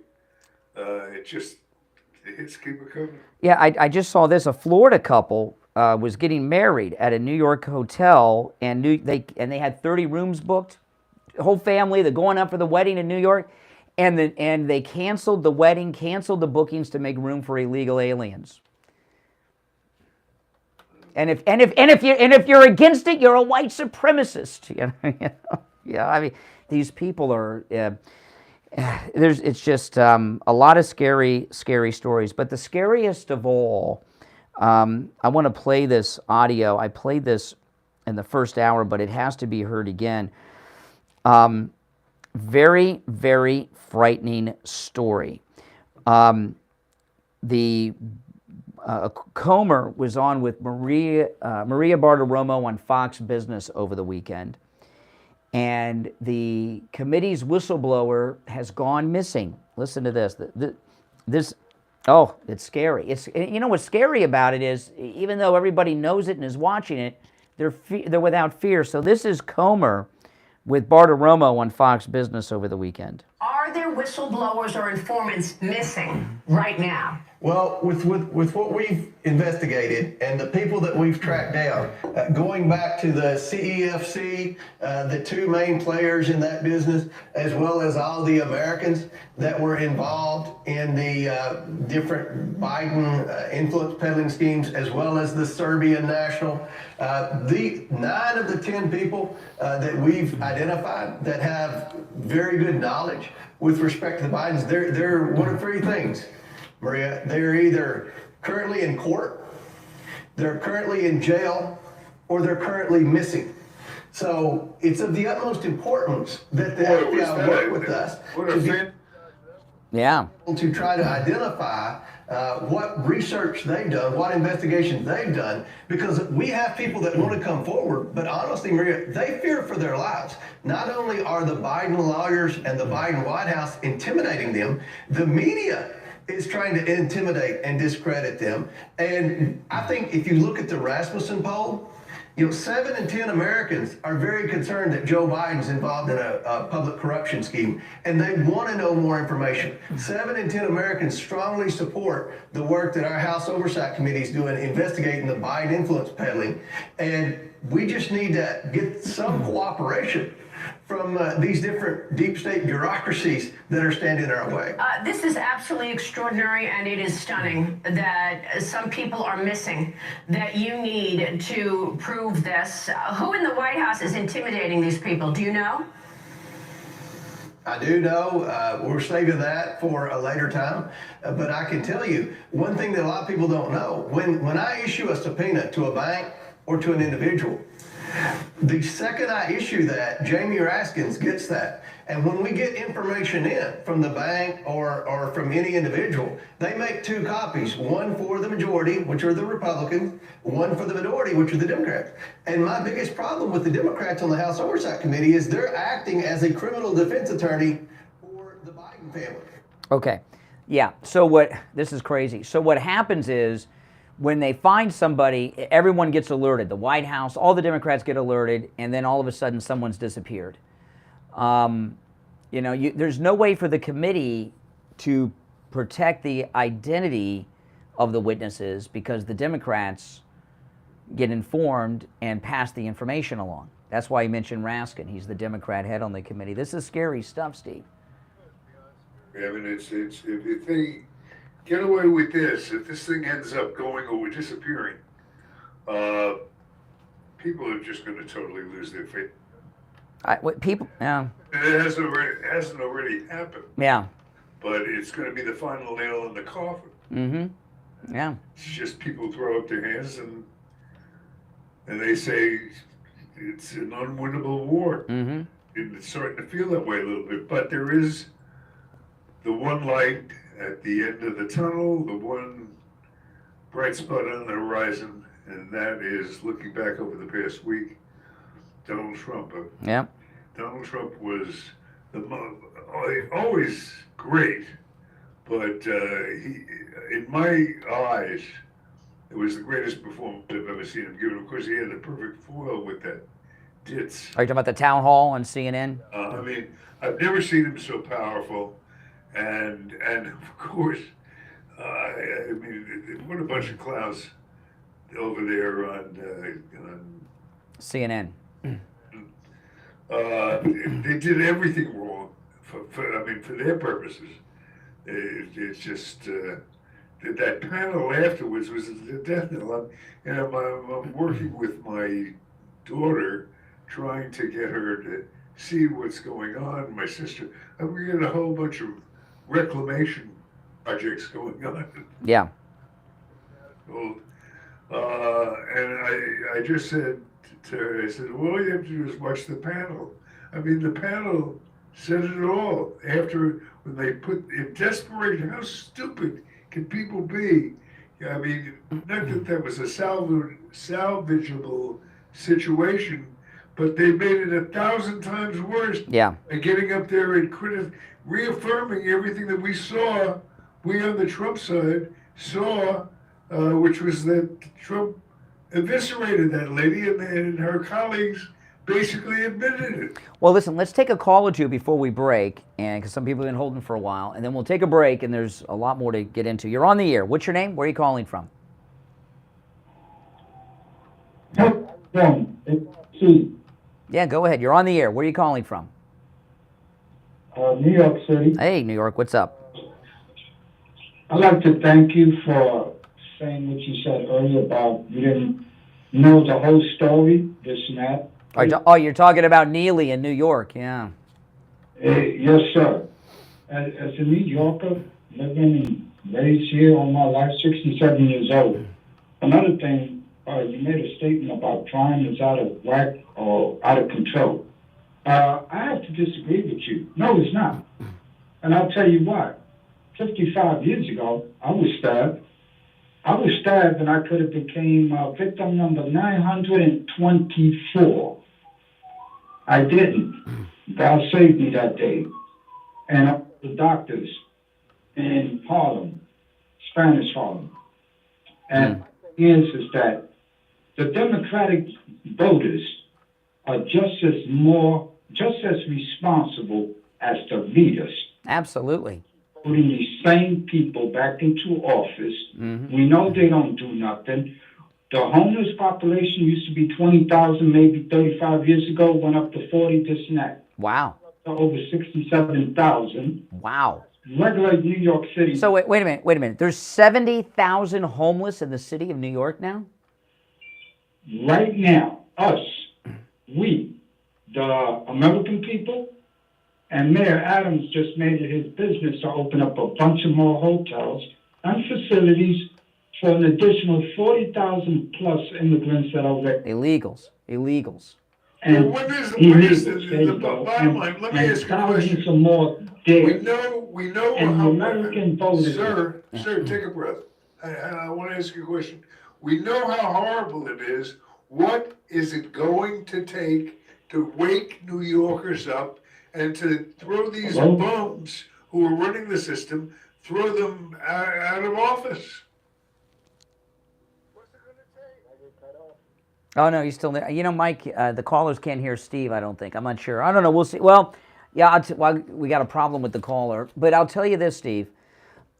Speaker 10: It's keep it coming.
Speaker 1: Yeah, I just saw this. A Florida couple was getting married at a New York hotel, and they had 30 rooms booked. The whole family, they're going up for the wedding in New York, and they canceled the wedding, canceled the bookings to make room for illegal aliens. And if you're against it, you're a white supremacist. You know? Yeah, I mean, these people are. It's just a lot of scary stories. But the scariest of all, I want to play this audio. I played this in the first hour, but it has to be heard again. Very, very frightening story. Comer was on with Maria Bartiromo on Fox Business over the weekend, and the committee's whistleblower has gone missing. Listen to this. It's scary. You know what's scary about it is, even though everybody knows it and is watching it, they're without fear. So this is Comer with Bartiromo on Fox Business over the weekend.
Speaker 18: Are there whistleblowers or informants missing right now?
Speaker 19: Well, with what we've investigated and the people that we've tracked down, going back to the CEFC, the 2 main players in that business, as well as all the Americans that were involved in the different Biden influence peddling schemes, as well as the Serbian national, the 9 of the 10 people that we've identified that have very good knowledge with respect to the Bidens, they're one of 3 things. Maria, they're either currently in court, they're currently in jail, or they're currently missing. So it's of the utmost importance that the FBI work with us to try to identify what research they've done, what investigations they've done, because we have people that want to come forward, but honestly, Maria, they fear for their lives. Not only are the Biden lawyers and the Biden White House intimidating them, the media is trying to intimidate and discredit them. And I think if you look at the Rasmussen poll, 7 in 10 Americans are very concerned that Joe Biden's involved in a public corruption scheme, and they want to know more information. 7 in 10 Americans strongly support the work that our House Oversight Committee is doing, investigating the Biden influence peddling, and we just need to get some cooperation from these different deep state bureaucracies that are standing in our way.
Speaker 18: This is absolutely extraordinary, and it is stunning that some people are missing that you need to prove this. Who in the White House is intimidating these people? Do you know?
Speaker 19: I do know. We're saving that for a later time. But I can tell you one thing that a lot of people don't know. When I issue a subpoena to a bank or to an individual, the second I issue that, Jamie Raskins gets that. And when we get information in from the bank or from any individual, they make two copies, one for the majority, which are the Republicans, one for the minority, which are the Democrats. And my biggest problem with the Democrats on the House Oversight Committee is they're acting as a criminal defense attorney for the Biden family.
Speaker 1: Okay. Yeah. So this is crazy. So what happens is when they find somebody, everyone gets alerted. The White House, all the Democrats get alerted, and then all of a sudden someone's disappeared. There's no way for the committee to protect the identity of the witnesses because the Democrats get informed and pass the information along. That's why you mentioned Raskin. He's the Democrat head on the committee. This is scary stuff, Steve.
Speaker 10: I mean, it's if they get away with this, if this thing ends up going or disappearing, people are just going to totally lose their faith.
Speaker 1: Yeah.
Speaker 10: It hasn't already happened.
Speaker 1: Yeah.
Speaker 10: But it's going to be the final nail in the coffin.
Speaker 1: Mm-hmm. Yeah.
Speaker 10: It's just people throw up their hands and they say it's an unwinnable war.
Speaker 1: Mm-hmm.
Speaker 10: It's starting to feel that way a little bit. But there is the one light at the end of the tunnel, the one bright spot on the horizon, and that is looking back over the past week. Donald Trump.
Speaker 1: Yeah.
Speaker 10: Donald Trump was always great, but he, in my eyes, it was the greatest performance I've ever seen him give. Of course, he had the perfect foil with that ditz.
Speaker 1: Are you talking about the town hall on CNN?
Speaker 10: I mean, I've never seen him so powerful, and of course, I mean, what a bunch of clowns over there on
Speaker 1: CNN.
Speaker 10: They did everything wrong for their purposes. It's just that panel afterwards was the death knell. I'm working with my daughter, trying to get her to see what's going on. My sister, we got a whole bunch of reclamation projects going on.
Speaker 1: Yeah.
Speaker 10: Well, and I just said to her, I said, well, all you have to do is watch the panel. I mean, the panel said it all. After, when they put, in desperation, how stupid can people be? I mean, not that that was a salvageable situation, but they made it 1,000 times worse.
Speaker 1: Yeah.
Speaker 10: By getting up there and reaffirming everything that we saw, we on the Trump side saw, which was that Trump eviscerated that lady, and her colleagues basically admitted it.
Speaker 1: Well, listen, let's take a call or two before we break, and because some people have been holding for a while, and then we'll take a break, and there's a lot more to get into. You're on the air. What's your name? Where are you calling from? Yeah, go ahead. You're on the air. Where are you calling from?
Speaker 11: New York City.
Speaker 1: Hey, New York. What's up?
Speaker 11: I'd like to thank you for saying what you said earlier about you didn't know the whole story, this and that.
Speaker 1: Oh, you're talking about Neely in New York. Yeah.
Speaker 11: Yes, sir. As a New Yorker, living and raised here all my life, 67 years old. Another thing, you made a statement about crime is out of whack or out of control. I have to disagree with you. No, it's not. And I'll tell you why. 55 years ago, I was stabbed. And I could have became victim number 924. I didn't. God saved me that day. And the doctors in Harlem, Spanish Harlem. And the thing is that the Democratic voters are just as responsible as the leaders.
Speaker 1: Absolutely.
Speaker 11: Putting these same people back into office.
Speaker 1: Mm-hmm.
Speaker 11: We know they don't do nothing. The homeless population used to be 20,000 maybe 35 years ago, went up to 40, this and that.
Speaker 1: Wow.
Speaker 11: To over 67,000.
Speaker 1: Wow.
Speaker 11: Regular New York City.
Speaker 1: So wait a minute. There's 70,000 homeless in the city of New York now?
Speaker 11: Right now, us, we, the American people, and Mayor Adams just made it his business to open up a bunch of more hotels and facilities for an additional 40,000 plus immigrants that are
Speaker 1: illegals.
Speaker 11: And
Speaker 10: Well, what is
Speaker 11: illegals, there you
Speaker 10: the
Speaker 11: go.
Speaker 10: bottom line? Let me
Speaker 11: And
Speaker 10: ask you a
Speaker 11: thousands
Speaker 10: question.
Speaker 11: of more there.
Speaker 10: We know
Speaker 11: And
Speaker 10: how
Speaker 11: the American voters.
Speaker 10: Sir, take a breath. I want to ask you a question. We know how horrible it is. What is it going to take to wake New Yorkers up and to throw these bums who are running the system, throw them out of office?
Speaker 1: Oh, no, he's still there. You know, Mike, the callers can't hear Steve, I don't think. I'm not sure. I don't know. We'll see. Well, yeah, we got a problem with the caller. But I'll tell you this, Steve.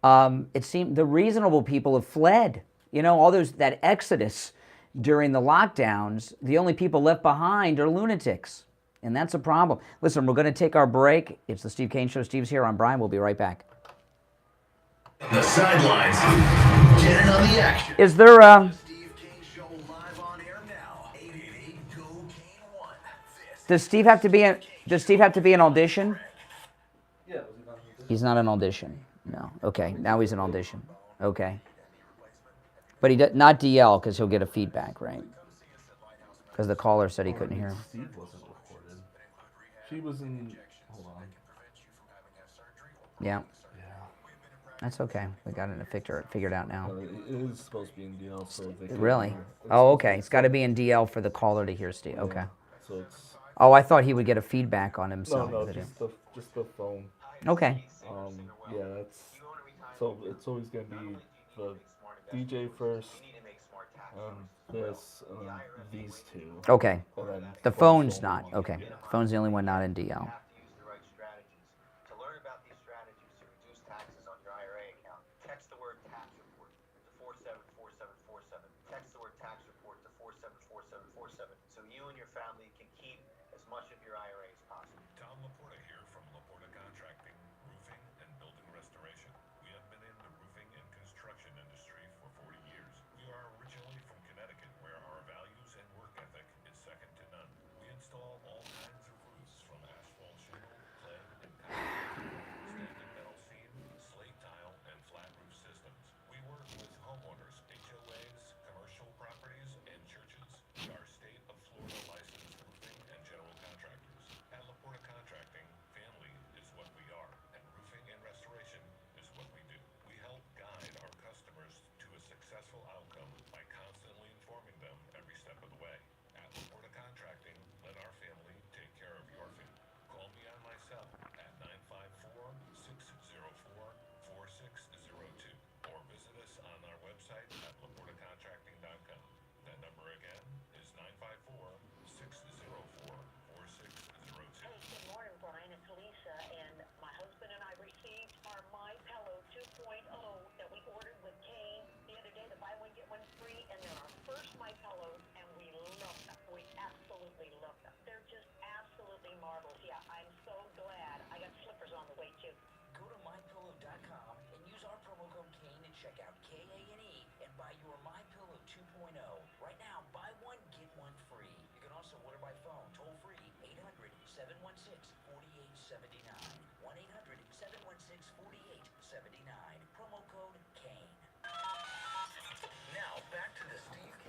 Speaker 1: It seemed the reasonable people have fled. You know, all that exodus during the lockdowns, the only people left behind are lunatics. And that's a problem. Listen, we're going to take our break. It's the Steve Kane Show. Steve's here. I'm Brian. We'll be right back.
Speaker 2: The sidelines. Get in on the action.
Speaker 1: Is there Does Steve have to be an audition?
Speaker 7: Yeah.
Speaker 1: He's not an audition. No. Okay. Now he's an audition. Okay. But he not DL because he'll get a feedback, right? Because the caller said he couldn't hear him.
Speaker 7: Steve wasn't recorded. She was in. Hold on.
Speaker 1: Yeah. That's okay. We got it figured out now.
Speaker 7: It is supposed to be in DL, so they
Speaker 1: really? Oh, okay. It's got to be in DL for the caller to hear Steve. Okay.
Speaker 7: So it's.
Speaker 1: Oh, I thought he would get a feedback on himself.
Speaker 7: No, just the phone.
Speaker 1: Okay.
Speaker 7: Yeah, so it's always gonna be the DJ first, these two.
Speaker 1: Okay.
Speaker 7: And then
Speaker 1: The phone's not. Okay. The phone's the only one not in DL.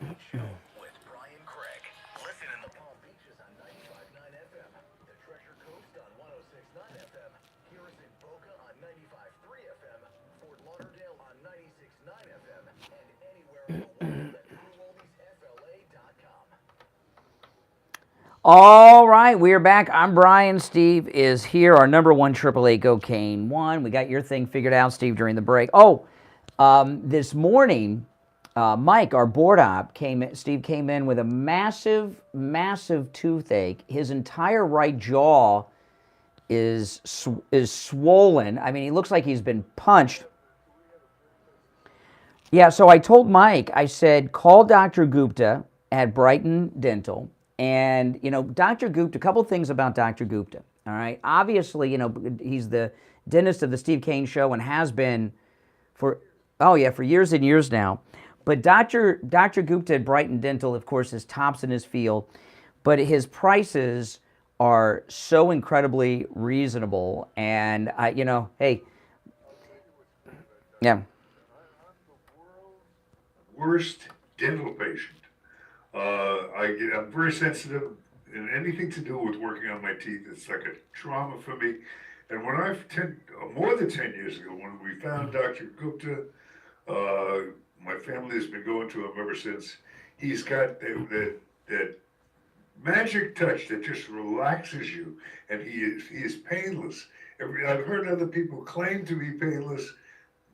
Speaker 2: With Brian Craig. Listen in the Palm Beaches on 95.9 FM, the Treasure Coast on 106.9 FM, hear us in Boca on 95.3 FM, Fort Lauderdale on 96.9 FM, and anywhere in the world at TrueOldiesFLA.com.
Speaker 1: All right, we are back. I'm Brian. Steve is here. Our number one 888 Go Kane 1. We got your thing figured out, Steve, during the break. This morning, Mike, our board op, Steve came in with a massive, massive toothache. His entire right jaw is swollen. I mean, he looks like he's been punched. Yeah, so I told Mike, I said, call Dr. Gupta at Brighton Dental. And, Dr. Gupta, a couple things about Dr. Gupta. All right. Obviously, he's the dentist of the Steve Kane Show and has been for years and years now. But Dr. Gupta at Brighton Dental, of course, is tops in his field. But his prices are so incredibly reasonable. And, hey, yeah.
Speaker 10: Worst dental patient. I'm very sensitive, and anything to do with working on my teeth, it's like a trauma for me. And when more than 10 years ago, when we found Dr. Gupta, my family has been going to him ever since. He's got that magic touch that just relaxes you, and he is painless. I've heard other people claim to be painless,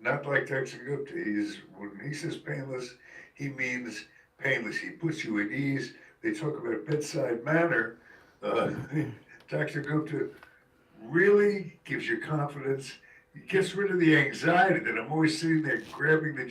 Speaker 10: not like Dr. Gupta. When he says painless, he means painless. He puts you at ease. They talk about bedside manner. Dr. Gupta really gives you confidence. He gets rid of the anxiety that I'm always sitting there grabbing the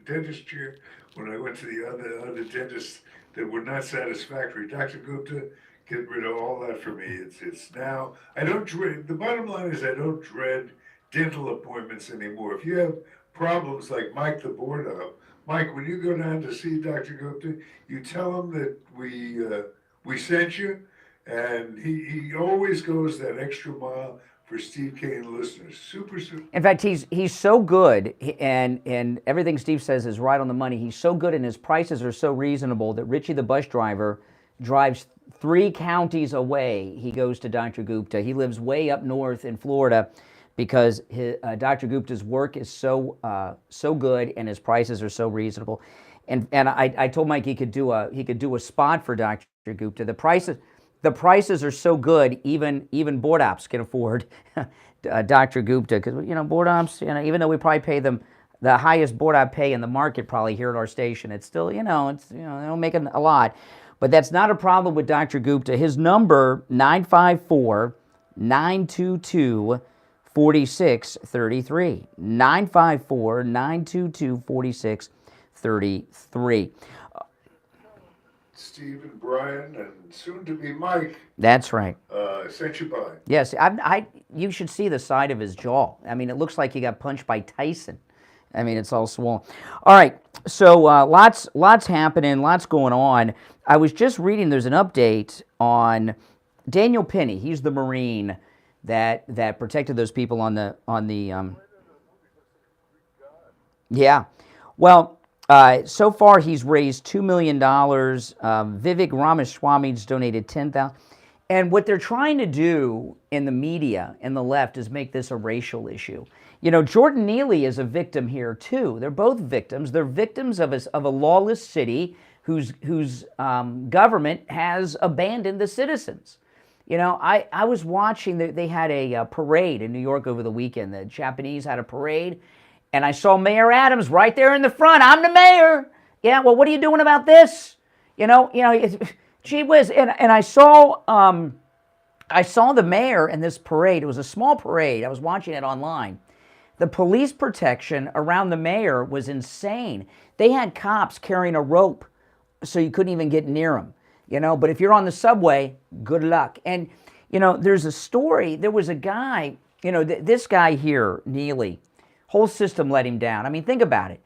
Speaker 10: dentist chair when I went to the other dentists that were not satisfactory. Dr. Gupta, get rid of all that for me. It's now, I don't dread, the bottom line is I don't dread dental appointments anymore. If you have problems like Mike the board up, Mike, when you go down to see Dr. Gupta, you tell him that we sent you, and he always goes that extra mile for Steve Kane listeners. Super.
Speaker 1: In fact, he's so good, and everything Steve says is right on the money. He's so good, and his prices are so reasonable that Richie the bus driver drives 3 counties away. He goes to Dr. Gupta. He lives way up north in Florida because Dr. Gupta's work is so good, and his prices are so reasonable. And I told Mike he could do a spot for Dr. Gupta. The prices are so good, even board ops can afford Dr. Gupta, because board ops, even though we probably pay them the highest board op pay in the market probably here at our station, it's still, they don't make a lot, but that's not a problem with Dr. Gupta. His number 954-922-4633, 954-922-4633.
Speaker 10: Steve and Brian, and soon to be Mike.
Speaker 1: That's right.
Speaker 10: Sent you by.
Speaker 1: Yes, you should see the side of his jaw. I mean, it looks like he got punched by Tyson. I mean, it's all swollen. All right, so lots happening, lots going on. I was just reading. There's an update on Daniel Penny. He's the Marine that protected those people on the. Yeah, well. So far, he's raised $2 million. Vivek Ramaswamy's donated $10,000. And what they're trying to do in the media and the left is make this a racial issue. Jordan Neely is a victim here too. They're both victims. They're victims of a lawless city whose government has abandoned the citizens. I was watching. They had a parade in New York over the weekend. The Japanese had a parade. And I saw Mayor Adams right there in the front. I'm the mayor. Yeah, well, what are you doing about this? Gee whiz. And I saw the mayor in this parade. It was a small parade. I was watching it online. The police protection around the mayor was insane. They had cops carrying a rope so you couldn't even get near them. But if you're on the subway, good luck. And, there's a story. There was a guy, this guy here, Neely, whole system let him down. I mean, think about it.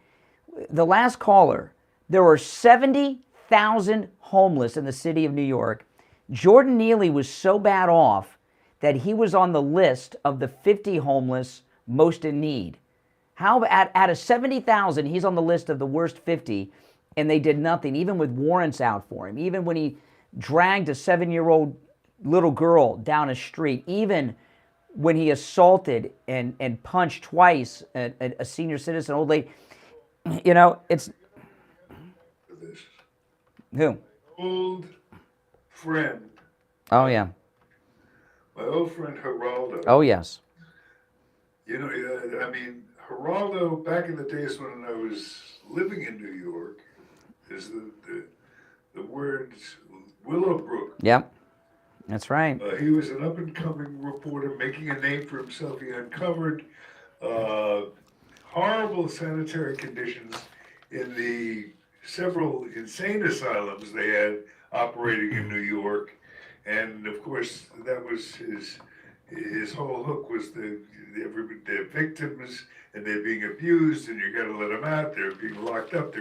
Speaker 1: The last caller, there were 70,000 homeless in the city of New York. Jordan Neely was so bad off that he was on the list of the 50 homeless most in need. How out of 70,000, he's on the list of the worst 50, and they did nothing, even with warrants out for him. Even when he dragged a 7-year-old little girl down a street, even when he assaulted and punched twice a senior citizen, old lady, it's... Who?
Speaker 10: Old friend.
Speaker 1: Oh, yeah.
Speaker 10: My old friend Geraldo.
Speaker 1: Oh, yes.
Speaker 10: Geraldo, back in the days when I was living in New York, is the words Willowbrook.
Speaker 1: Yep. That's right.
Speaker 10: He was an up-and-coming reporter making a name for himself. He uncovered horrible sanitary conditions in the several insane asylums they had operating in New York, and of course that was his whole hook was the victims and they're being abused and you got to let them out. They're being locked up.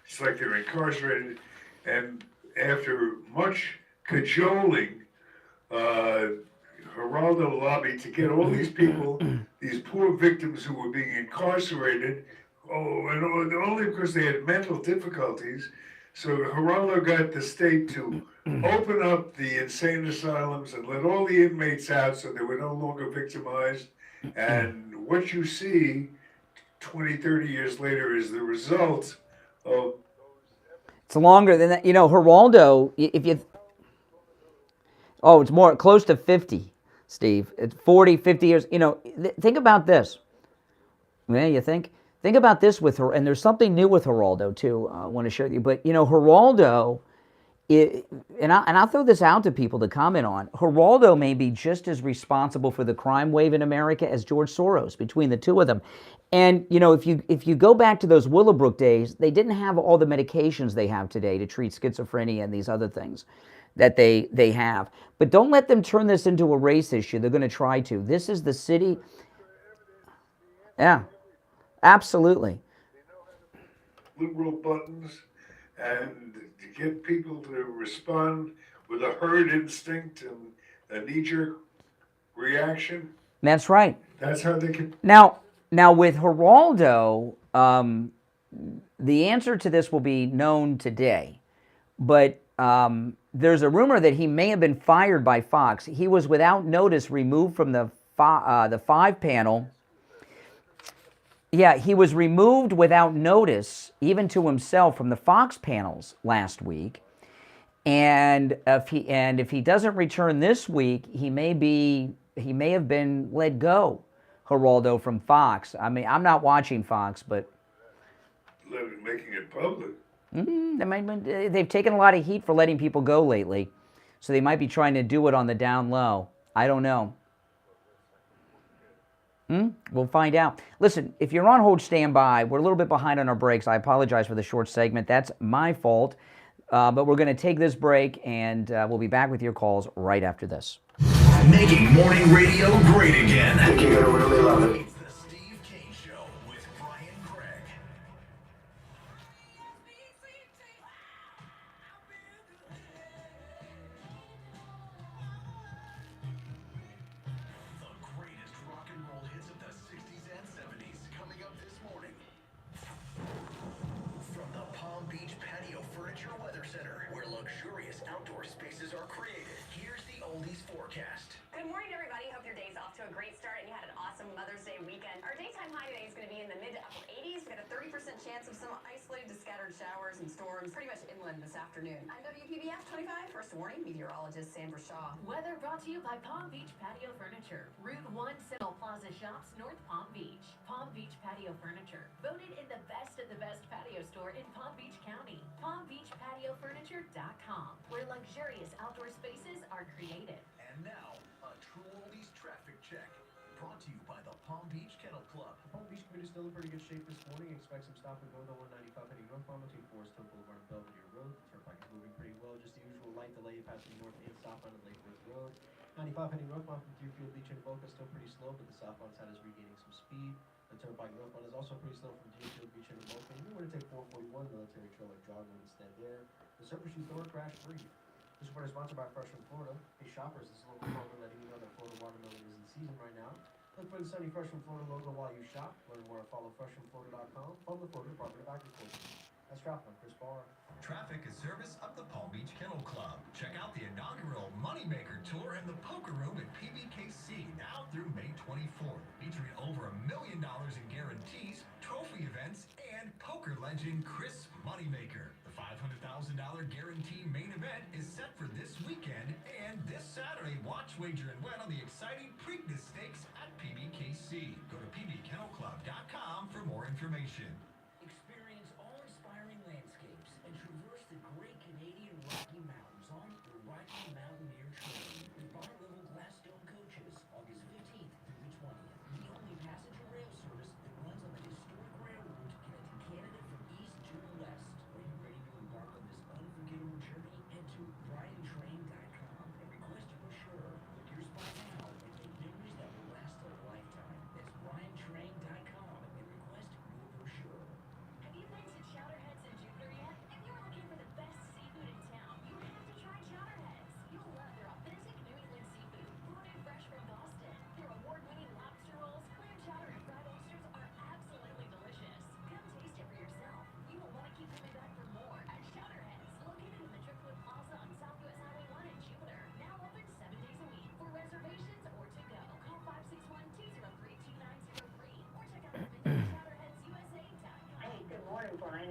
Speaker 10: It's like they're incarcerated, and after much cajoling, Geraldo lobbied to get all these people, these poor victims who were being incarcerated, and only because they had mental difficulties. So Geraldo got the state to open up the insane asylums and let all the inmates out so they were no longer victimized. And what you see 20, 30 years later is the result of.
Speaker 1: It's longer than that. You know, Geraldo, if you. Oh, it's more, close to 50, Steve. It's 40, 50 years. You know, think about this. Yeah, you think? Think about this with her, and there's something new with Geraldo, too, I want to share with you. But, you know, Geraldo, and I'll throw this out to people to comment on, Geraldo may be just as responsible for the crime wave in America as George Soros, between the two of them. And, you know, if you go back to those Willowbrook days, they didn't have all the medications they have today to treat schizophrenia and these other things that they have. But don't let them turn this into a race issue. They're going to try to. This is the city. Yeah, absolutely.
Speaker 10: Liberal buttons and to get people to respond with a herd instinct and a knee-jerk reaction.
Speaker 1: That's right.
Speaker 10: That's how they can.
Speaker 1: Now with Geraldo, the answer to this will be known today. But there's a rumor that he may have been fired by Fox. He was without notice removed from the 5 panel. Yeah, he was removed without notice, even to himself, from the Fox panels last week. And if he doesn't return this week, he may have been let go, Geraldo, from Fox. I mean, I'm not watching Fox, but
Speaker 10: Making it public.
Speaker 1: They've taken a lot of heat for letting people go lately, so they might be trying to do it on the down low. I don't know. We'll find out. Listen, if you're on hold, stand by. We're a little bit behind on our breaks. I apologize for the short segment. That's my fault. But we're going to take this break, and we'll be back with your calls right after this.
Speaker 2: Making morning radio great again. I think you're going to really love it. It's the Steve Kane Show with Brian Craig. The greatest rock and roll hits of the 60s and 70s coming up this morning. From the Palm Beach Patio Furniture Weather Center, where luxurious outdoor spaces are created, here's the oldies forecast.
Speaker 3: Good morning, everybody. Hope your day's off to a great start and you had an awesome Mother's Day weekend. Our daytime high today is going to be in the mid to upper 80s. We've got a 30% chance of some isolated to scattered showers and storms pretty much inland this afternoon. I'm WPBF 25. First warning, meteorologist Sandra Shaw.
Speaker 12: Weather brought to you by Palm Beach Patio Furniture. Route 1 Signal Plaza Shops, North Palm Beach. Palm Beach Patio Furniture. Voted in the best of the best patio store in Palm Beach County. PalmBeachPatioFurniture.com, where luxurious outdoor spaces are created.
Speaker 2: And now, a true oldies traffic check. Brought to you by the Palm Beach Kennel Club.
Speaker 7: Palm Beach community still in pretty good shape this morning. Expect some stop and go on 195 heading northbound between Forest Hill Boulevard and Belvedere Road. The turnpike is moving pretty well. Just the usual light delay passing north and southbound at Lake Worth Road. 95 heading northbound from Deerfield Beach and Boca still pretty slow, but the southbound side is regaining some speed. The turnpike northbound is also pretty slow from Deerfield Beach and Boca. You want to take 441 Military Trail like jogger instead there. The surface you door crash free. This report is sponsored by Fresh from Florida. Hey shoppers, this is local program letting you know that Florida watermelon is in season right now. Look for the sunny Fresh from Florida logo while you shop. Learn more at followfreshfromflorida.com from the Florida Department of Agriculture. That's traffic. I'm Chris Barr.
Speaker 2: Traffic is service of the Palm Beach Kennel Club. Check out the inaugural Moneymaker Tour and the Poker Room at PBKC now through May 24th, featuring over $1 million in guarantees, trophy events, and poker legend Chris Moneymaker. The $500,000 guarantee main event is set for this weekend, and this Saturday, watch, wager, and win on the exciting Preakness Stakes at PBKC. Go to pbkennelclub.com for more information.
Speaker 4: Experience awe-inspiring landscapes and traverse the great Canadian Rocky Mountains on the Rocky Mountaineer Trail with bar-level glass dome coaches, August 15th through the 20th. The only passenger rail service that runs on the historic railroad connecting Canada from east to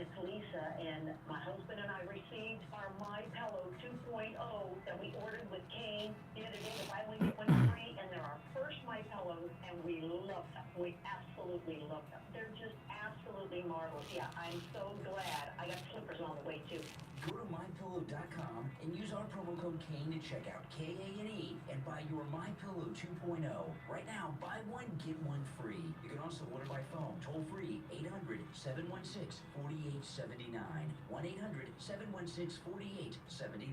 Speaker 14: it's Lisa, and my husband and I received our My Pillow 2.0 that we ordered with Kane the other day to buy one get one free, and they're our first My Pillows, and we love them. We absolutely love them. They're just absolutely marvelous. Yeah, I'm so glad. I got slippers on the way too.
Speaker 4: Go to mypillow.com and use our promo code Kane at checkout, K-A-N-E, and buy your My Pillow 2.0. Right now, buy one, get one free. You can also order by phone, toll free, 800-716-4879. 1-800-716-4879.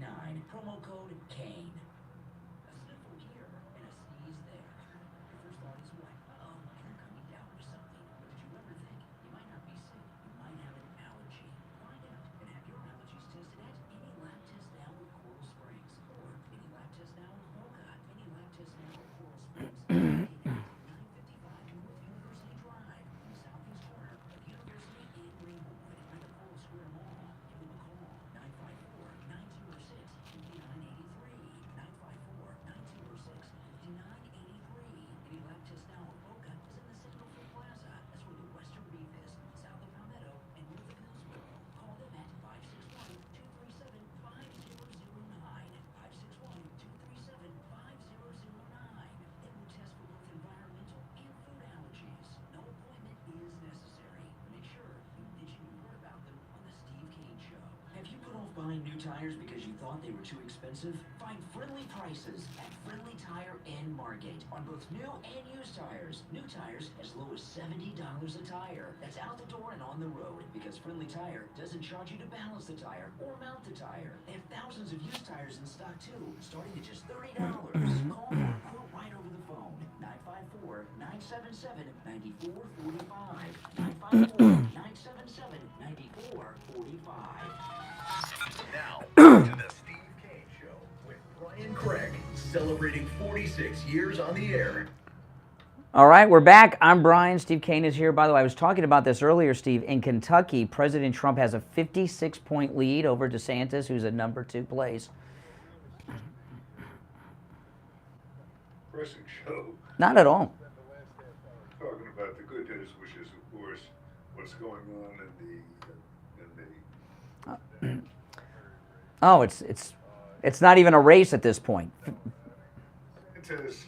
Speaker 4: Promo code Kane. A sniffle here and a sneeze there. Your first thought is what? Uh-oh, you're coming down with something. But did you ever think you might not be sick? You might have an allergy. Find out and have your allergies tested at any lab test now with Coral Springs, or any lab test now with Boca, any lab test now with Coral Springs. 955 North University Drive, in the southeast corner of University and Greenwood, by the Coral Square Mall. Give them a call, 954-906-5983, 954-906-5983. Any lab test now with Boca is in the Signal Plaza. That's where the Western Reef is, south of Palmetto and north of Hillsborough. Call them at 561-237-5009, 561-237-5009. They will test for both environmental and food allergies. No appointment is necessary. Make sure you mention you heard about them on the Steve Kane Show. Have you put off buying new tires because you thought they were too expensive? Find friendly prices at Friendly Tire and Margate on both new and used tires. New tires as low as $70 a tire. That's out the door and on the road, because Friendly Tire doesn't charge you to balance the tire or mount the tire. They have thousands of used tires in stock too, starting at just $30. Call for a quote right over the phone. 954-977-9445. 954-977-9445.
Speaker 2: Now, to the Steve Kane Show with Brian Craig, celebrating 46 years on the air.
Speaker 1: All right, we're back. I'm Brian. Steve Kane is here. By the way, I was talking about this earlier, Steve. In Kentucky, President Trump has a 56-point lead over DeSantis, who's at number 2 place.
Speaker 10: Pressing show.
Speaker 1: Not at all.
Speaker 10: Talking about the good news, which is, of course, what's going on in the
Speaker 1: Oh, it's not even a race at this point.
Speaker 10: DeSantis.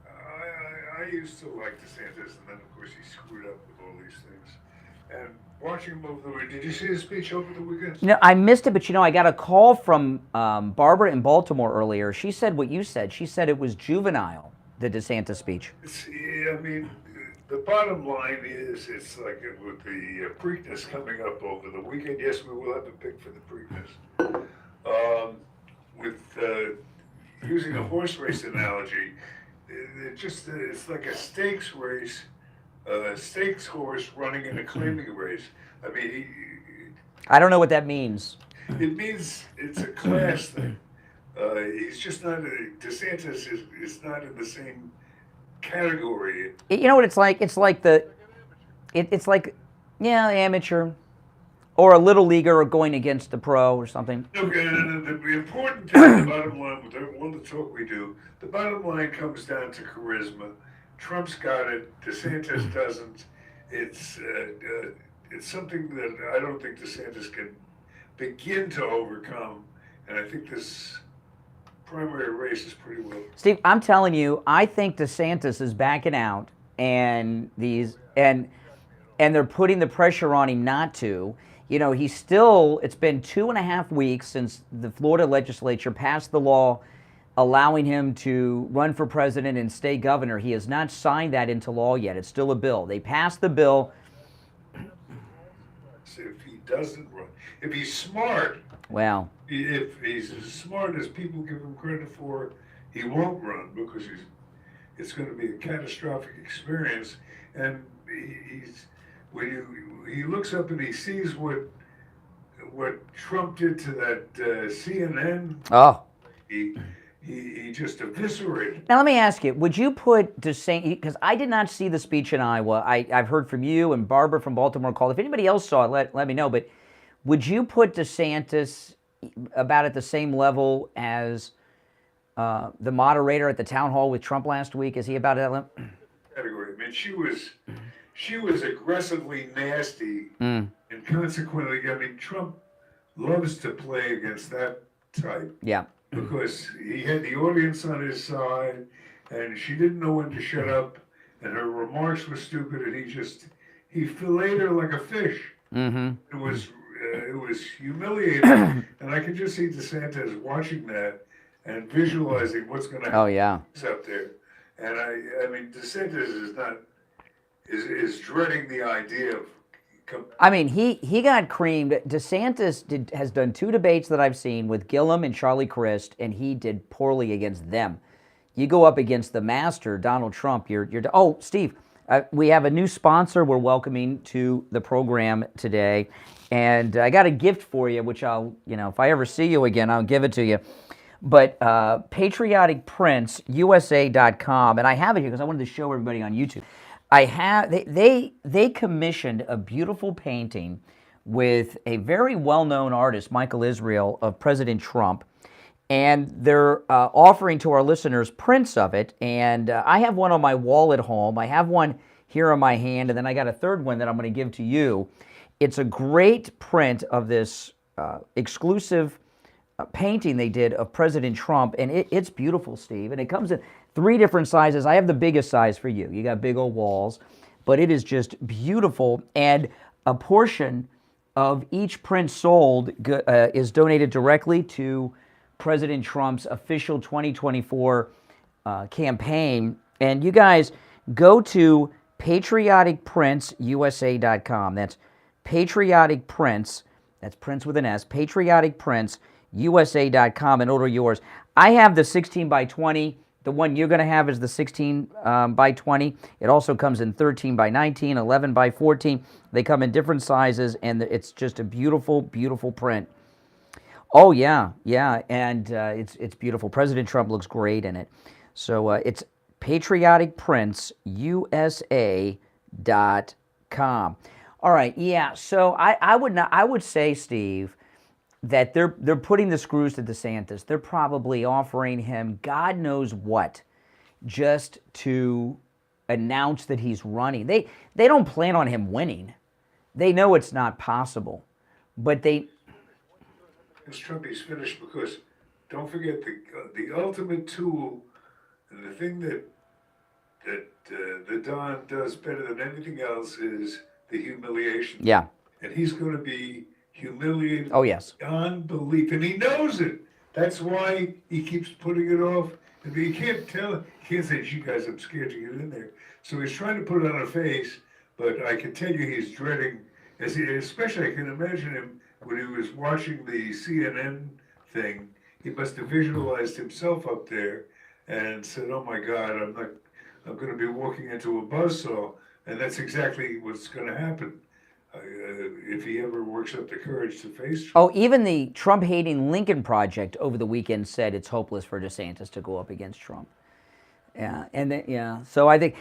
Speaker 10: I used to like DeSantis, and then of course he screwed up with all these things. And watching him over the weekend, did you see his speech over the weekend?
Speaker 1: No, I missed it, but I got a call from Barbara in Baltimore earlier. She said what you said. She said it was juvenile, the DeSantis speech.
Speaker 10: Yeah, I mean, the bottom line is, it's like with the Preakness coming up over the weekend. Yes, we will have a pick for the Preakness. With using a horse race analogy, it's like a stakes race, a stakes horse running in a claiming race. I mean,
Speaker 1: I don't know what that means.
Speaker 10: It means it's a class thing. He's just not, DeSantis is not in the same category.
Speaker 1: You know what it's like? It's like amateur, or a little leaguer, or going against the pro or something.
Speaker 10: Okay, the important thing, the bottom line, with all the talk we do, the bottom line comes down to charisma. Trump's got it, DeSantis doesn't. It's something that I don't think DeSantis can begin to overcome, and I think this primary race is pretty well.
Speaker 1: Steve, I'm telling you, I think DeSantis is backing out, and they're putting the pressure on him not to. It's been 2.5 weeks since the Florida legislature passed the law allowing him to run for president and stay governor. He has not signed that into law yet. It's still a bill. They passed the bill.
Speaker 10: If he doesn't run, if he's smart,
Speaker 1: well,
Speaker 10: if he's as smart as people give him credit for, he won't run, because it's going to be a catastrophic experience. And when he looks up and he sees what Trump did to that CNN.
Speaker 1: Oh.
Speaker 10: He just eviscerated.
Speaker 1: Now let me ask you: would you put DeSantis? Because I did not see the speech in Iowa. I've heard from you and Barbara from Baltimore called. If anybody else saw it, let me know. But would you put DeSantis about at the same level as the moderator at the town hall with Trump last week? Is he about at that level?
Speaker 10: Category. I mean, she was aggressively nasty in and consequently, I mean, Trump loves to play against that type.
Speaker 1: Yeah.
Speaker 10: Because he had the audience on his side, and she didn't know when to shut up, and her remarks were stupid, and he filleted her like a fish.
Speaker 1: Mm-hmm.
Speaker 10: It was humiliating, and I could just see DeSantis watching that and visualizing what's going to happen.
Speaker 1: Oh, yeah.
Speaker 10: Up there, and I mean, DeSantis is dreading the idea of.
Speaker 1: I mean, he got creamed. DeSantis has done 2 debates that I've seen with Gillum and Charlie Crist, and he did poorly against them. You go up against the master, Donald Trump. Oh, Steve, we have a new sponsor we're welcoming to the program today, and I got a gift for you, which I'll, if I ever see you again, I'll give it to you. But patrioticprinceusa.com, and I have it here because I wanted to show everybody on YouTube. They commissioned a beautiful painting with a very well-known artist, Michael Israel, of President Trump, and they're offering to our listeners prints of it. And I have one on my wall at home. I have one here on my hand, and then I got a third one that I'm going to give to you. It's a great print of this exclusive painting they did of President Trump, and it's beautiful, Steve. And it comes in 3 different sizes. I have the biggest size for you. You got big old walls, but it is just beautiful. And a portion of each print sold is donated directly to President Trump's official 2024 campaign. And you guys go to patrioticprinceusa.com. That's patrioticprince. That's Prince with an S. patrioticprinceusa.com and order yours. I have the 16 by 20. The one you're going to have is the 16 by 20. It also comes in 13 by 19, 11 by 14. They come in different sizes, and it's just a beautiful, beautiful print. Oh, yeah, and it's beautiful. President Trump looks great in it. So it's patrioticprinceusa.com. All right, yeah, so I would say, Steve, that they're putting the screws to DeSantis. They're probably offering him God knows what just to announce that he's running. They don't plan on him winning. They know it's not possible, but they.
Speaker 10: Trump is finished because don't forget the ultimate tool and the thing that the Don does better than anything else is the humiliation.
Speaker 1: Yeah.
Speaker 10: And he's going to be humiliated.
Speaker 1: Oh, yes.
Speaker 10: Beyond belief, and he knows it. That's why he keeps putting it off. And he can't tell. He can't say, "Gee, guys, I'm scared to get in there." So he's trying to put it on a face, but I can tell you he's dreading. Especially, I can imagine him when he was watching the CNN thing. He must have visualized himself up there and said, "Oh my God, I'm going to be walking into a buzzsaw," and that's exactly what's going to happen. If he ever works up the courage to face Trump.
Speaker 1: Oh, even the Trump-hating Lincoln Project over the weekend said it's hopeless for DeSantis to go up against Trump. Yeah, and so I think,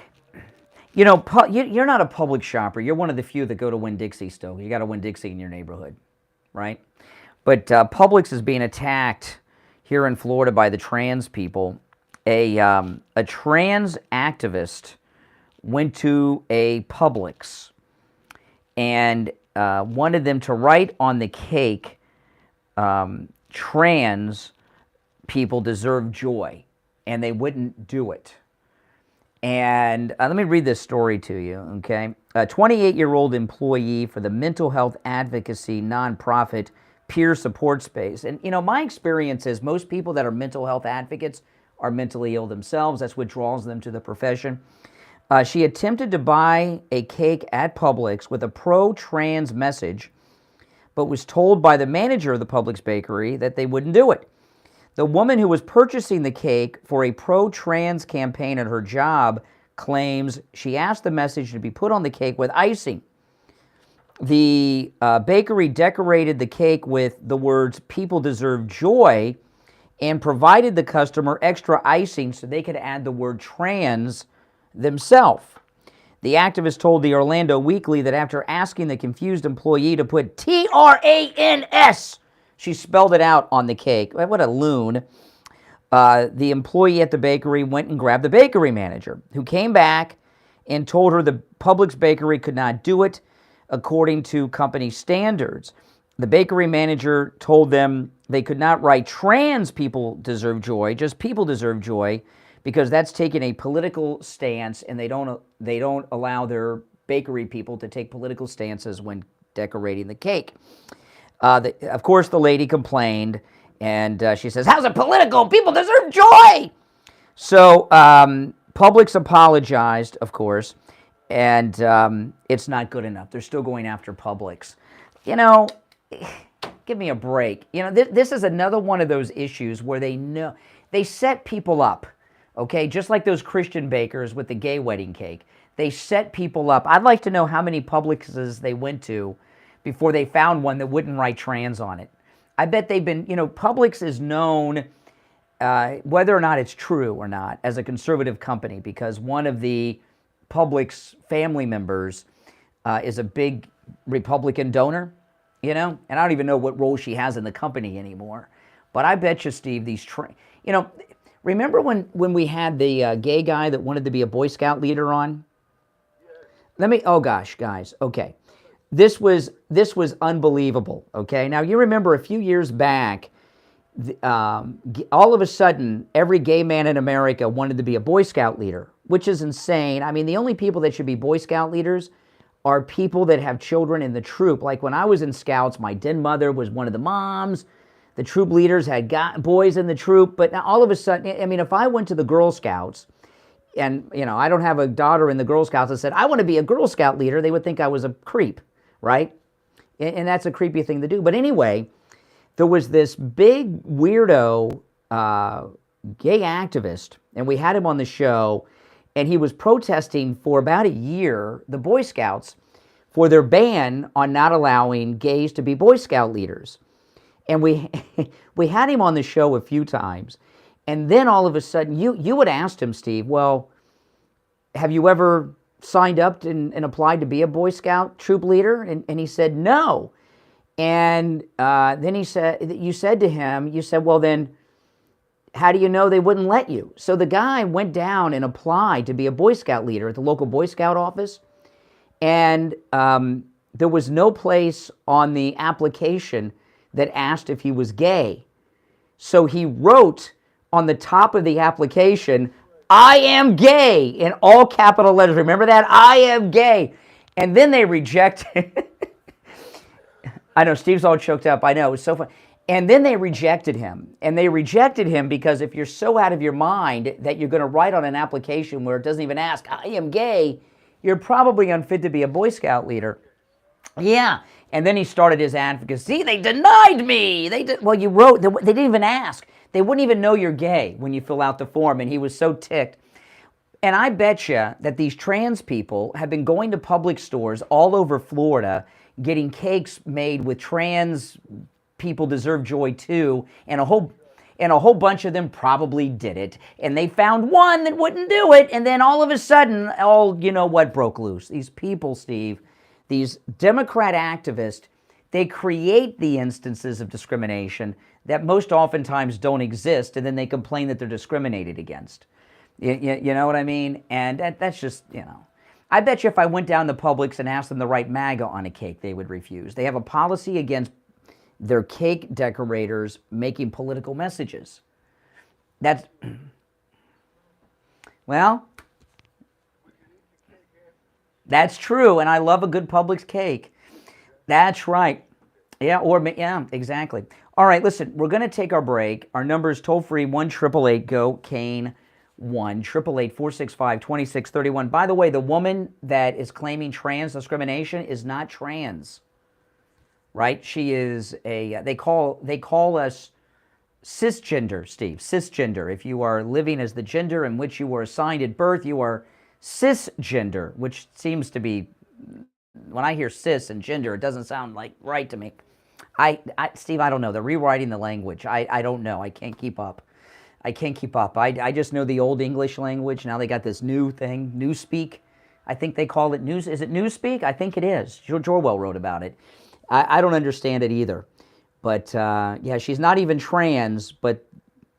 Speaker 1: you're not a public shopper. You're one of the few that go to Winn-Dixie still. You got a Winn-Dixie in your neighborhood, right? But Publix is being attacked here in Florida by the trans people. A trans activist went to a Publix and wanted them to write on the cake, trans people deserve joy, and they wouldn't do it. And let me read this story to you, okay? A 28-year-old employee for the mental health advocacy nonprofit peer support space. And, my experience is most people that are mental health advocates are mentally ill themselves. That's what draws them to the profession. She attempted to buy a cake at Publix with a pro-trans message, but was told by the manager of the Publix bakery that they wouldn't do it. The woman who was purchasing the cake for a pro-trans campaign at her job claims she asked the message to be put on the cake with icing. The bakery decorated the cake with the words, "People deserve joy," and provided the customer extra icing so they could add the word trans themselves. The activist told the Orlando Weekly that after asking the confused employee to put TRANS, she spelled it out on the cake. What a loon. The employee at the bakery went and grabbed the bakery manager, who came back and told her the Publix bakery could not do it. according to company standards. The bakery manager told them they could not write trans people deserve joy, just people deserve joy, because that's taking a political stance, and they don't allow their bakery people to take political stances when decorating the cake. Of course, the lady complained, and she says, "How's it political? People deserve joy!" So Publix apologized, of course, and it's not good enough. They're still going after Publix. You know, give me a break. You know, this is another one of those issues where they set people up, okay? Just like those Christian bakers with the gay wedding cake. They set people up. I'd like to know how many Publixes they went to before they found one that wouldn't write trans on it. I bet they've been, you know, Publix is known, whether or not it's true or not, as a conservative company, because one of the Publix family members is a big Republican donor, you know, and I don't even know what role she has in the company anymore. But I bet you, Steve, you know, remember when we had the gay guy that wanted to be a Boy Scout leader on? Oh gosh, guys, okay. This was unbelievable, okay? Now, you remember a few years back, all of a sudden, every gay man in America wanted to be a Boy Scout leader, which is insane. I mean, the only people that should be Boy Scout leaders are people that have children in the troop. Like when I was in Scouts, my den mother was one of the moms. The troop leaders had boys in the troop. But now all of a sudden, I mean, if I went to the Girl Scouts, and, you know, I don't have a daughter in the Girl Scouts and said, I want to be a Girl Scout leader, they would think I was a creep, right? And that's a creepy thing to do. But anyway, there was this big weirdo gay activist, and we had him on the show, and he was protesting for about a year, the Boy Scouts, for their ban on not allowing gays to be Boy Scout leaders. And we had him on the show a few times. And then all of a sudden, you would ask him, Steve, well, have you ever signed up and applied to be a Boy Scout troop leader? And he said, no. And then you said to him, well, then, how do you know they wouldn't let you? So the guy went down and applied to be a Boy Scout leader at the local Boy Scout office. And there was no place on the application that asked if he was gay. So he wrote on the top of the application, I am gay, in all capital letters. Remember that? I am gay. And then they rejected. I know, Steve's all choked up. I know, it was so fun. And then they rejected him. And they rejected him because if you're so out of your mind that you're going to write on an application where it doesn't even ask, I am gay, you're probably unfit to be a Boy Scout leader. Yeah. And then he started his advocacy. They denied me. Well, you wrote, they didn't even ask. They wouldn't even know you're gay when you fill out the form, and he was so ticked. And I bet you that these trans people have been going to Publix stores all over Florida, getting cakes made with trans people deserve joy too, and a whole bunch of them probably did it. And they found one that wouldn't do it, and then all of a sudden, you know what broke loose? These people, Steve, these Democrat activists, they create the instances of discrimination that most oftentimes don't exist, and then they complain that they're discriminated against. You know what I mean? And that's just, you know. I bet you if I went down to Publix and asked them to write MAGA on a cake, they would refuse. They have a policy against their cake decorators making political messages. That's, well, that's true, and I love a good Publix cake. That's right. Yeah, exactly. All right, listen, we're going to take our break. Our number is toll-free, 1-888-GO-CANE, 1-888-465-2631. By the way, the woman that is claiming trans discrimination is not trans, right? She is they call us cisgender, Steve, cisgender. If you are living as the gender in which you were assigned at birth, you are cisgender, which seems to be, when I hear cis and gender, it doesn't sound like right to me. Steve, I don't know. They're rewriting the language. I don't know. I can't keep up. I just know the old English language. Now they got this new thing, Newspeak. I think they call it news. Is it Newspeak? I think it is. George Orwell wrote about it. I don't understand it either. But yeah, she's not even trans, but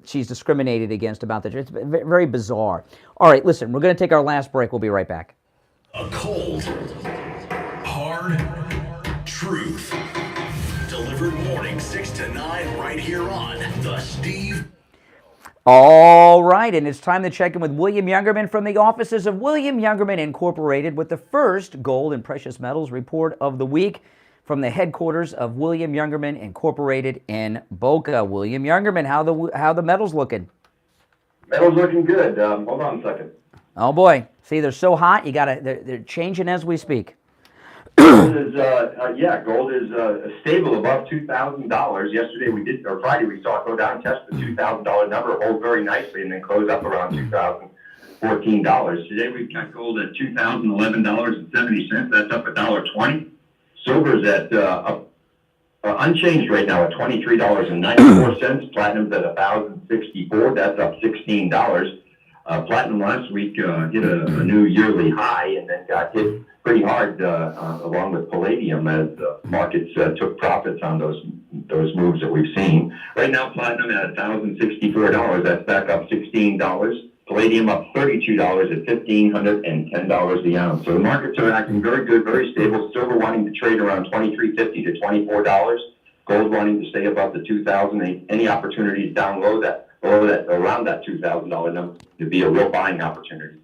Speaker 1: she's discriminated against about the. It's very bizarre. All right, listen, we're going to take our last break. We'll be right back.
Speaker 2: A cold, hard, 6 to 9 right here on The Steve.
Speaker 1: All right, and it's time to check in with William Youngerman from the offices of William Youngerman Incorporated with the first gold and precious metals report of the week from the headquarters of William Youngerman Incorporated in Boca. William Youngerman, how the metals looking?
Speaker 15: Metals looking good. Hold on a second.
Speaker 1: Oh boy, see, they're so hot. They're changing as we speak.
Speaker 15: Gold is gold is stable above $2,000. Yesterday Friday we saw it go down, test the $2,000 number, hold very nicely, and then close up around $2,014. Today we've got gold at $2,011.70. That's up $1.20. Silver's at unchanged right now at $23.94. Platinum's at $1,064. That's up $16. Platinum last week hit a new yearly high and then got hit pretty hard along with palladium as markets took profits on those moves that we've seen. Right now, platinum at $1,064. That's back up $16. Palladium up $32 at $1,510 the ounce. So the markets are acting very good, very stable. Silver wanting to trade around $23.50 to $24. Gold wanting to stay above the $2,000. Any opportunities down low around that $2,000 number to be a real buying opportunity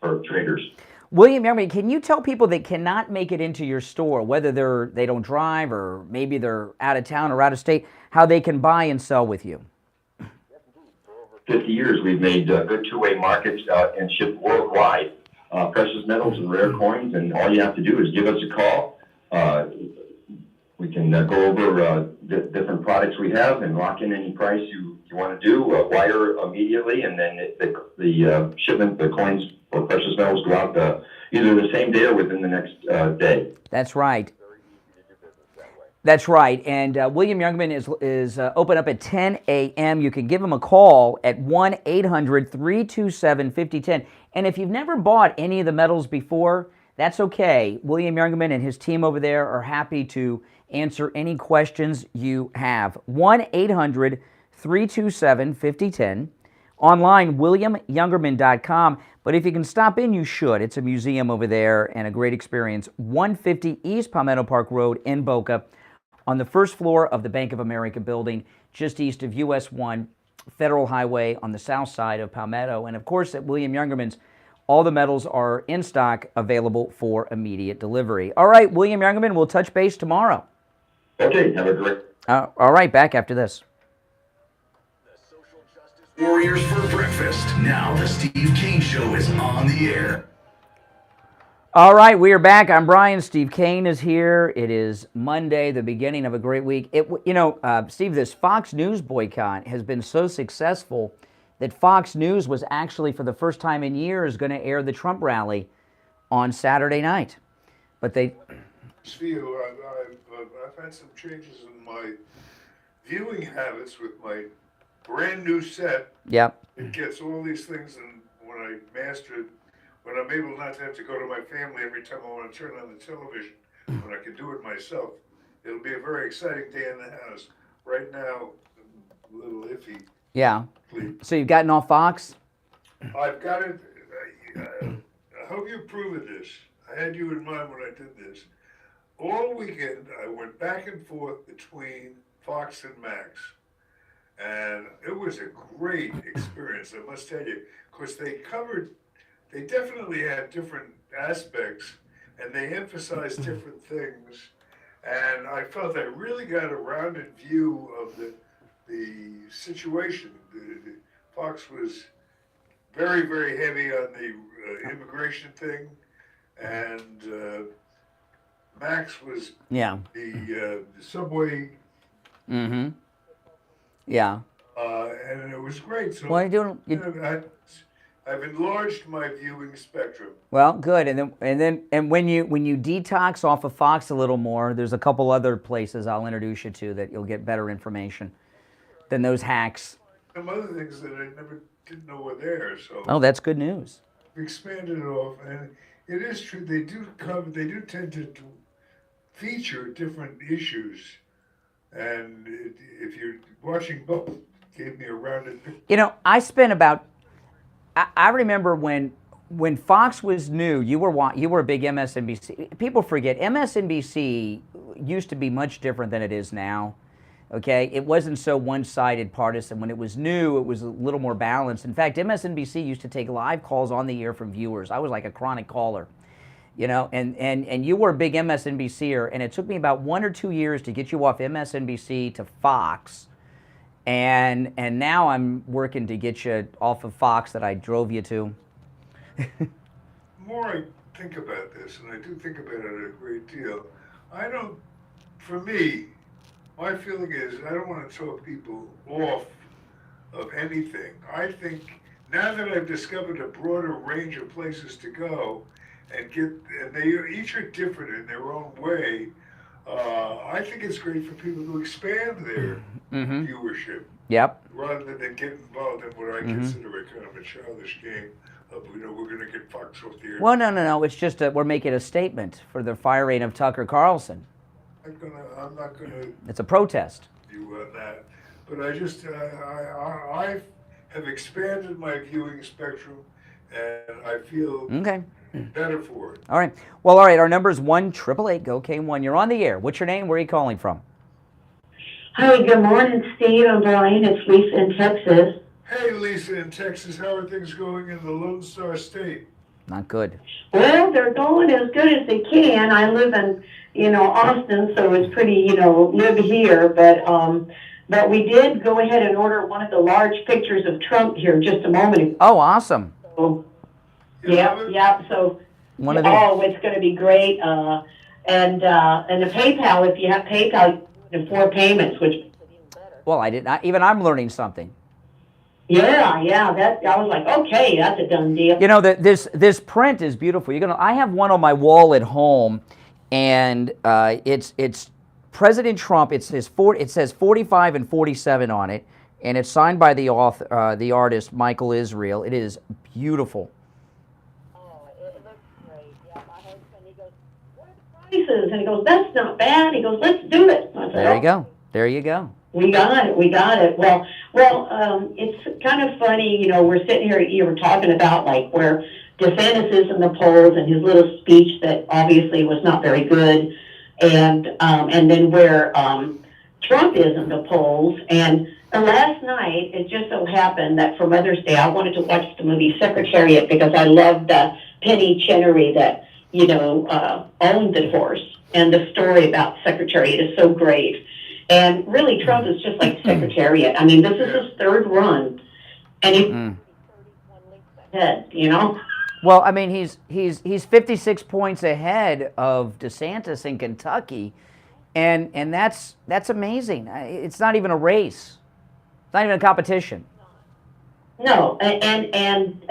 Speaker 15: for traders.
Speaker 1: William Youngerman, can you tell people that cannot make it into your store, whether they don't drive or maybe they're out of town or out of state, how they can buy and sell with you?
Speaker 15: 50 years we've made good two-way markets and shipped worldwide precious metals and rare coins, and all you have to do is give us a call. We can go over different products we have and lock in any price you want to do, wire immediately, and then the shipment, the coins or precious metals go out either the same day or within the next day.
Speaker 1: That's right. That's right. And William Youngerman is open up at 10 a.m. You can give him a call at 1-800-327-5010. And if you've never bought any of the metals before, that's okay. William Youngerman and his team over there are happy to answer any questions you have. 1-800-327-5010. Online, williamyoungerman.com. But if you can stop in, you should. It's a museum over there and a great experience. 150 East Palmetto Park Road in Boca on the first floor of the Bank of America building, just east of US 1 Federal Highway on the south side of Palmetto. And of course, at William Youngerman's, all the metals are in stock, available for immediate delivery. All right, William Youngerman, we'll touch base tomorrow.
Speaker 15: Okay, have a great.
Speaker 1: All right, back after this.
Speaker 2: Warriors for breakfast. Now the Steve Kane Show is on the air.
Speaker 1: All right, we are back. I'm Brian. Steve Kane is here. It is Monday, the beginning of a great week. Steve, this Fox News boycott has been so successful that Fox News was actually, for the first time in years, going to air the Trump rally on Saturday night. But they...
Speaker 10: I've had some changes in my viewing habits with my brand new set.
Speaker 1: Yep.
Speaker 10: It gets all these things, and when I master it, when I'm able not to have to go to my family every time I want to turn on the television, when I can do it myself, it'll be a very exciting day in the house. Right now, I'm a little iffy.
Speaker 1: Yeah. So you've gotten off Fox?
Speaker 10: I've got it. I hope you approve of this. I had you in mind when I did this. All weekend, I went back and forth between Fox and Max. And it was a great experience, I must tell you, because they definitely had different aspects, and they emphasized different things. And I felt I really got a rounded view of the situation. Fox was very, very heavy on the immigration thing, and Max was the subway.
Speaker 1: Mm-hmm. Yeah.
Speaker 10: And it was great. So
Speaker 1: I've
Speaker 10: enlarged my viewing spectrum.
Speaker 1: Well, good. And when you detox off of Fox a little more, there's a couple other places I'll introduce you to that you'll get better information than those hacks.
Speaker 10: Some other things that I didn't know were there. So
Speaker 1: oh, that's good news.
Speaker 10: We expanded it off, and it is true. They do tend to feature different issues. And if you're watching both, it gave me a rounded picture.
Speaker 1: I spent about. I remember when Fox was new. You were a big MSNBC. People forget MSNBC used to be much different than it is now. Okay, it wasn't so one-sided partisan. When it was new, it was a little more balanced. In fact, MSNBC used to take live calls on the air from viewers. I was like a chronic caller, you know, and you were a big MSNBCer, and it took me about 1 or 2 years to get you off MSNBC to Fox, and now I'm working to get you off of Fox that I drove you to.
Speaker 10: The more I think about this, and I do think about it a great deal, for me, my feeling is I don't want to talk people off of anything. I think now that I've discovered a broader range of places to go and they each are different in their own way, I think it's great for people to expand their viewership.
Speaker 1: Yep.
Speaker 10: Rather than get involved in what I consider a kind of a childish game of, we're going to get Fox off the air.
Speaker 1: Well, no. It's just we're making a statement for the firing of Tucker Carlson.
Speaker 10: I'm not going to.
Speaker 1: It's a protest.
Speaker 10: Do that, but I just I have expanded my viewing spectrum, and I feel better for it.
Speaker 1: All right. Well, all right. Our number is 1-888-GO-K1. You're on the air. What's your name? Where are you calling from?
Speaker 5: Hi. Good morning, Steve and Brian. It's Lisa in Texas.
Speaker 10: Hey, Lisa in Texas. How are things going in the Lone Star State?
Speaker 1: Not good.
Speaker 5: Well, they're going as good as they can. I live in, Austin, so it's pretty, live here. But we did go ahead and order one of the large pictures of Trump here just a moment ago.
Speaker 1: Oh, awesome.
Speaker 5: So, yeah. So, it's going to be great. And the PayPal, if you have PayPal, in 4 payments, which.
Speaker 1: Well, I did not. Even I'm learning something.
Speaker 5: Yeah. That I was like, okay, that's a done deal.
Speaker 1: You know that this print is beautiful. I have one on my wall at home, and it's President Trump. It says 45 and 47 on it, and it's signed by the author, the artist Michael Israel. It is beautiful.
Speaker 5: Oh, it looks great. Yeah, my husband, he goes, what are the prices? And he goes, that's not bad. He goes, let's do it. I said,
Speaker 1: there you go. There you go.
Speaker 5: We got it. Well, it's kind of funny, we're sitting here, you were talking about like where DeSantis is in the polls and his little speech that obviously was not very good, and then where Trump is in the polls. And last night, it just so happened that for Mother's Day, I wanted to watch the movie Secretariat because I loved Penny Chenery that, owned the horse, and the story about Secretariat is so great. And really, Trump is just like Secretariat. I mean, this is his 3rd run, and he's 31 links ahead,
Speaker 1: Well, I mean, he's 56 points ahead of DeSantis in Kentucky, and that's amazing. It's not even a race. It's not even a competition.
Speaker 5: No, and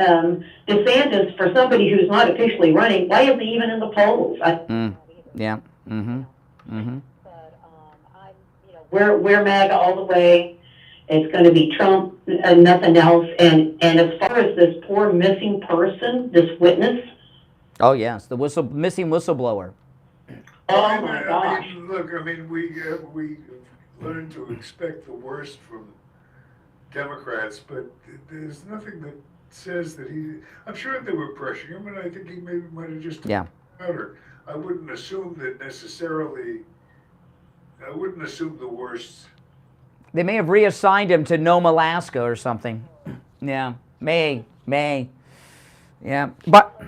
Speaker 5: DeSantis, for somebody who's not officially running, why isn't he even in the polls?
Speaker 1: Yeah.
Speaker 5: We're MAGA all the way. It's going to be Trump and nothing else. And as far as this poor missing person, this witness.
Speaker 1: Oh yes, the missing whistleblower.
Speaker 5: Oh my gosh!
Speaker 10: We learned to expect the worst from Democrats, but there's nothing that says that I'm sure they were pressuring him, and I think he might have just better. I wouldn't assume that necessarily. I wouldn't assume the worst.
Speaker 1: They may have reassigned him to Nome, Alaska or something. Yeah, may. Yeah, but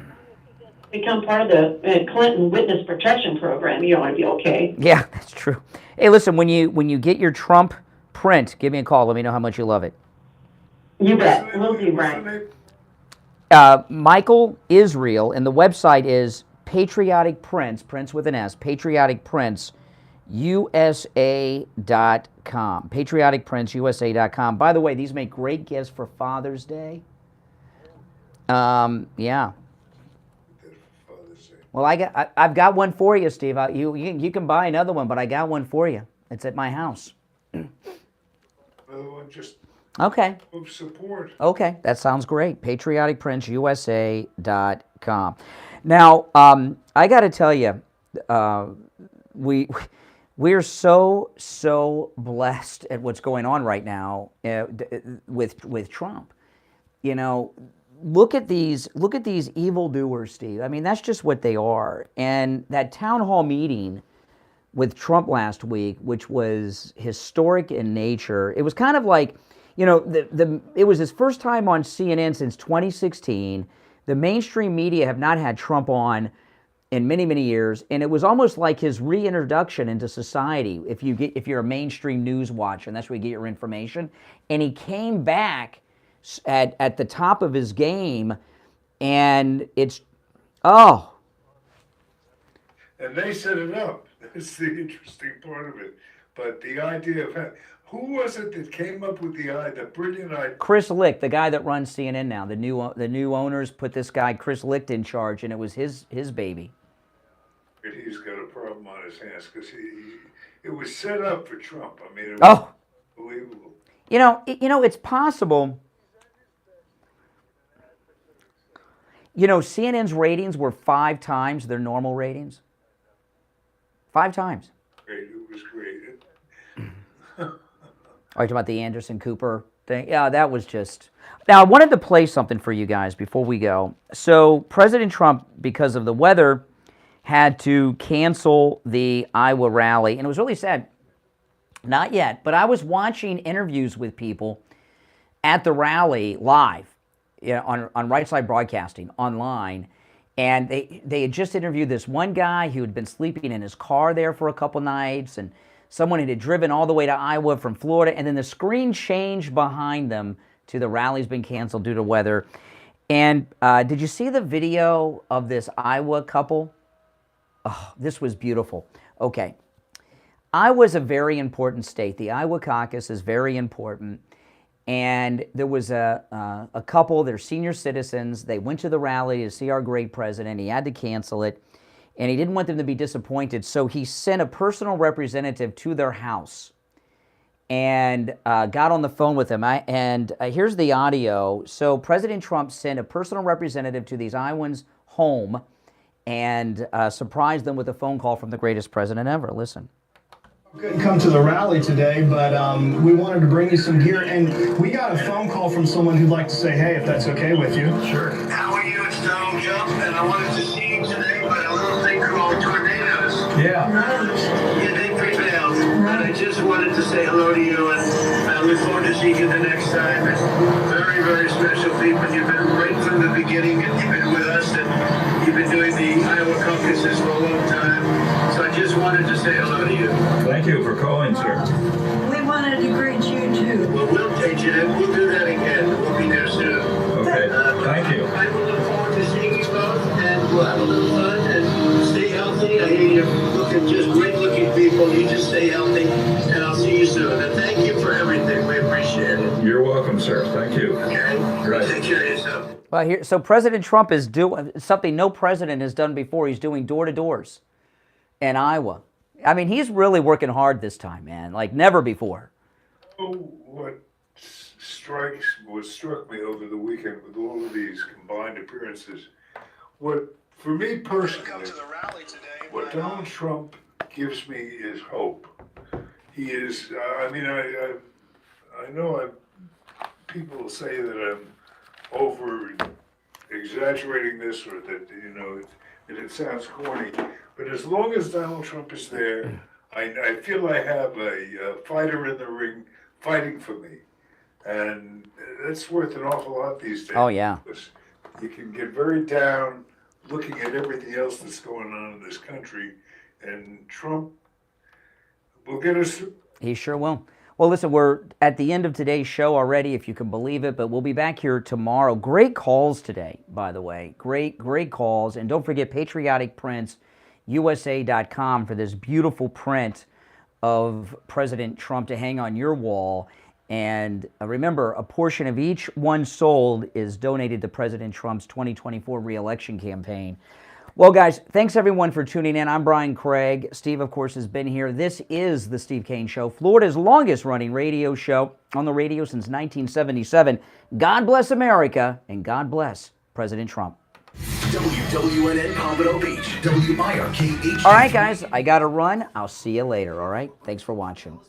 Speaker 5: become part of the Clinton Witness Protection Program. You want to be okay.
Speaker 1: Yeah, that's true. Hey, listen, when you get your Trump print, give me a call. Let me know how much you love it.
Speaker 5: You bet. Will do, Brian.
Speaker 1: Michael Israel, and the website is Patriotic Prints, Prints with an S, Patriotic Prints. USA.com. PatrioticPrintsUSA.com. By the way, these make great gifts for Father's Day. Yeah. Well, I've got one for you, Steve. You can buy another one, but I got one for you. It's at my house.
Speaker 10: Another one just.
Speaker 1: Okay.
Speaker 10: Of support.
Speaker 1: Okay, that sounds great. PatrioticPrintsUSA.com. Now, I got to tell you, we're so blessed at what's going on right now with Trump. Look at these evildoers, Steve. I mean, that's just what they are. And that town hall meeting with Trump last week, which was historic in nature. It was kind of like, you know, it was his first time on CNN since 2016. The mainstream media have not had Trump on in many, many years, and it was almost like his reintroduction into society. If you're a mainstream news watcher, and that's where you get your information, and he came back at the top of his game, and it's oh.
Speaker 10: And they set it up. That's the interesting part of it. But the idea of who was it that came up with the brilliant idea?
Speaker 1: Chris Licht, the guy that runs CNN now. The new owners put this guy Chris Licht in charge, and it was his baby.
Speaker 10: He's got a problem on his hands because it was set up for Trump. I mean, it was unbelievable.
Speaker 1: You know, it's possible. You know, CNN's ratings were 5 times their normal ratings. 5 times.
Speaker 10: Great, it was great.
Speaker 1: Are you talking about the Anderson Cooper thing? Yeah, that was just... Now, I wanted to play something for you guys before we go. So, President Trump, because of the weather, had to cancel the Iowa rally, and it was really sad. Not yet, but I was watching interviews with people at the rally live, you know, on Right Side Broadcasting online, and they had just interviewed this one guy who had been sleeping in his car there for a couple nights, and someone had driven all the way to Iowa from Florida, and then the screen changed behind them to the rally's been canceled due to weather. And did you see the video of this Iowa couple? Oh, this was beautiful. Okay. Iowa's a very important state. The Iowa caucus is very important. And there was a couple, they're senior citizens. They went to the rally to see our great president. He had to cancel it. And he didn't want them to be disappointed. So he sent a personal representative to their house and got on the phone with them. Here's the audio. So President Trump sent a personal representative to these Iowans' home and surprised them with a phone call from the greatest president ever. Listen.
Speaker 6: Couldn't come to the rally today, but we wanted to bring you some gear, and we got a phone call from someone who'd like to say hey, if that's okay with you. Sure.
Speaker 16: How are you? It's Donald Trump, and I wanted to see you today, but a little thing called tornadoes.
Speaker 6: Yeah.
Speaker 16: Yeah, they prevailed, and I just wanted to say hello to you, and I look forward to seeing you the next time. It's very, very special people. You've been right from the beginning, and you've been with us, and you've been doing the Iowa caucuses for a long time. So I just wanted to say hello to you.
Speaker 6: Thank you for calling, sir.
Speaker 16: We wanted to greet you too. Well, we'll take you there. We'll do that again. We'll be there soon.
Speaker 6: Okay. Thank you.
Speaker 16: I will look forward to seeing you both, and we'll have a little fun and stay healthy. I hear you're looking just great looking people. You just stay healthy, and I'll see you soon. And thank you for everything. We appreciate it.
Speaker 6: You're welcome, sir. Thank you.
Speaker 16: Okay.
Speaker 6: Right.
Speaker 16: Take care of yourself.
Speaker 1: Well, so President Trump is doing something no president has done before. He's doing door-to-doors in Iowa. I mean, he's really working hard this time, man, like never before.
Speaker 10: What struck me over the weekend with all of these combined appearances, for me personally, what Donald Trump gives me is hope. He is, I mean, I know people say that I'm over exaggerating this or that, you know, it sounds corny. But as long as Donald Trump is there, I feel I have a fighter in the ring fighting for me. And that's worth an awful lot these days.
Speaker 1: Oh, yeah.
Speaker 10: Because you can get very down looking at everything else that's going on in this country. And Trump will get us through.
Speaker 1: He sure will. Well, listen, we're at the end of today's show already, if you can believe it, but we'll be back here tomorrow. Great calls today, by the way. Great, great calls. And don't forget patrioticprints.usa.com for this beautiful print of President Trump to hang on your wall. And remember, a portion of each one sold is donated to President Trump's 2024 re-election campaign. Well, guys, thanks everyone for tuning in. I'm Brian Craig. Steve, of course, has been here. This is the Steve Kane Show, Florida's longest-running radio show on the radio since 1977. God bless America, and God bless President Trump.
Speaker 2: WWNN Pompano Beach, WIRK.
Speaker 1: All right, guys, I got to run. I'll see you later, all right? Thanks for watching.